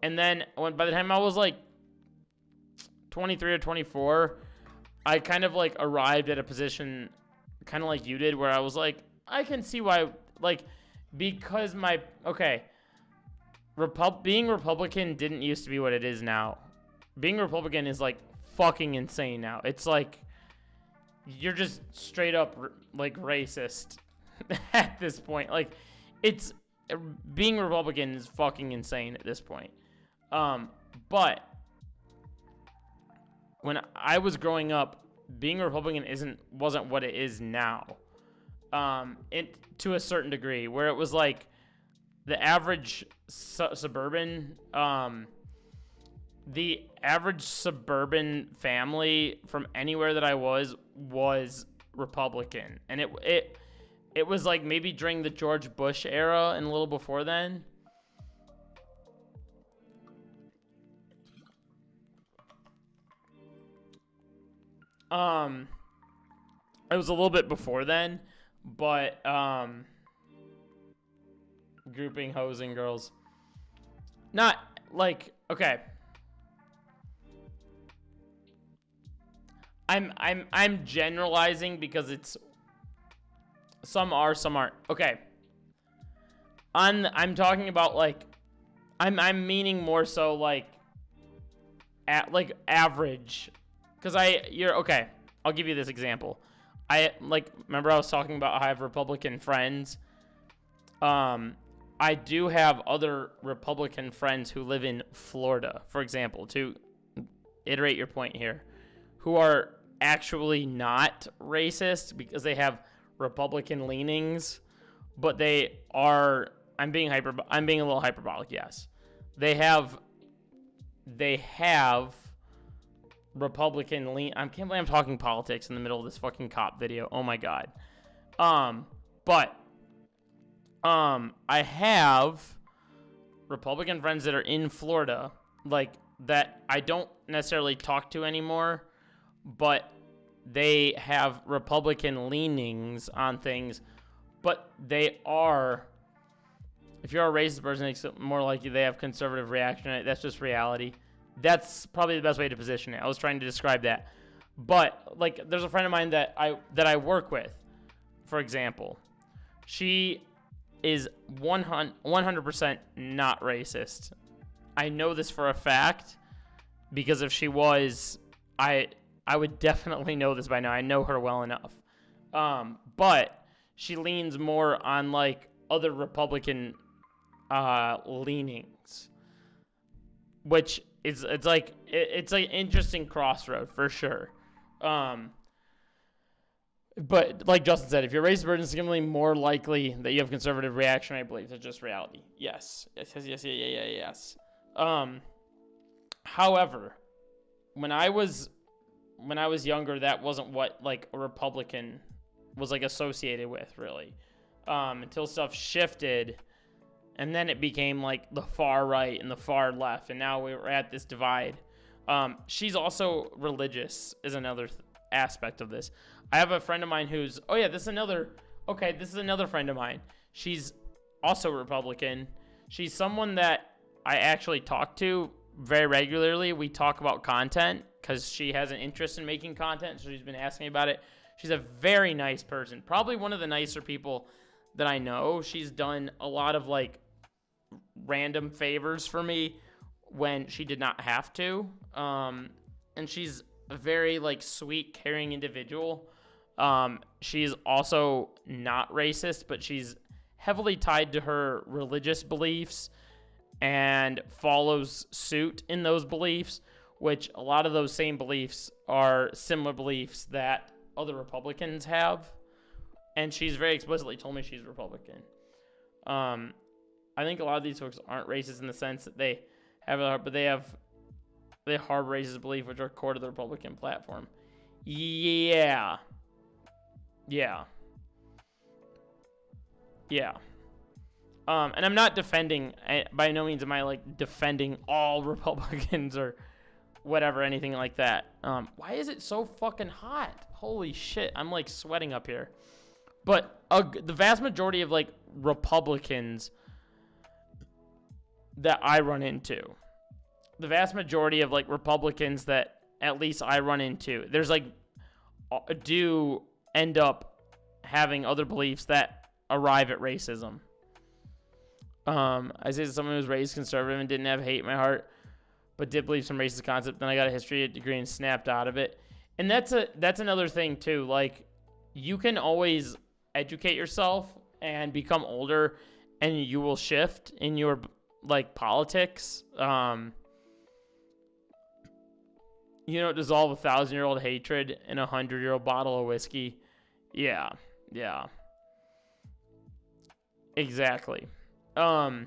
And then by the time I was like 23 or 24, I kind of like arrived at a position kind of like you did, where I was like, I can see why, like, because being Republican didn't used to be what it is now. Being Republican is like fucking insane now. It's like you're just straight up like racist at this point. Like, it's being Republican is fucking insane at this point. But when I was growing up, being Republican wasn't what it is now. To a certain degree, where it was like the average suburban family from anywhere that I was Republican. And it was like maybe during the George Bush era and a little before then. It was a little bit before then, but grouping hoes and girls. Not like, okay. I'm generalizing because it's some are, some aren't. Okay. I'm talking about like I'm meaning more so like average. Cause okay. I'll give you this example. Remember I was talking about how I have Republican friends. I do have other Republican friends who live in Florida, for example, to iterate your point here, who are actually not racist because they have Republican leanings, but they are, I'm being a little hyperbolic, yes. They have Republican I can't believe I'm talking politics in the middle of this fucking cop video. Oh my god. I have Republican friends that are in Florida, like, that I don't necessarily talk to anymore, but they have Republican leanings on things, but they are, if you're a racist person, it's more likely they have conservative reaction. That's just reality. That's probably the best way to position it. I was trying to describe that. But, like, there's a friend of mine that I work with, for example. She is 100% not racist. I know this for a fact, because if she was, I would definitely know this by now. I know her well enough. But she leans more on, like, other Republican leanings, which it's like an interesting crossroad for sure. But like Justin said, if you're a racist person, it's significantly more likely that you have conservative reactionary beliefs. It's just reality. Yes. However, when I was younger, that wasn't what like a Republican was like associated with, really, until stuff shifted. And then it became like the far right and the far left. And now we're at this divide. She's also religious is another aspect of this. I have a friend of mine who's, this is another friend of mine. She's also Republican. She's someone that I actually talk to very regularly. We talk about content because she has an interest in making content. So she's been asking me about it. She's a very nice person. Probably one of the nicer people that I know. She's done a lot of like random favors for me when she did not have to. And she's a very like sweet, caring individual. She's also not racist, but she's heavily tied to her religious beliefs and follows suit in those beliefs, which a lot of those same beliefs are similar beliefs that other Republicans have. And she's very explicitly told me she's Republican. I think a lot of these folks aren't racist in the sense that they harbor racist belief, which are core to the Republican platform. Yeah. And I'm not defending, by no means am I like defending all Republicans or whatever, anything like that. Why is it so fucking hot? Holy shit, I'm like sweating up here. But the vast majority of like Republicans that I run into, the vast majority of like Republicans that at least I run into, there's like do end up having other beliefs that arrive at racism. I say as someone who was raised conservative and didn't have hate in my heart, but did believe some racist concept. Then I got a history degree and snapped out of it. And that's another thing too. Like, you can always educate yourself and become older, and you will shift in your like politics. Dissolve 1,000-year-old hatred in 100-year-old bottle of whiskey. Yeah. Exactly. You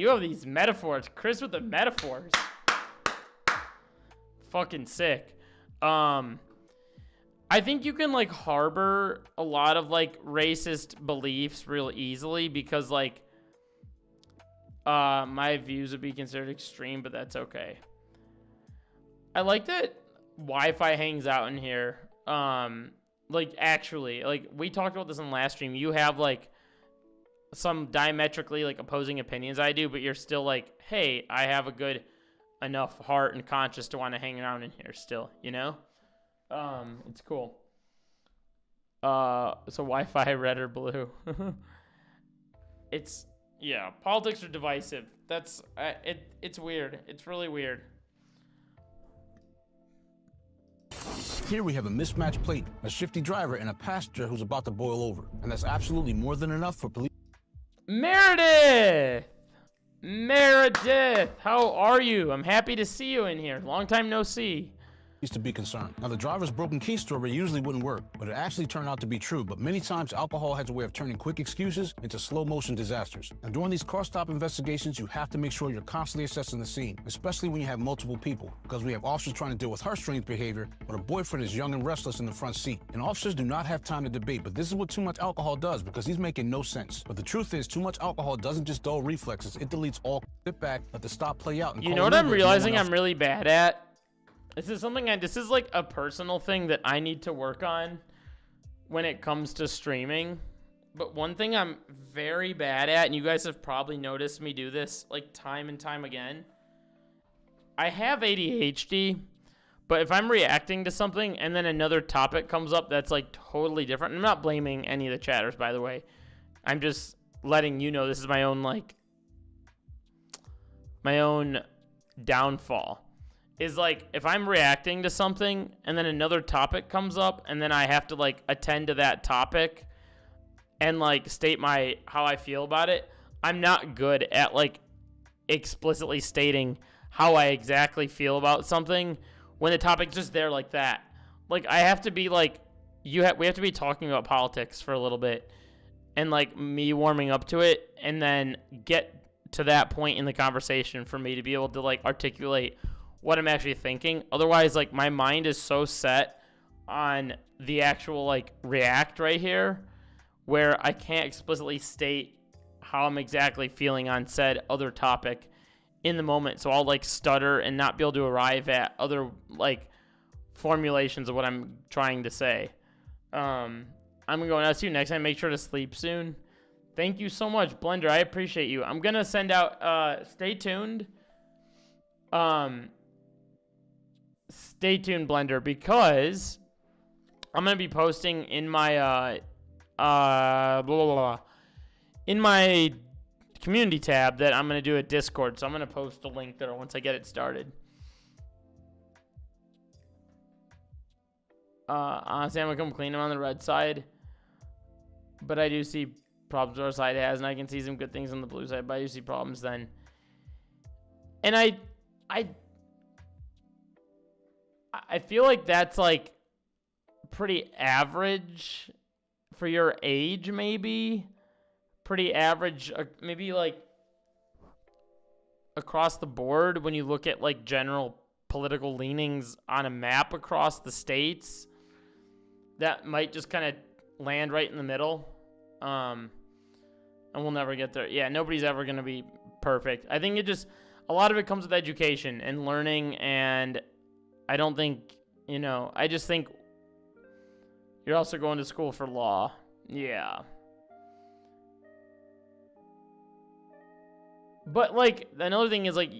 have these metaphors. Chris with the metaphors. Fucking sick. I think you can like harbor a lot of like racist beliefs real easily because like my views would be considered extreme, but that's okay. I like that Wi-Fi hangs out in here. Like actually, like we talked about this in the last stream. You have like some diametrically like opposing opinions I do, but you're still like, hey, I have a good enough heart and conscience to want to hang around in here still, you know? It's cool. So Wi-Fi red or blue. Politics are divisive. That's it's weird. It's really weird. Here we have a mismatched plate, a shifty driver, and a passenger who's about to boil over. And that's absolutely more than enough for police. Meredith, how are you? I'm happy to see you in here. Long time no see. To be concerned. Now, the driver's broken key story usually wouldn't work, but it actually turned out to be true. But many times, alcohol has a way of turning quick excuses into slow-motion disasters. And during these car stop investigations, you have to make sure you're constantly assessing the scene, especially when you have multiple people, because we have officers trying to deal with her strange behavior, but her boyfriend is young and restless in the front seat. And officers do not have time to debate, but this is what too much alcohol does, because he's making no sense. But the truth is, too much alcohol doesn't just dull reflexes, it deletes all. Sit back, let the stop play out. And you know what I'm realizing I'm really bad at? This is like a personal thing that I need to work on when it comes to streaming. But one thing I'm very bad at, and you guys have probably noticed me do this like time and time again. I have ADHD, but if I'm reacting to something and then another topic comes up that's like totally different, I'm not blaming any of the chatters, by the way. I'm just letting you know this is my own downfall. Is like if I'm reacting to something and then another topic comes up and then I have to like attend to that topic and like state how I feel about it, I'm not good at like explicitly stating how I exactly feel about something when the topic's just there like that. Like I have to be like we have to be talking about politics for a little bit and like me warming up to it and then get to that point in the conversation for me to be able to like articulate what I'm actually thinking. Otherwise, like my mind is so set on the actual like react right here where I can't explicitly state how I'm exactly feeling on said other topic in the moment. So I'll like stutter and not be able to arrive at other like formulations of what I'm trying to say. I'm gonna go and ask you next time. Make sure to sleep soon. Thank you so much, Blender. I appreciate you. I'm gonna send out stay tuned. Stay tuned, Blender, because I'm gonna be posting in my in my community tab that I'm gonna do a Discord. So I'm gonna post a link there once I get it started. Honestly, I'm gonna come clean on the red side, but I do see problems our side has, and I can see some good things on the blue side, but I do see problems then. And I feel like that's like pretty average for your age, maybe. Pretty average, maybe like across the board when you look at like general political leanings on a map across the states. That might just kind of land right in the middle. And we'll never get there. Yeah, nobody's ever going to be perfect. I think a lot of it comes with education and learning, and I don't think, you know, I just think you're also going to school for law. Yeah. But, like, another thing is, like,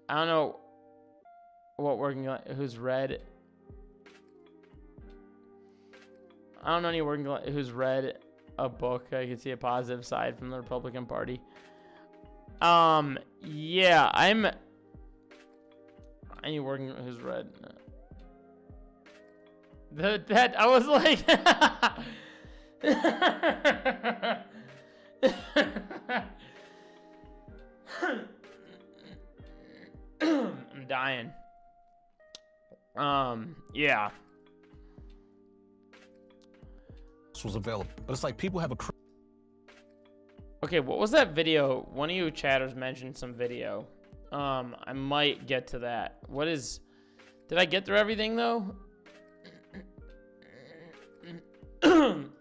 I don't know what working class, who's read. I don't know any working class who's read a book. I can see a positive side from the Republican Party. Yeah, any working who's read. That I was like, I'm dying. Yeah. This was available, but it's like people have a. Okay, what was that video? One of you chatters mentioned some video. I might get to that. What is? Did I get through everything though?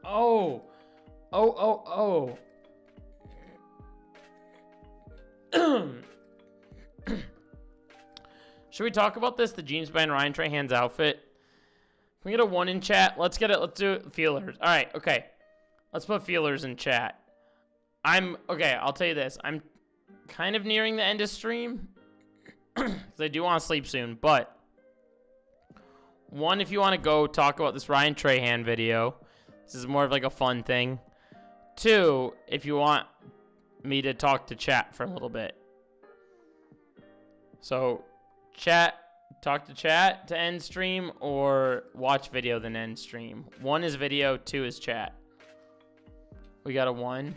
Oh. Should we talk about this? The Jeans by Ryan Trahan's outfit. Can we get a 1 in chat? Let's get it. Let's do feelers. All right. Okay. Let's put feelers in chat. Okay. I'll tell you this. I'm kind of nearing the end of stream because I do want to sleep soon. But 1, if you want to go talk about this Ryan Trahan video, this is more of like a fun thing. 2, if you want me to talk to chat for a little bit. So chat. Talk to chat to end stream, or watch video then end stream. 1 is video, 2 is chat. We got a 1.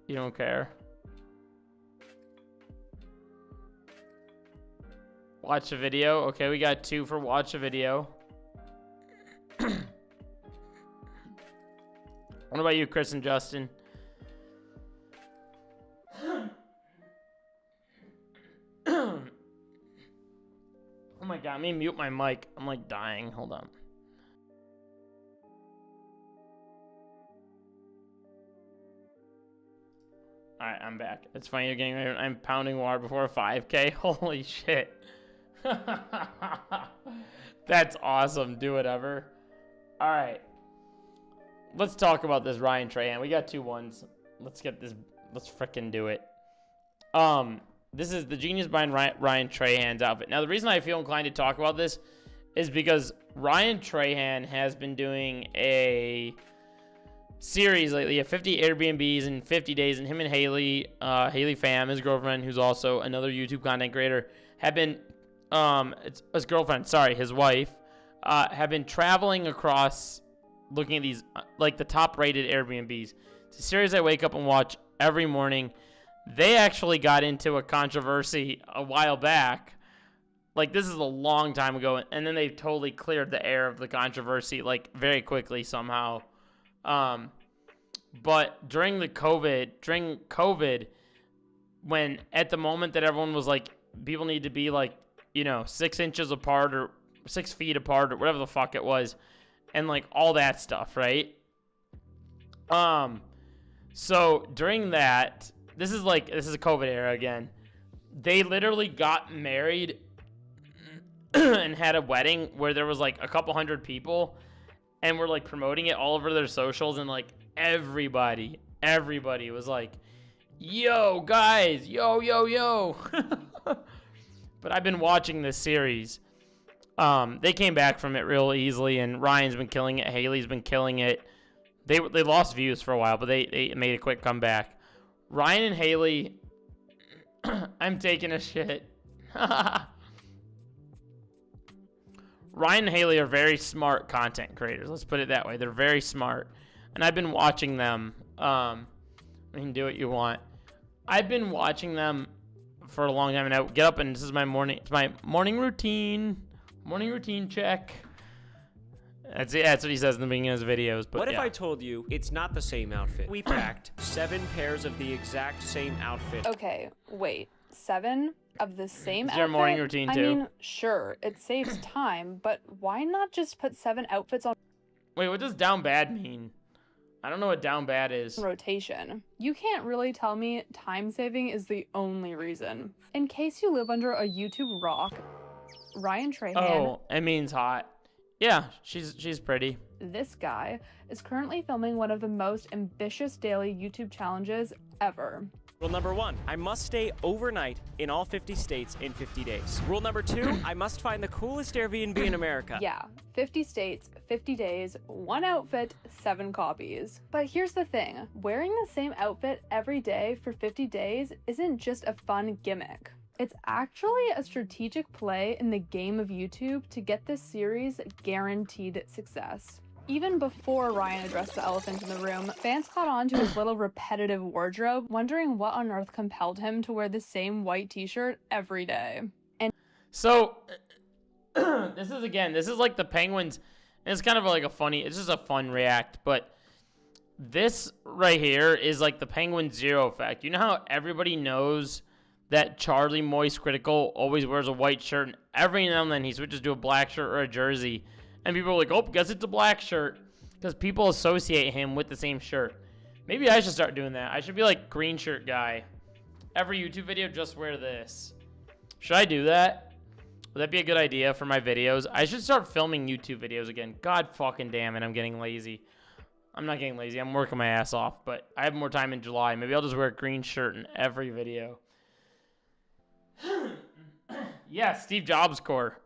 You don't care. Watch a video. Okay, we got 2 for watch a video. What about you, Chris and Justin? Oh my god, let me mute my mic. I'm like dying. Hold on. Alright, I'm back. It's funny you're getting ready. I'm pounding water before a 5K. Holy shit. That's awesome. Do whatever. Alright. Let's talk about this Ryan Trahan. We got 2 1s. Let's get this. Let's frickin' do it. This is the Genius behind Ryan Trahan's outfit. Now, the reason I feel inclined to talk about this is because Ryan Trahan has been doing a series lately of 50 Airbnbs in 50 days, and him and Haley Pham, his girlfriend, who's also another YouTube content creator, have been, his wife, have been traveling across looking at these, like the top rated Airbnbs. It's a series I wake up and watch every morning. They actually got into a controversy a while back. Like, this is a long time ago, and then they totally cleared the air of the controversy, like, very quickly somehow. But during COVID, when at the moment that everyone was like, people need to be like, 6 inches apart or 6 feet apart or whatever the fuck it was, and like all that stuff, right? So during that, this is a COVID era again. They literally got married and had a wedding where there was like a couple hundred people, and were like promoting it all over their socials, and like everybody was like, yo guys, yo. But I've been watching this series. They came back from it real easily, and Ryan's been killing it. Haley's been killing it. They lost views for a while, but they made a quick comeback. Ryan and Haley, I'm taking a shit. Ryan and Haley are very smart content creators. Let's put it that way. They're very smart. And I've been watching them. You can do what you want. I've been watching them for a long time, and I get up, and this is my morning routine. Morning routine check. That's it. That's what he says in the beginning of his videos. But what if I told you it's not the same outfit? We packed 7 pairs of the exact same outfit. Okay, wait. 7 of the same outfit? It's your morning routine, too. I mean, sure, it saves time, but why not just put 7 outfits on? Wait, what does down bad mean? I don't know what down bad is. Rotation. You can't really tell me time saving is the only reason. In case you live under a YouTube rock, Ryan Trahan. Oh, it means hot. Yeah, she's pretty. This guy is currently filming one of the most ambitious daily YouTube challenges ever. Rule number 1, I must stay overnight in all 50 states in 50 days. Rule number 2, I must find the coolest Airbnb in America. Yeah, 50 states, 50 days, 1 outfit, 7 copies. But here's the thing, wearing the same outfit every day for 50 days isn't just a fun gimmick. It's actually a strategic play in the game of YouTube to get this series guaranteed success. Even before Ryan addressed the elephant in the room, fans caught on to his little repetitive wardrobe, wondering what on earth compelled him to wear the same white t-shirt every day. And so, this is like the Penguins, and it's kind of like it's just a fun react, but this right here is like the Penguin Zero effect. You know how everybody knows that Charlie Moist Critical always wears a white shirt, and every now and then he switches to a black shirt or a jersey, and people are like, oh, guess it's a black shirt, because people associate him with the same shirt. Maybe I should start doing that. I should be like green shirt guy. Every YouTube video, just wear this. Should I do that? Would that be a good idea for my videos? I should start filming YouTube videos again. God fucking damn it, I'm getting lazy. I'm not getting lazy. I'm working my ass off, but I have more time in July. Maybe I'll just wear a green shirt in every video. Yeah, Steve Jobs core.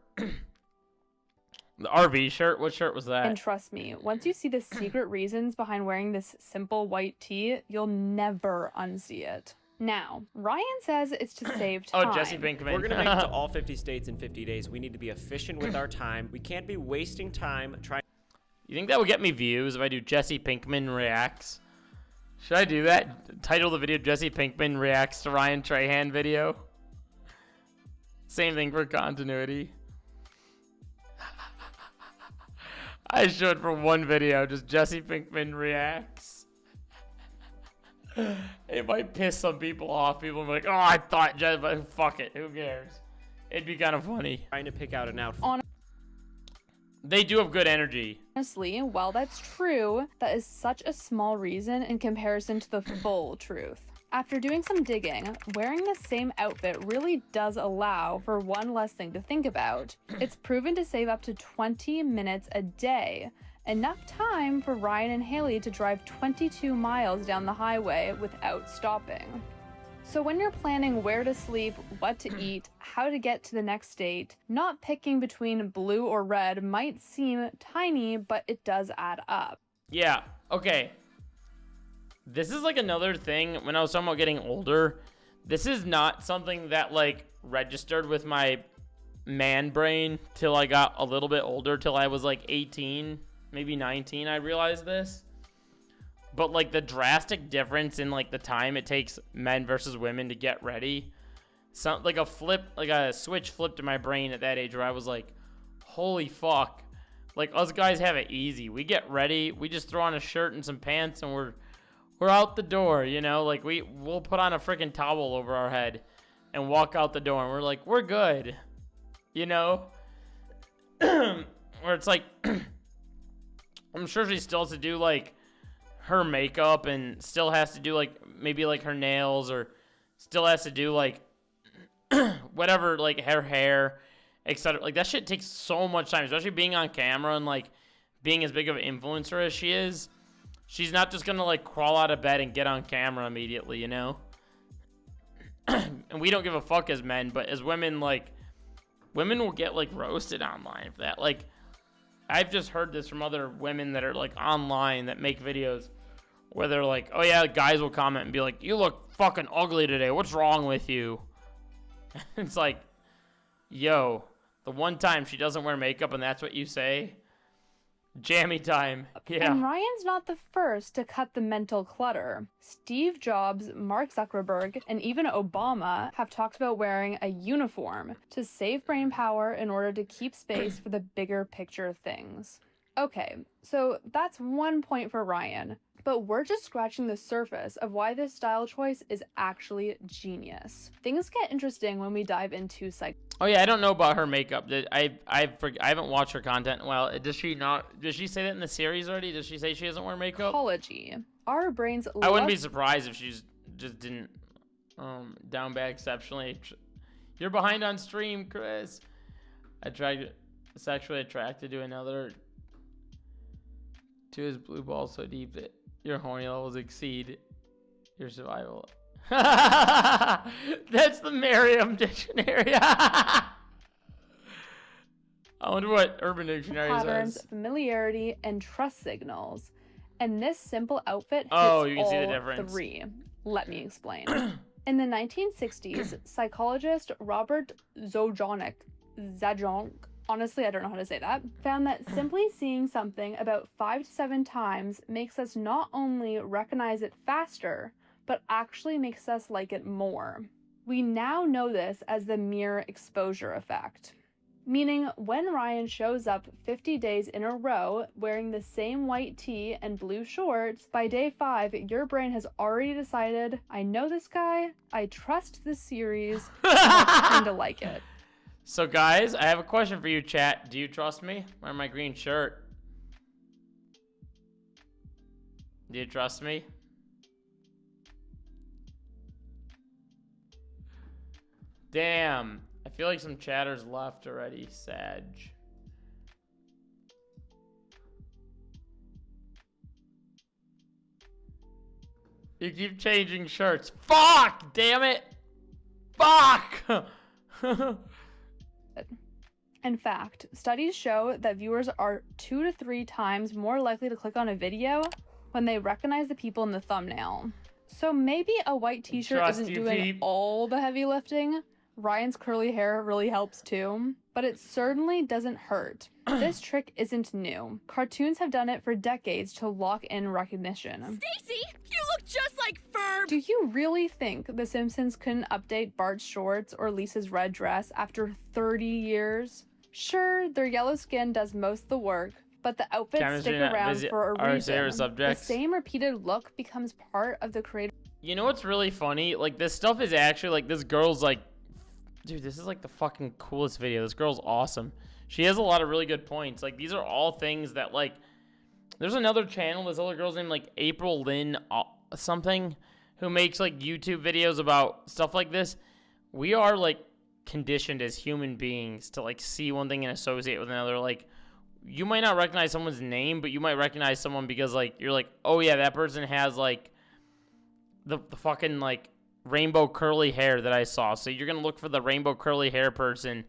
The RV shirt? What shirt was that? And trust me, once you see the secret reasons behind wearing this simple white tee, you'll never unsee it. Now, Ryan says it's to save time. Oh, Jesse Pinkman. We're going to make it to all 50 states in 50 days. We need to be efficient with our time. We can't be wasting time trying. You think that would get me views if I do Jesse Pinkman reacts? Should I do that? Title the video Jesse Pinkman reacts to Ryan Trahan video? Same thing for continuity. I should for one video, just Jesse Pinkman reacts. It might piss some people off. People will be like, oh, I thought Jesse, but fuck it, who cares? It'd be kind of funny. Trying to pick out an outfit. They do have good energy. Honestly, while that's true, that is such a small reason in comparison to the full truth. After doing some digging, wearing the same outfit really does allow for one less thing to think about. It's proven to save up to 20 minutes a day, enough time for Ryan and Haley to drive 22 miles down the highway without stopping. So when you're planning where to sleep, what to eat, how to get to the next state, not picking between blue or red might seem tiny, but it does add up. Yeah, okay. This is like another thing when I was talking about getting older. This is not something that like registered with my man brain till I got a little bit older, till I was like 18, maybe 19. I realized this. But like the drastic difference in like the time it takes men versus women to get ready. Like a switch flipped in my brain at that age where I was like, holy fuck. Like us guys have it easy. We get ready, we just throw on a shirt and some pants and we're out the door, you know, like we'll put on a freaking towel over our head and walk out the door and we're like, we're good, you know. Where it's like I'm sure she still has to do like her makeup and still has to do like maybe like her nails, or still has to do like whatever, like her hair, etc. Like that shit takes so much time, especially being on camera and like being as big of an influencer as she is. She's not just gonna like crawl out of bed and get on camera immediately, you know? And we don't give a fuck as men, but as women, like, women will get like roasted online for that. Like, I've just heard this from other women that are like online that make videos where they're like, oh yeah, guys will comment and be like, you look fucking ugly today. What's wrong with you? It's like, yo, the one time she doesn't wear makeup and that's what you say? Jammy time. Yeah. And Ryan's not the first to cut the mental clutter. Steve Jobs, Mark Zuckerberg, and even Obama have talked about wearing a uniform to save brain power in order to keep space for the bigger picture things. Okay, so that's one point for Ryan. But we're just scratching the surface of why this style choice is actually genius. Things get interesting when we dive into Oh yeah, I don't know about her makeup. I haven't watched her content in a while. Does she say that in the series already? Does she say she doesn't wear makeup? Psychology. Our brains I wouldn't be surprised if she's just didn't down bad exceptionally. You're behind on stream, Chris. Sexually attracted to another, to his blue ball so deep that your horny levels exceed your survival. That's the Merriam Dictionary. I wonder what Urban Dictionary patterns, says. familiarity, and trust signals. And this simple outfit hits You can all see the difference. 3. Let me explain. In the 1960s, psychologist Robert Zajonc, honestly, I don't know how to say that, found that simply seeing something about 5 to 7 times makes us not only recognize it faster, but actually makes us like it more. We now know this as the mere exposure effect. Meaning, when Ryan shows up 50 days in a row wearing the same white tee and blue shorts, by day 5, your brain has already decided, I know this guy, I trust this series, I kinda like it. So guys, I have a question for you, chat. Do you trust me? Wearing my green shirt. Do you trust me? Damn. I feel like some chatters left already, Sag. You keep changing shirts. Fuck! Damn it! Fuck! In fact, studies show that viewers are 2 to 3 times more likely to click on a video when they recognize the people in the thumbnail. So maybe a white t-shirt isn't doing all the heavy lifting. Ryan's curly hair really helps too, but it certainly doesn't hurt. This trick isn't new. Cartoons have done it for decades to lock in recognition. Stacy, you look just like Ferb! Do you really think The Simpsons couldn't update Bart's shorts or Lisa's red dress after 30 years? Sure, their yellow skin does most of the work, but the outfits stick around for a reason. The same repeated look becomes part of the creative. You know what's really funny? Like, this stuff is actually, like, this girl's like, dude, this is like the fucking coolest video. This girl's awesome. She has a lot of really good points. Like, these are all things that, like, there's another channel, this other girl's named, like, April Lynn something, who makes, like, YouTube videos about stuff like this. We are, like, conditioned as human beings to, like, see one thing and associate with another. Like, you might not recognize someone's name, but you might recognize someone because, like, you're like, oh, yeah, that person has, like, the fucking, like, rainbow curly hair that I saw. So you're gonna look for the rainbow curly hair person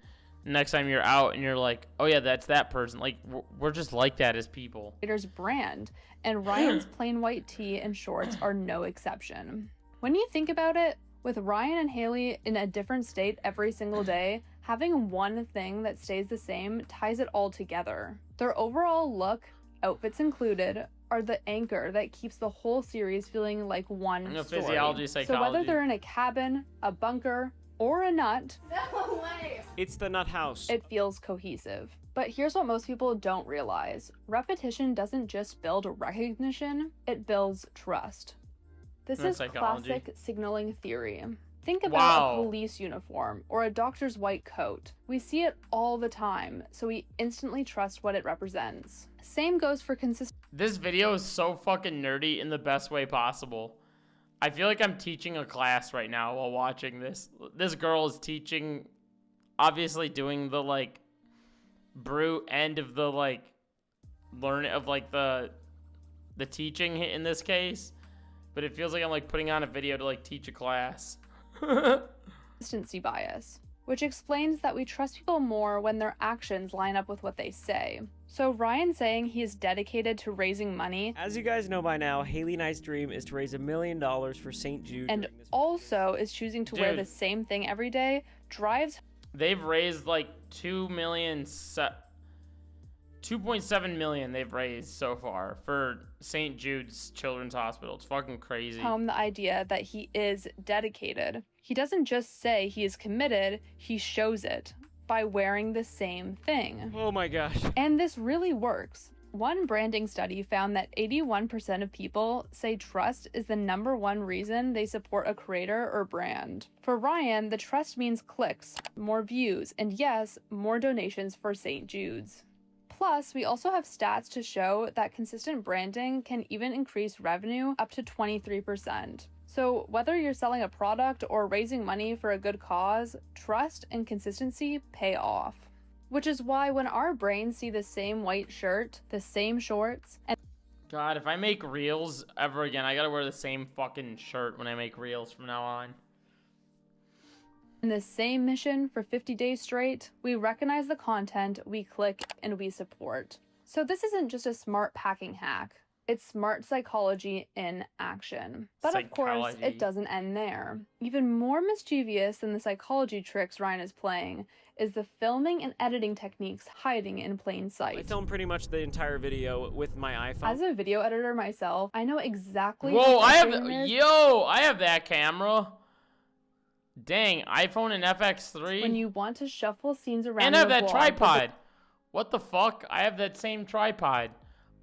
next time you're out, and you're like, oh yeah, that's that person. Like, we're just like that as people. Creator's brand, and Ryan's plain white tee and shorts are no exception. When you think about it, with Ryan and Haley in a different state every single day, having one thing that stays the same ties it all together. Their overall look, outfits included, are the anchor that keeps the whole series feeling like one story. Physiology, psychology. So whether they're in a cabin, a bunker, or a nut, No way! It's the nut house. It feels cohesive. But here's what most people don't realize. Repetition doesn't just build recognition, it builds trust. This is classic signaling theory. Think about a police uniform or a doctor's white coat. We see it all the time, so we instantly trust what it represents. Same goes for consistency. This video is so fucking nerdy in the best way possible. I feel like I'm teaching a class right now while watching this. This girl is teaching, obviously doing the, like, brute end of the, like, learn of, like, the teaching in this case. But it feels like I'm, like, putting on a video to, like, teach a class. Consistency bias, which explains that we trust people more when their actions line up with what they say. So Ryan saying he is dedicated to raising money, as you guys know by now, Haley and I's dream is to raise $1 million for St. Jude, and also is choosing to wear the same thing every day, drives. They've raised like 2.7 million they've raised so far for St. Jude's Children's Hospital. It's fucking crazy. Home the idea that he is dedicated. He doesn't just say he is committed, he shows it by wearing the same thing. Oh my gosh. And this really works. One branding study found that 81% of people say trust is the #1 reason they support a creator or brand. For Ryan, the trust means clicks, more views, and yes, more donations for St. Jude's. Plus, we also have stats to show that consistent branding can even increase revenue up to 23%. So whether you're selling a product or raising money for a good cause, trust and consistency pay off. Which is why when our brains see the same white shirt, the same shorts, and God, if I make reels ever again, I gotta wear the same fucking shirt when I make reels from now on. the same mission for 50 days straight, we recognize the content, we click, and we support. So this isn't just a smart packing hack. It's smart psychology in action. But of course, it doesn't end there. Even more mischievous than the psychology tricks Ryan is playing is the filming and editing techniques hiding in plain sight. I filmed pretty much the entire video with my iPhone. As a video editor myself, I know exactly Whoa, what I have that camera. Dang, iPhone and FX3. When you want to shuffle scenes around and I have your that vlog, tripod. What the fuck? I have that same tripod.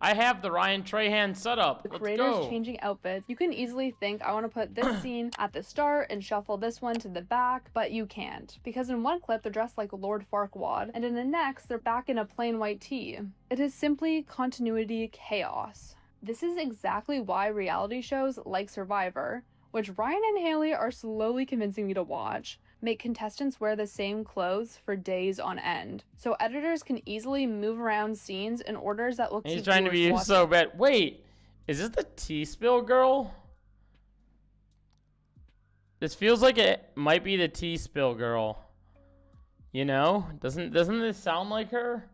I have the Ryan Trahan setup. Let's creators go. changing outfits, you can easily think, I want to put this scene at the start and shuffle this one to the back, but you can't. Because in one clip, they're dressed like Lord Farquaad, and in the next, they're back in a plain white tee. It is simply continuity chaos. This is exactly why reality shows like Survivor, which Ryan and Haley are slowly convincing me to watch, make contestants wear the same clothes for days on end, so editors can easily move around scenes in orders that look. He's trying to be so bad. Wait, is this the tea spill girl? This feels like it might be the tea spill girl. You know, doesn't this sound like her?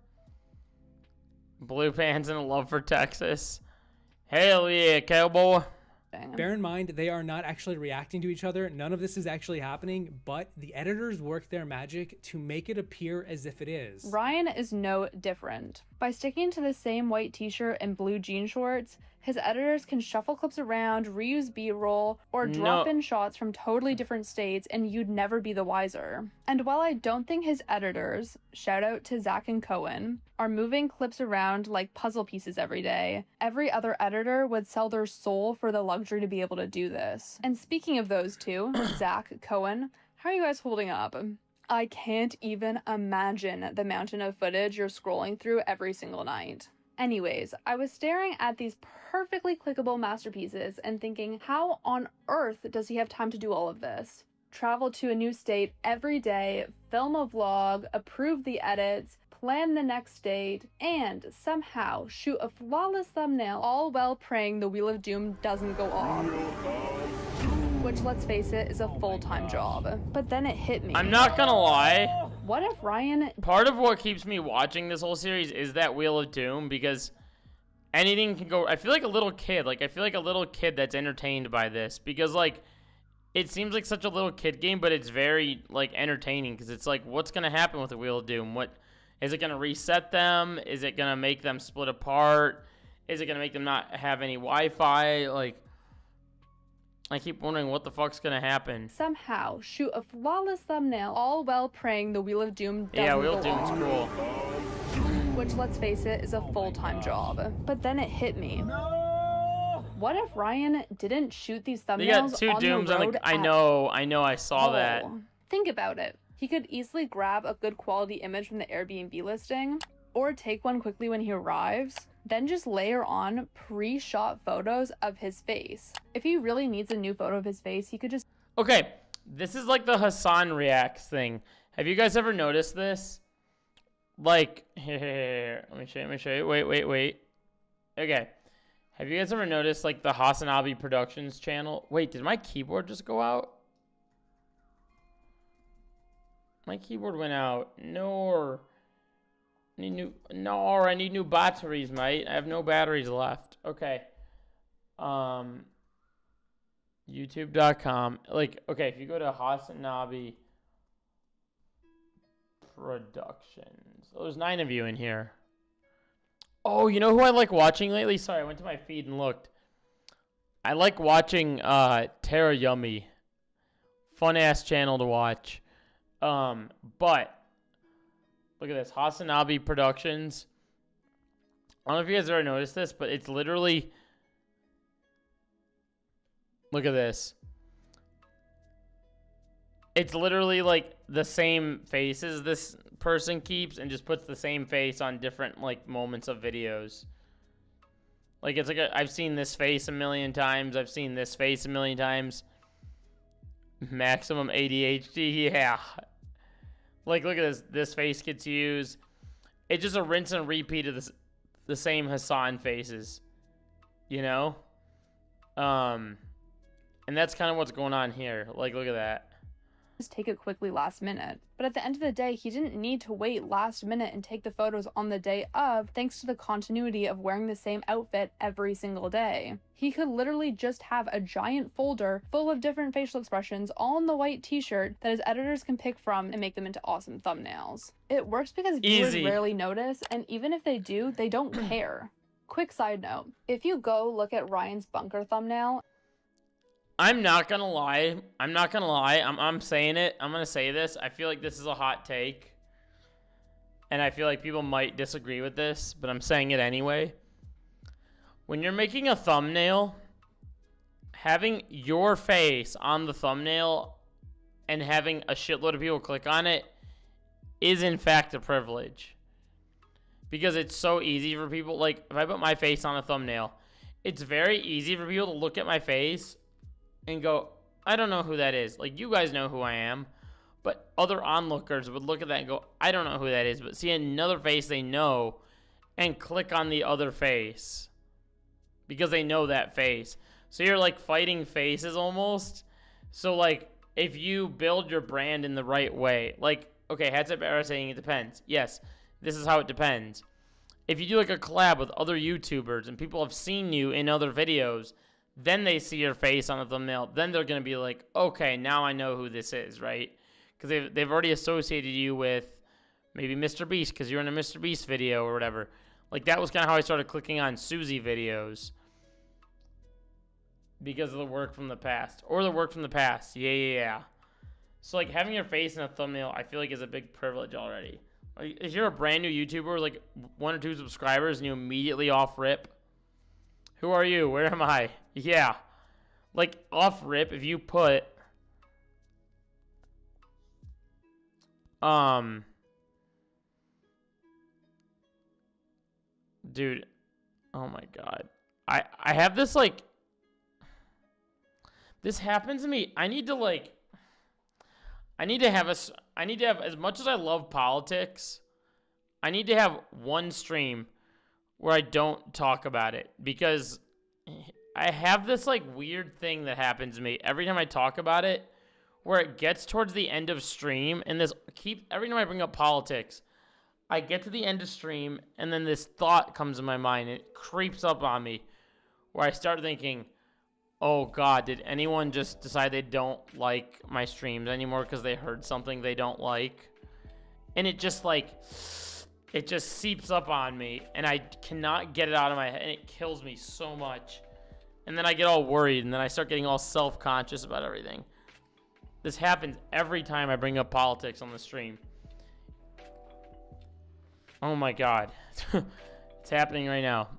Blue pants and a love for Texas. Hell yeah, cowboy. Bear in mind, they are not actually reacting to each other. None of this is actually happening, but the editors work their magic to make it appear as if it is. Ryan is no different. By sticking to the same white t-shirt and blue jean shorts, his editors can shuffle clips around, reuse B-roll, or drop in shots from totally different states, and you'd never be the wiser. And while I don't think his editors, shout out to Zach and Cohen, are moving clips around like puzzle pieces every day, every other editor would sell their soul for the luxury to be able to do this. And speaking of those two, Zach, Cohen, how are you guys holding up? I can't even imagine the mountain of footage you're scrolling through every single night. Anyways, I was staring at these perfectly clickable masterpieces and thinking, how on earth does he have time to do all of this? Travel to a new state every day, film a vlog, approve the edits, plan the next date, and somehow shoot a flawless thumbnail, all while praying the Wheel of Doom doesn't go off. Which, let's face it, is a full-time job. But then it hit me. I'm not gonna lie. What if Ryan... Part of what keeps me watching this whole series is that Wheel of Doom, because anything can go... I feel like a little kid. Like, I feel like a little kid that's entertained by this. Because, like, it seems like such a little kid game, but it's very, like, entertaining. Because it's like, what's gonna happen with the Wheel of Doom? What... Is it gonna reset them? Is it gonna make them split apart? Is it gonna make them not have any Wi-Fi? Like... I keep wondering what the fuck's gonna happen. Somehow shoot a flawless thumbnail, all while praying the Wheel of Doom doesn't Yeah, Wheel of go Doom's off. cool. Which, let's face it, is a full-time job. But then it hit me. What if Ryan didn't shoot these thumbnails They got two on Dooms the on road the... I know, I saw that. all? Think about it. He could easily grab a good quality image from the Airbnb listing, or take one quickly when he arrives, then just layer on pre-shot photos of his face. If he really needs a new photo of his face, he could just... Okay, this is like the Hassan reacts thing. Have you guys ever noticed this? Like, here, let me show you. Wait. Okay. Have you guys ever noticed, like, the Hasanabi Productions channel? Wait, did my keyboard just go out? My keyboard went out. No. I need new batteries, mate. I have no batteries left. Okay. YouTube.com. Like, okay, if you go to Hasanabi Productions. Oh, there's 9 of you in here. Oh, you know who I like watching lately? Sorry, I went to my feed and looked. I like watching Tara Yummy. Fun-ass channel to watch. But... Look at this, Hasanabi Productions. I don't know if you guys ever noticed this, but it's literally, look at this. It's literally like the same faces this person keeps and just puts the same face on different like moments of videos. Like it's like I've seen this face a million times. I've seen this face a million times. Maximum ADHD, yeah. Like look at this. This face gets used. It's just a rinse and repeat of this, the same Hassan faces, you know? And that's kind of what's going on here. Like, look at that. Just take it quickly last minute. But at the end of the day, he didn't need to wait last minute and take the photos on the day of, thanks to the continuity of wearing the same outfit every single day. He could literally just have a giant folder full of different facial expressions all in the white t-shirt that his editors can pick from and make them into awesome thumbnails. It works because viewers rarely notice, and even if they do, they don't care. Quick side note, if you go look at Ryan's bunker thumbnail, I'm not gonna lie. I'm saying it. I'm gonna say this. I feel like this is a hot take. And I feel like people might disagree with this, but I'm saying it anyway. When you're making a thumbnail, having your face on the thumbnail and having a shitload of people click on it is in fact a privilege. Because it's so easy for people. Like, if I put my face on a thumbnail, it's very easy for people to look at my face and go, I don't know who that is. Like, you guys know who I am. But other onlookers would look at that and go, I don't know who that is. But see another face they know and click on the other face because they know that face. So you're like fighting faces almost. So like, if you build your brand in the right way, like, okay, Headset Bear saying it depends. Yes, this is how it depends. If you do like a collab with other YouTubers and people have seen you in other videos, then they see your face on the thumbnail. Then they're going to be like, okay, now I know who this is, right? Because they've already associated you with maybe Mr. Beast because you're in a Mr. Beast video or whatever. Like, that was kind of how I started clicking on Susie videos. Because of the work from the past. Or the work from the past. Yeah. So, like, having your face in a thumbnail, I feel like is a big privilege already. Like, if you're a brand new YouTuber, like 1 or 2 subscribers, and you immediately off rip, who are you? Where am I? Yeah. Like, off rip, if you put... Dude. Oh my god. I have this, like... This happens to me. I need to have, as much as I love politics, I need to have one stream where I don't talk about it, because I have this like weird thing that happens to me every time I talk about it, where it gets towards the end of stream, and every time I bring up politics, I get to the end of stream, and then this thought comes in my mind, and it creeps up on me, where I start thinking, oh god, did anyone just decide they don't like my streams anymore because they heard something they don't like? And it just seeps up on me, and I cannot get it out of my head, and it kills me so much. And then I get all worried, and then I start getting all self-conscious about everything. This happens every time I bring up politics on the stream. Oh my god. It's happening right now.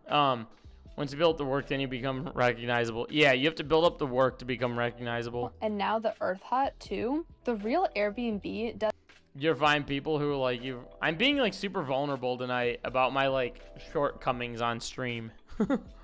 Once you build up the work, then you become recognizable. Yeah, you have to build up the work to become recognizable. And now the Earth Hut too. The real Airbnb does. You're fine people who like you. I'm being like super vulnerable tonight about my like shortcomings on stream.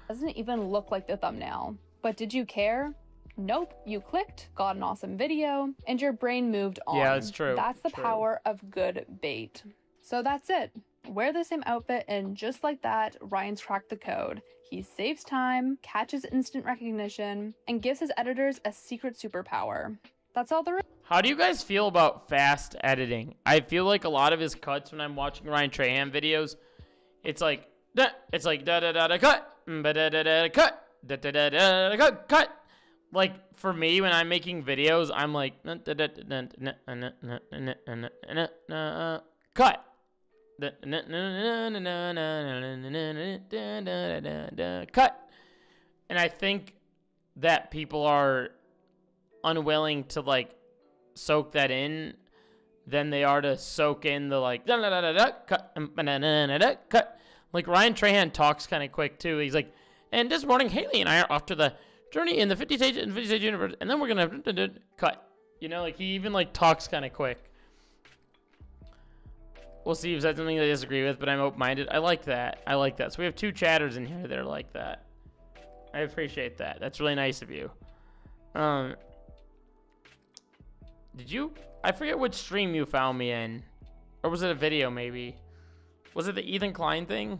Doesn't even look like the thumbnail. But did you care? Nope. You clicked, got an awesome video, and your brain moved on. Yeah, that's true. That's the power of good bait. So that's it. Wear the same outfit, and just like that, Ryan's cracked the code. He saves time, catches instant recognition, and gives his editors a secret superpower. That's all there is. How do you guys feel about fast editing? I feel like a lot of his cuts when I'm watching Ryan Trahan videos, it's like da da da da cut, da da da da cut, da da da da cut. Like for me, when I'm making videos, I'm like cut. Cut. And I think that people are unwilling to like soak that in than they are to soak in the like cut. Like, Ryan Trahan talks kind of quick, too. He's like, and this morning, Haley and I are off to the journey in the 50 stage universe, and then we're going to cut. You know, like, he even, like, talks kind of quick. We'll see if that's something I disagree with, but I'm open-minded. I like that. I like that. So we have 2 chatters in here that are like that. I appreciate that. That's really nice of you. Did you... I forget which stream you found me in. Or was it a video, maybe? Was it the Ethan Klein thing?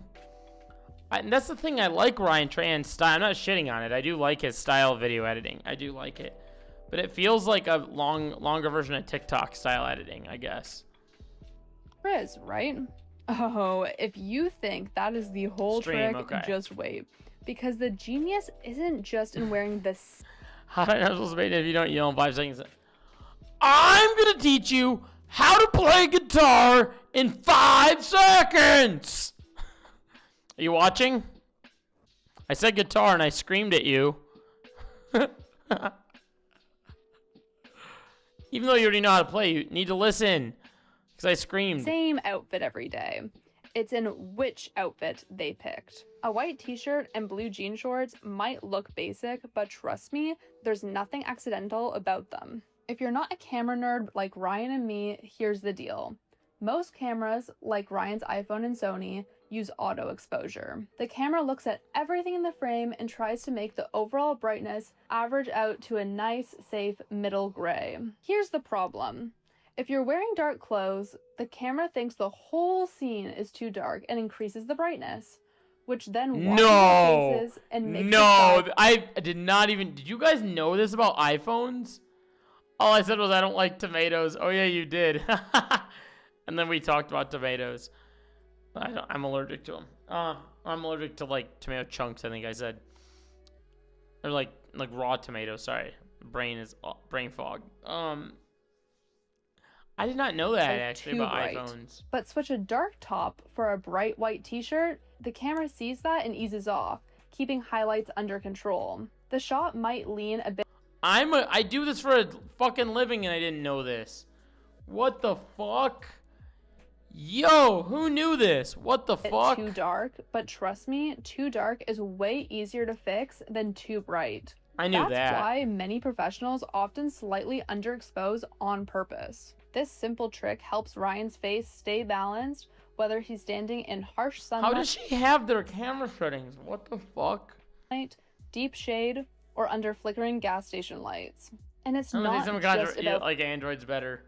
And that's the thing. I like Ryan Tran's style. I'm not shitting on it. I do like his style of video editing. I do like it. But it feels like a longer version of TikTok style editing, I guess. Is, right? Oh, if you think that is the whole trick, okay. Just wait. Because the genius isn't just in wearing this. How am I supposed to make it if you don't yell in 5 seconds? I'm going to teach you how to play guitar in 5 seconds. Are you watching? I said guitar and I screamed at you. Even though you already know how to play, you need to listen. Because I screamed. Same outfit every day. It's in which outfit they picked. A white t-shirt and blue jean shorts might look basic, but trust me, there's nothing accidental about them. If you're not a camera nerd like Ryan and me, here's the deal. Most cameras, like Ryan's iPhone and Sony, use auto exposure. The camera looks at everything in the frame and tries to make the overall brightness average out to a nice, safe middle gray. Here's the problem. If you're wearing dark clothes, the camera thinks the whole scene is too dark and increases the brightness, which then washes your faces and makes I did not even... Did you guys know this about iPhones? All I said was I don't like tomatoes. Oh, yeah, you did. And then we talked about tomatoes. I'm allergic to them. I'm allergic to, like, tomato chunks, I think I said. Or, like raw tomatoes. Sorry. Brain fog. I did not know that, actually, about iPhones. But switch a dark top for a bright white t-shirt, the camera sees that and eases off, keeping highlights under control. The shot might lean a bit. I do this for a fucking living and I didn't know this. What the fuck? Yo, who knew this? What the fuck? Too dark, but trust me, too dark is way easier to fix than too bright. I knew that. That's why many professionals often slightly underexpose on purpose. This simple trick helps Ryan's face stay balanced, whether he's standing in harsh sunlight. How does she have their camera settings? What the fuck? Deep shade, or under flickering gas station lights. And it's not just about like Android's better.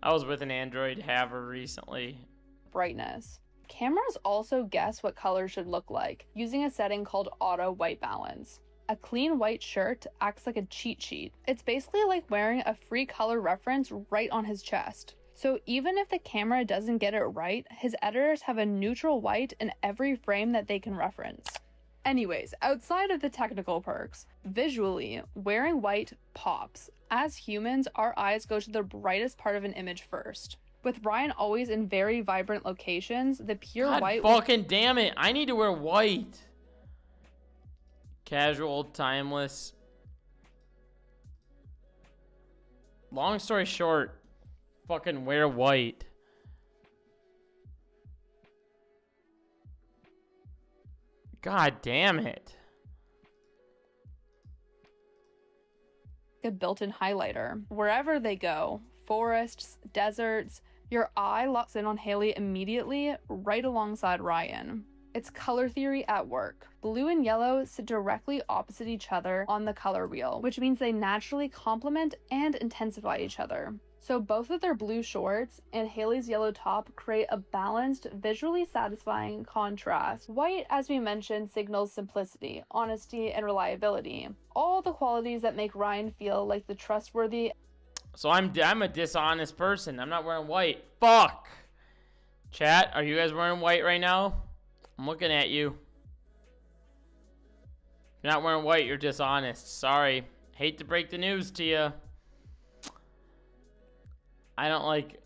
I was with an Android haver recently. Brightness. Cameras also guess what colors should look like using a setting called auto white balance. A clean white shirt acts like a cheat sheet. It's basically like wearing a free color reference right on his chest. So even if the camera doesn't get it right, his editors have a neutral white in every frame that they can reference. Anyways, outside of the technical perks, visually, wearing white pops. As humans, our eyes go to the brightest part of an image first. With Ryan always in very vibrant locations, the pure white... fucking damn it, I need to wear white. Casual, timeless. Long story short, fucking wear white. God damn it. A built-in highlighter. Wherever they go, forests, deserts, your eye locks in on Haley immediately, right alongside Ryan. It's color theory at work. Blue and yellow sit directly opposite each other on the color wheel, which means they naturally complement and intensify each other. So both of their blue shorts and Haley's yellow top create a balanced, visually satisfying contrast. White, as we mentioned, signals simplicity, honesty, and reliability. All the qualities that make Ryan feel like the trustworthy... So I'm a dishonest person. I'm not wearing white. Fuck! Chat, are you guys wearing white right now? I'm looking at you. If you're not wearing white, you're dishonest. Sorry. Hate to break the news to you. I don't like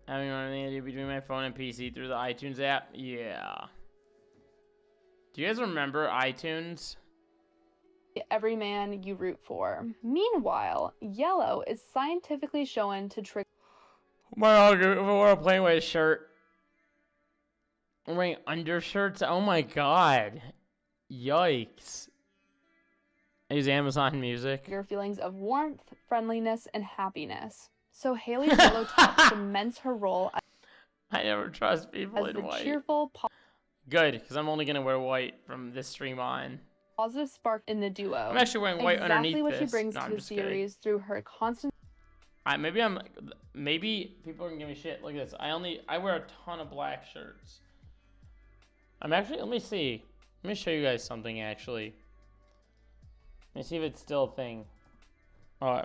having anything to do between my phone and PC through the iTunes app. Yeah. Do you guys remember iTunes? Every man you root for. Meanwhile, yellow is scientifically shown to trigger... My dog, if I wear a plain white shirt. I'm wearing undershirts. Oh my god. Yikes. I use Amazon Music. Your feelings of warmth, friendliness, and happiness. So Haley's yellow top cements her role I never trust people as in the white. cheerful, Good, because I'm only gonna wear white from this stream on. positive spark in the duo. I'm actually wearing white underneath exactly what she this. brings No, to I'm the just kidding. series through her constant. Maybe people are gonna give me shit. Look at this. I wear a ton of black shirts. Let me see. Let me show you guys something actually. Let me see if it's still a thing. Oh,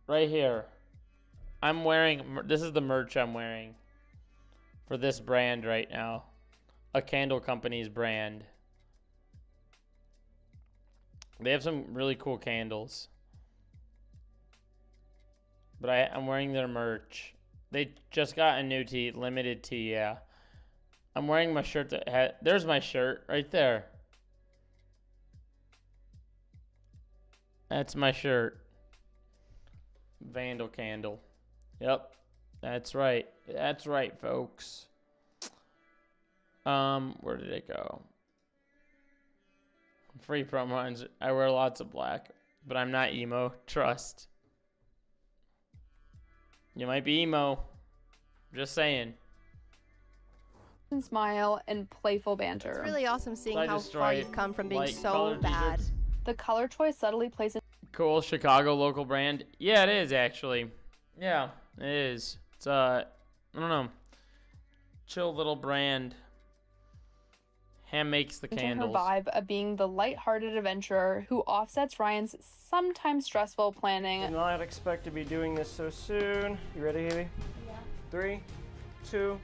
right here. I'm wearing, this is the merch I'm wearing for this brand right now. A candle company's brand. They have some really cool candles. But I'm wearing their merch. They just got a new tee, limited tee, yeah. I'm wearing my shirt that had, there's my shirt right there. That's my shirt. Vandal Candle. Yep. That's right. That's right, folks. Where did it go? Free promos. I wear lots of black, but I'm not emo. Trust. You might be emo. Just saying. Smile and playful banter. It's really awesome seeing I how just far try you've come from being light so colored bad. t-shirts. The color choice subtly plays in. Cool Chicago local brand. Yeah, it is actually. Yeah, it is. It's I don't know. Chill little brand. Hand makes the Her candles. vibe of being the light-hearted adventurer who offsets Ryan's sometimes stressful planning. Did not expect to be doing this so soon. You ready, Haley? Yeah. 3, 2,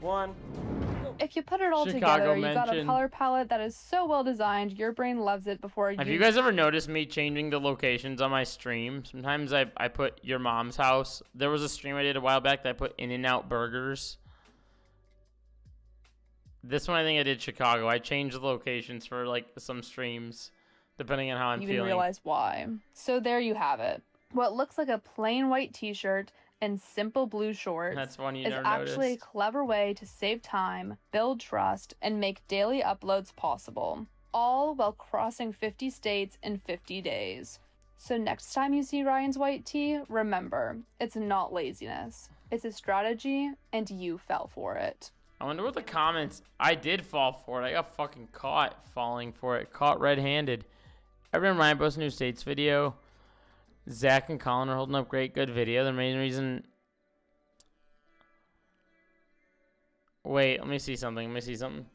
1. If you put it all Chicago together, you got a mention. color palette that is so well designed, your brain loves it before Have you guys ever noticed me changing the locations on my stream? Sometimes I put your mom's house. There was a stream I did a while back that I put In-N-Out Burgers. This one I think I did Chicago. I changed the locations for like some streams, depending on how I'm you feeling. even realize why. So there you have it. What looks like a plain white t-shirt and simple blue shorts That's one you is never actually noticed. a clever way to save time, build trust, and make daily uploads possible, all while crossing 50 states in 50 days. So next time you see Ryan's white tee, remember, it's not laziness. It's a strategy, and you fell for it. I wonder what the comments. I did fall for it. I got fucking caught falling for it. Caught red-handed. I remember Ryan posted a new states video. Zach and Colin are holding up great. Good video. The main reason. Wait, let me see something. Let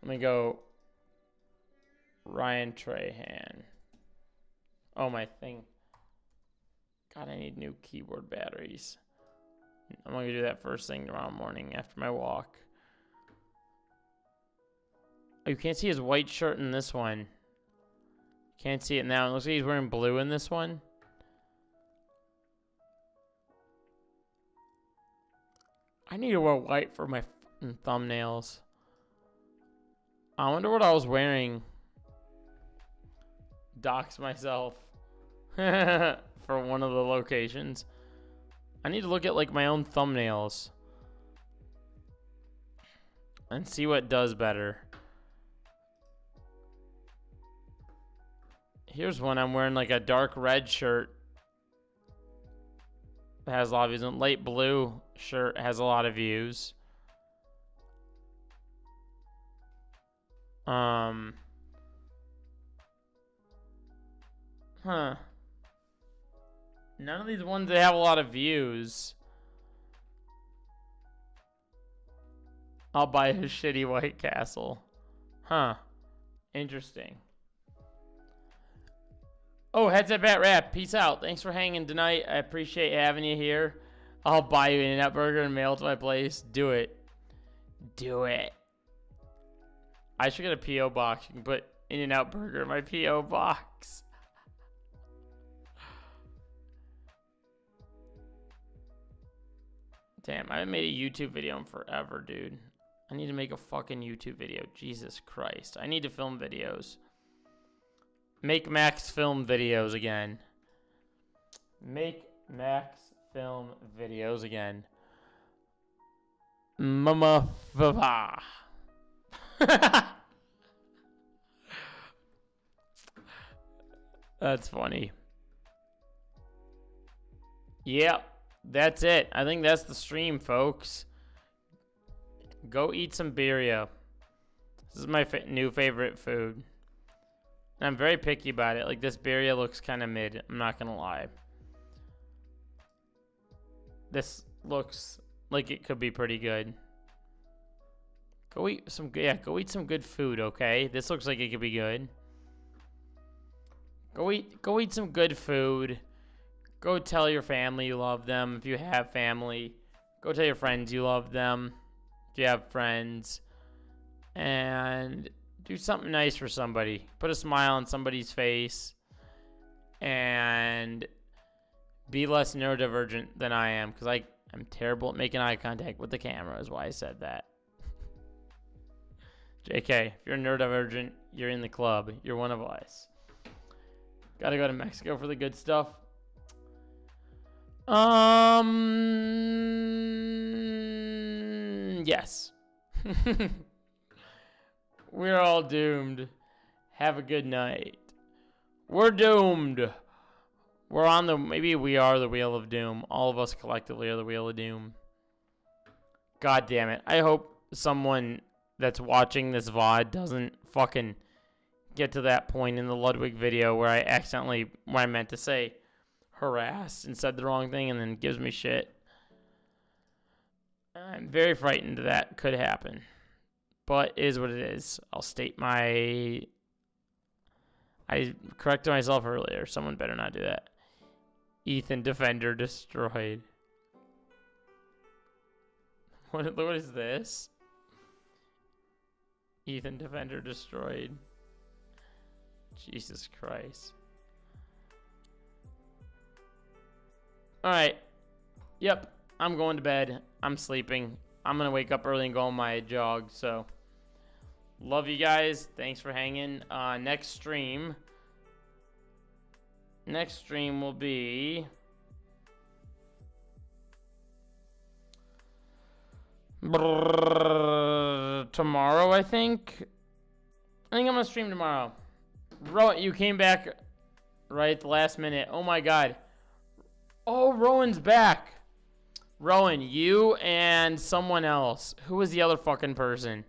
me go. Ryan Trahan. Oh, my thing. God, I need new keyboard batteries. I'm going to do that first thing tomorrow morning after my walk. Oh, you can't see his white shirt in this one. Can't see it now. It looks like he's wearing blue in this one. I need to wear white for my thumbnails. I wonder what I was wearing. Dox myself. For one of the locations. I need to look at like my own thumbnails and see what does better. Here's one. I'm wearing like a dark red shirt. It has a lot of views. And light blue shirt has a lot of views. None of these ones that have a lot of views. I'll buy a shitty White Castle. Huh. Interesting. Oh, Heads Up Bat Rap. Peace out. Thanks for hanging tonight. I appreciate having you here. I'll buy you an In-N-Out Burger and mail it to my place. Do it. Do it. I should get a P.O. box. You can put In-N-Out Burger in my P.O. box. Damn, I haven't made a YouTube video in forever, dude. I need to make a fucking YouTube video. Jesus Christ. I need to film videos. Make Max film videos again. Make Max film videos again. Mama Fava. That's funny. Yep, that's it. I think that's the stream, folks. Go eat some birria. This is my new favorite food. And I'm very picky about it. Like, this birria looks kind of mid. I'm not going to lie. This looks like it could be pretty good. Go eat some good food, okay? This looks like it could be good. Go eat some good food. Go tell your family you love them if you have family. Go tell your friends you love them if you have friends. And do something nice for somebody. Put a smile on somebody's face. And be less neurodivergent than I am, because I'm terrible at making eye contact with the camera, is why I said that. JK, if you're neurodivergent, you're in the club. You're one of us. Gotta go to Mexico for the good stuff. Yes. We're all doomed. Have a good night. We're doomed. We're on the, maybe we are the wheel of doom. All of us collectively are the wheel of doom. God damn it. I hope someone that's watching this VOD doesn't fucking get to that point in the Ludwig video where I meant to say harass and said the wrong thing and then gives me shit. I'm very frightened that could happen. But it is what it is. I'll state I corrected myself earlier. Someone better not do that. Ethan Defender destroyed. What is this? Ethan Defender destroyed. Jesus Christ. Alright. Yep. I'm going to bed. I'm sleeping. I'm going to wake up early and go on my jog. So, love you guys. Thanks for hanging. Next stream will be tomorrow, I think. I'm going to stream tomorrow. Rowan, you came back right at the last minute. Oh my god. Oh, Rowan's back. Rowan, you and someone else. Who was the other fucking person?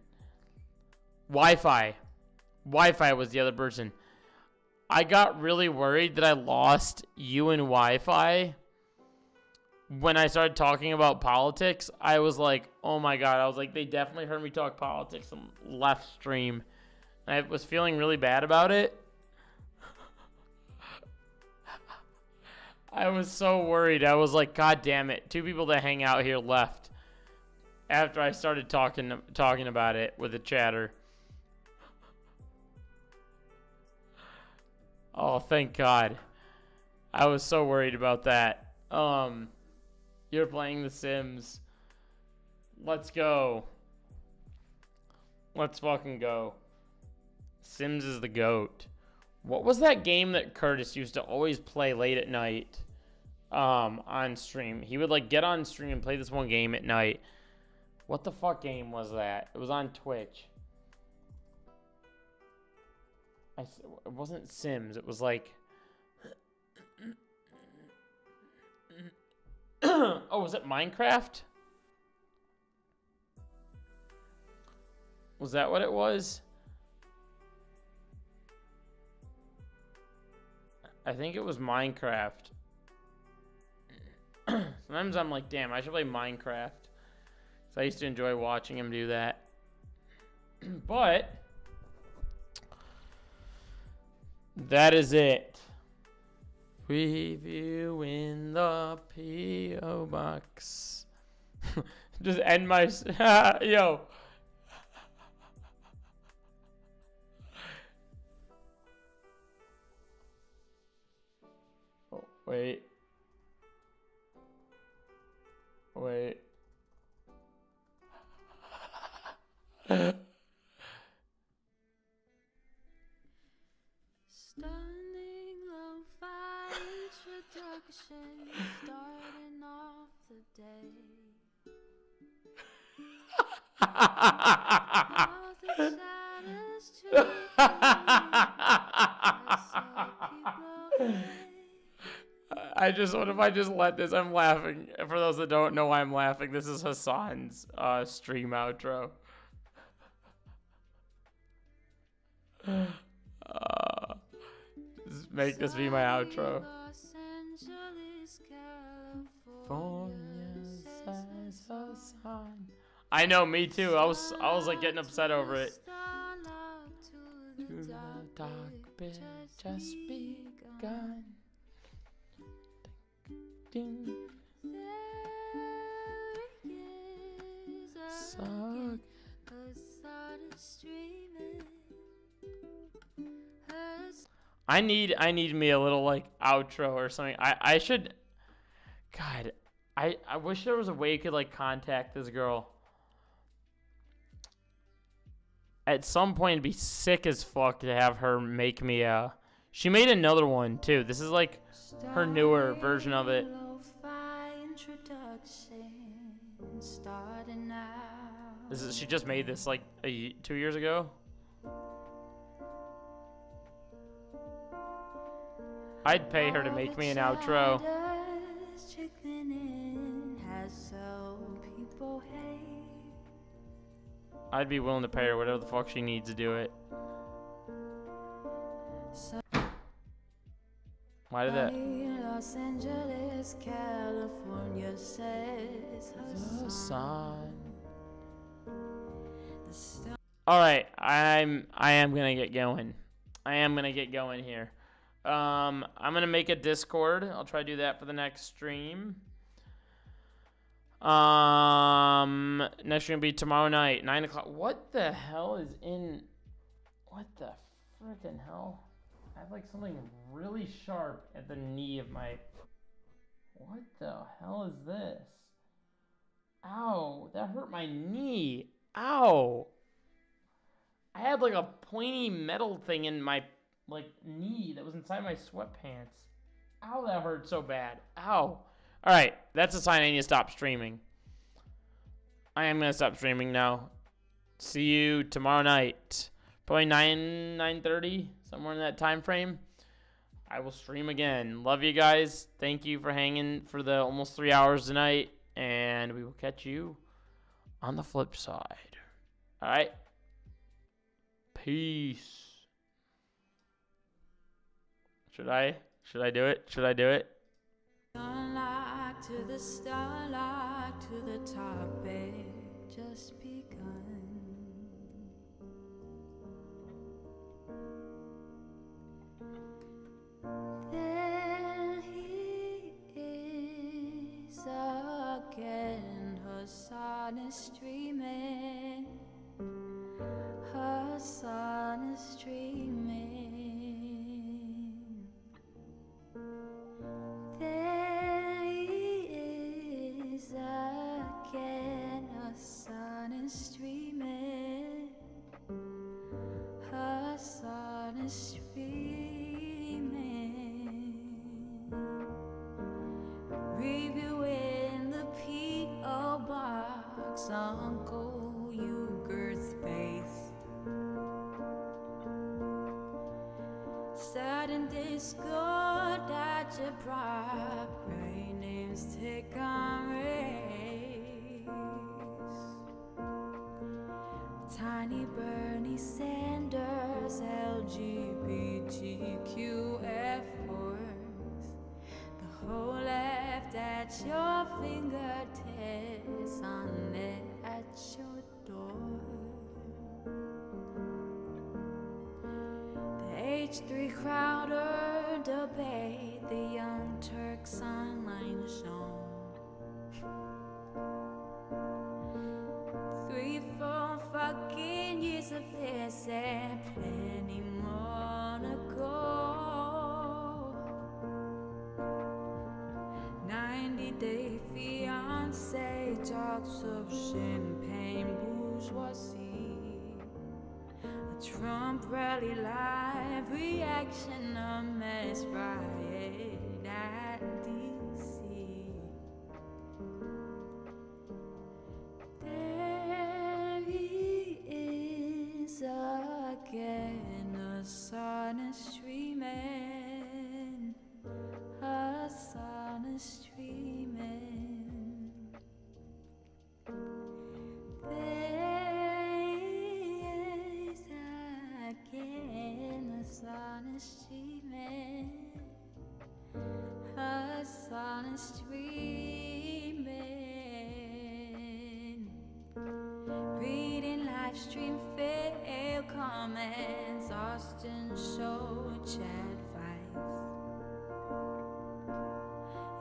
Wi-Fi. Wi-Fi was the other person. I got really worried that I lost you and Wi-Fi. When I started talking about politics, I was like, oh my god. I was like, they definitely heard me talk politics and left stream. I was feeling really bad about it. I was so worried. I was like, god damn it. 2 people that hang out here left after I started talking about it with a chatter. Oh, thank god. I was so worried about that. You're playing The Sims. Let's go. Let's fucking go. Sims is the GOAT. What was that game that Curtis used to always play late at night on stream? He would like get on stream and play this one game at night. What the fuck game was that? It was on Twitch. It wasn't Sims. It was like... Oh, was it Minecraft? Was that what it was? I think it was Minecraft. Sometimes I'm like, damn, I should play Minecraft. So I used to enjoy watching him do that. But that is it. Preview in the P.O. box. Just end my... Yo. Oh, wait. Wait. Stunning lo-fi introduction, starting off the day. What if I just let this? I'm laughing. For those that don't know why I'm laughing, this is Hassan's stream outro. Just make this be my outro. I know, me too. I was like getting upset over it. To the dark bit just begun. Ding. Suck. I need me a little like outro or something. I should. God, I wish there was a way you could like contact this girl. At some point, it'd be sick as fuck to have her make me a. She made another one too. This is like her newer version of it. She just made this like 2 years ago. I'd pay her to make me an outro. I'd be willing to pay her whatever the fuck she needs to do it. Why did that? Los Angeles, California says Hassan. All right, I am gonna get going. I am gonna get going here. I'm gonna make a Discord. I'll try to do that for the next stream. Next stream will be tomorrow night, 9 o'clock. What the hell is in? What the freaking hell? I have like something really sharp at the knee of my. What the hell is this? Ow! That hurt my knee. Ow! I had like a pointy metal thing in my like knee that was inside my sweatpants. Ow! That hurt so bad. Ow! All right, that's a sign I need to stop streaming. I am gonna stop streaming now. See you tomorrow night, probably 9:30, somewhere in that time frame. I will stream again. Love you guys. Thank you for hanging for the almost 3 hours tonight, and we will catch you on the flip side. All right. Peace. Should I do it? Should I do it? Starlight to the starlight to the topic just begun. There he is again, her sun is streaming, her sun is streaming. There he is again, her sun is streaming, her sun is streaming. Reviewing the P.O. box, Uncle Uger's face. Sudden discord at your prop, gray names take on race. Tiny Bernie Sanders, LGBTQ efforts. The whole left at your fingertips, on it at your door. The H3 Crowder debate, the Young Turks online show. 3-4 fucking years of this and plenty more to go. 90-day fiance, talks of champagne bourgeoisie. A Trump rally live reaction, a mess riot at DC. There sun is streaming, a sun is streaming. There is again, the sun is streaming, a sun is streaming. Reading live stream fail comments, Austin show chat fights,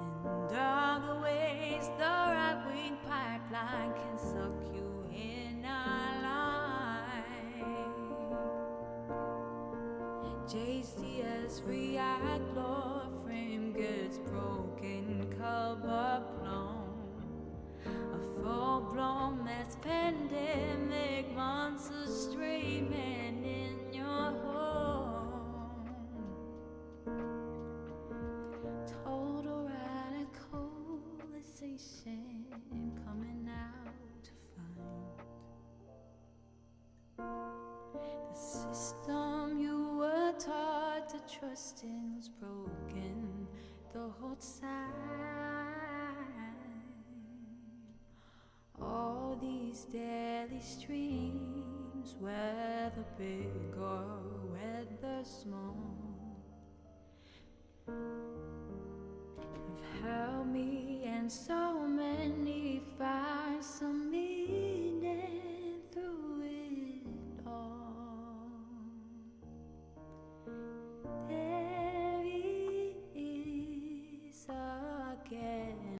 and all the ways the right-wing pipeline can suck you in our life. JCS react, Lord frame gets broken, cover blown. A full-blown mess, pandemic, monsters streaming in your home. Total radicalization coming out to find the system you were taught to trust in was broken the whole time. All these daily streams, whether big or whether small, have helped me and so many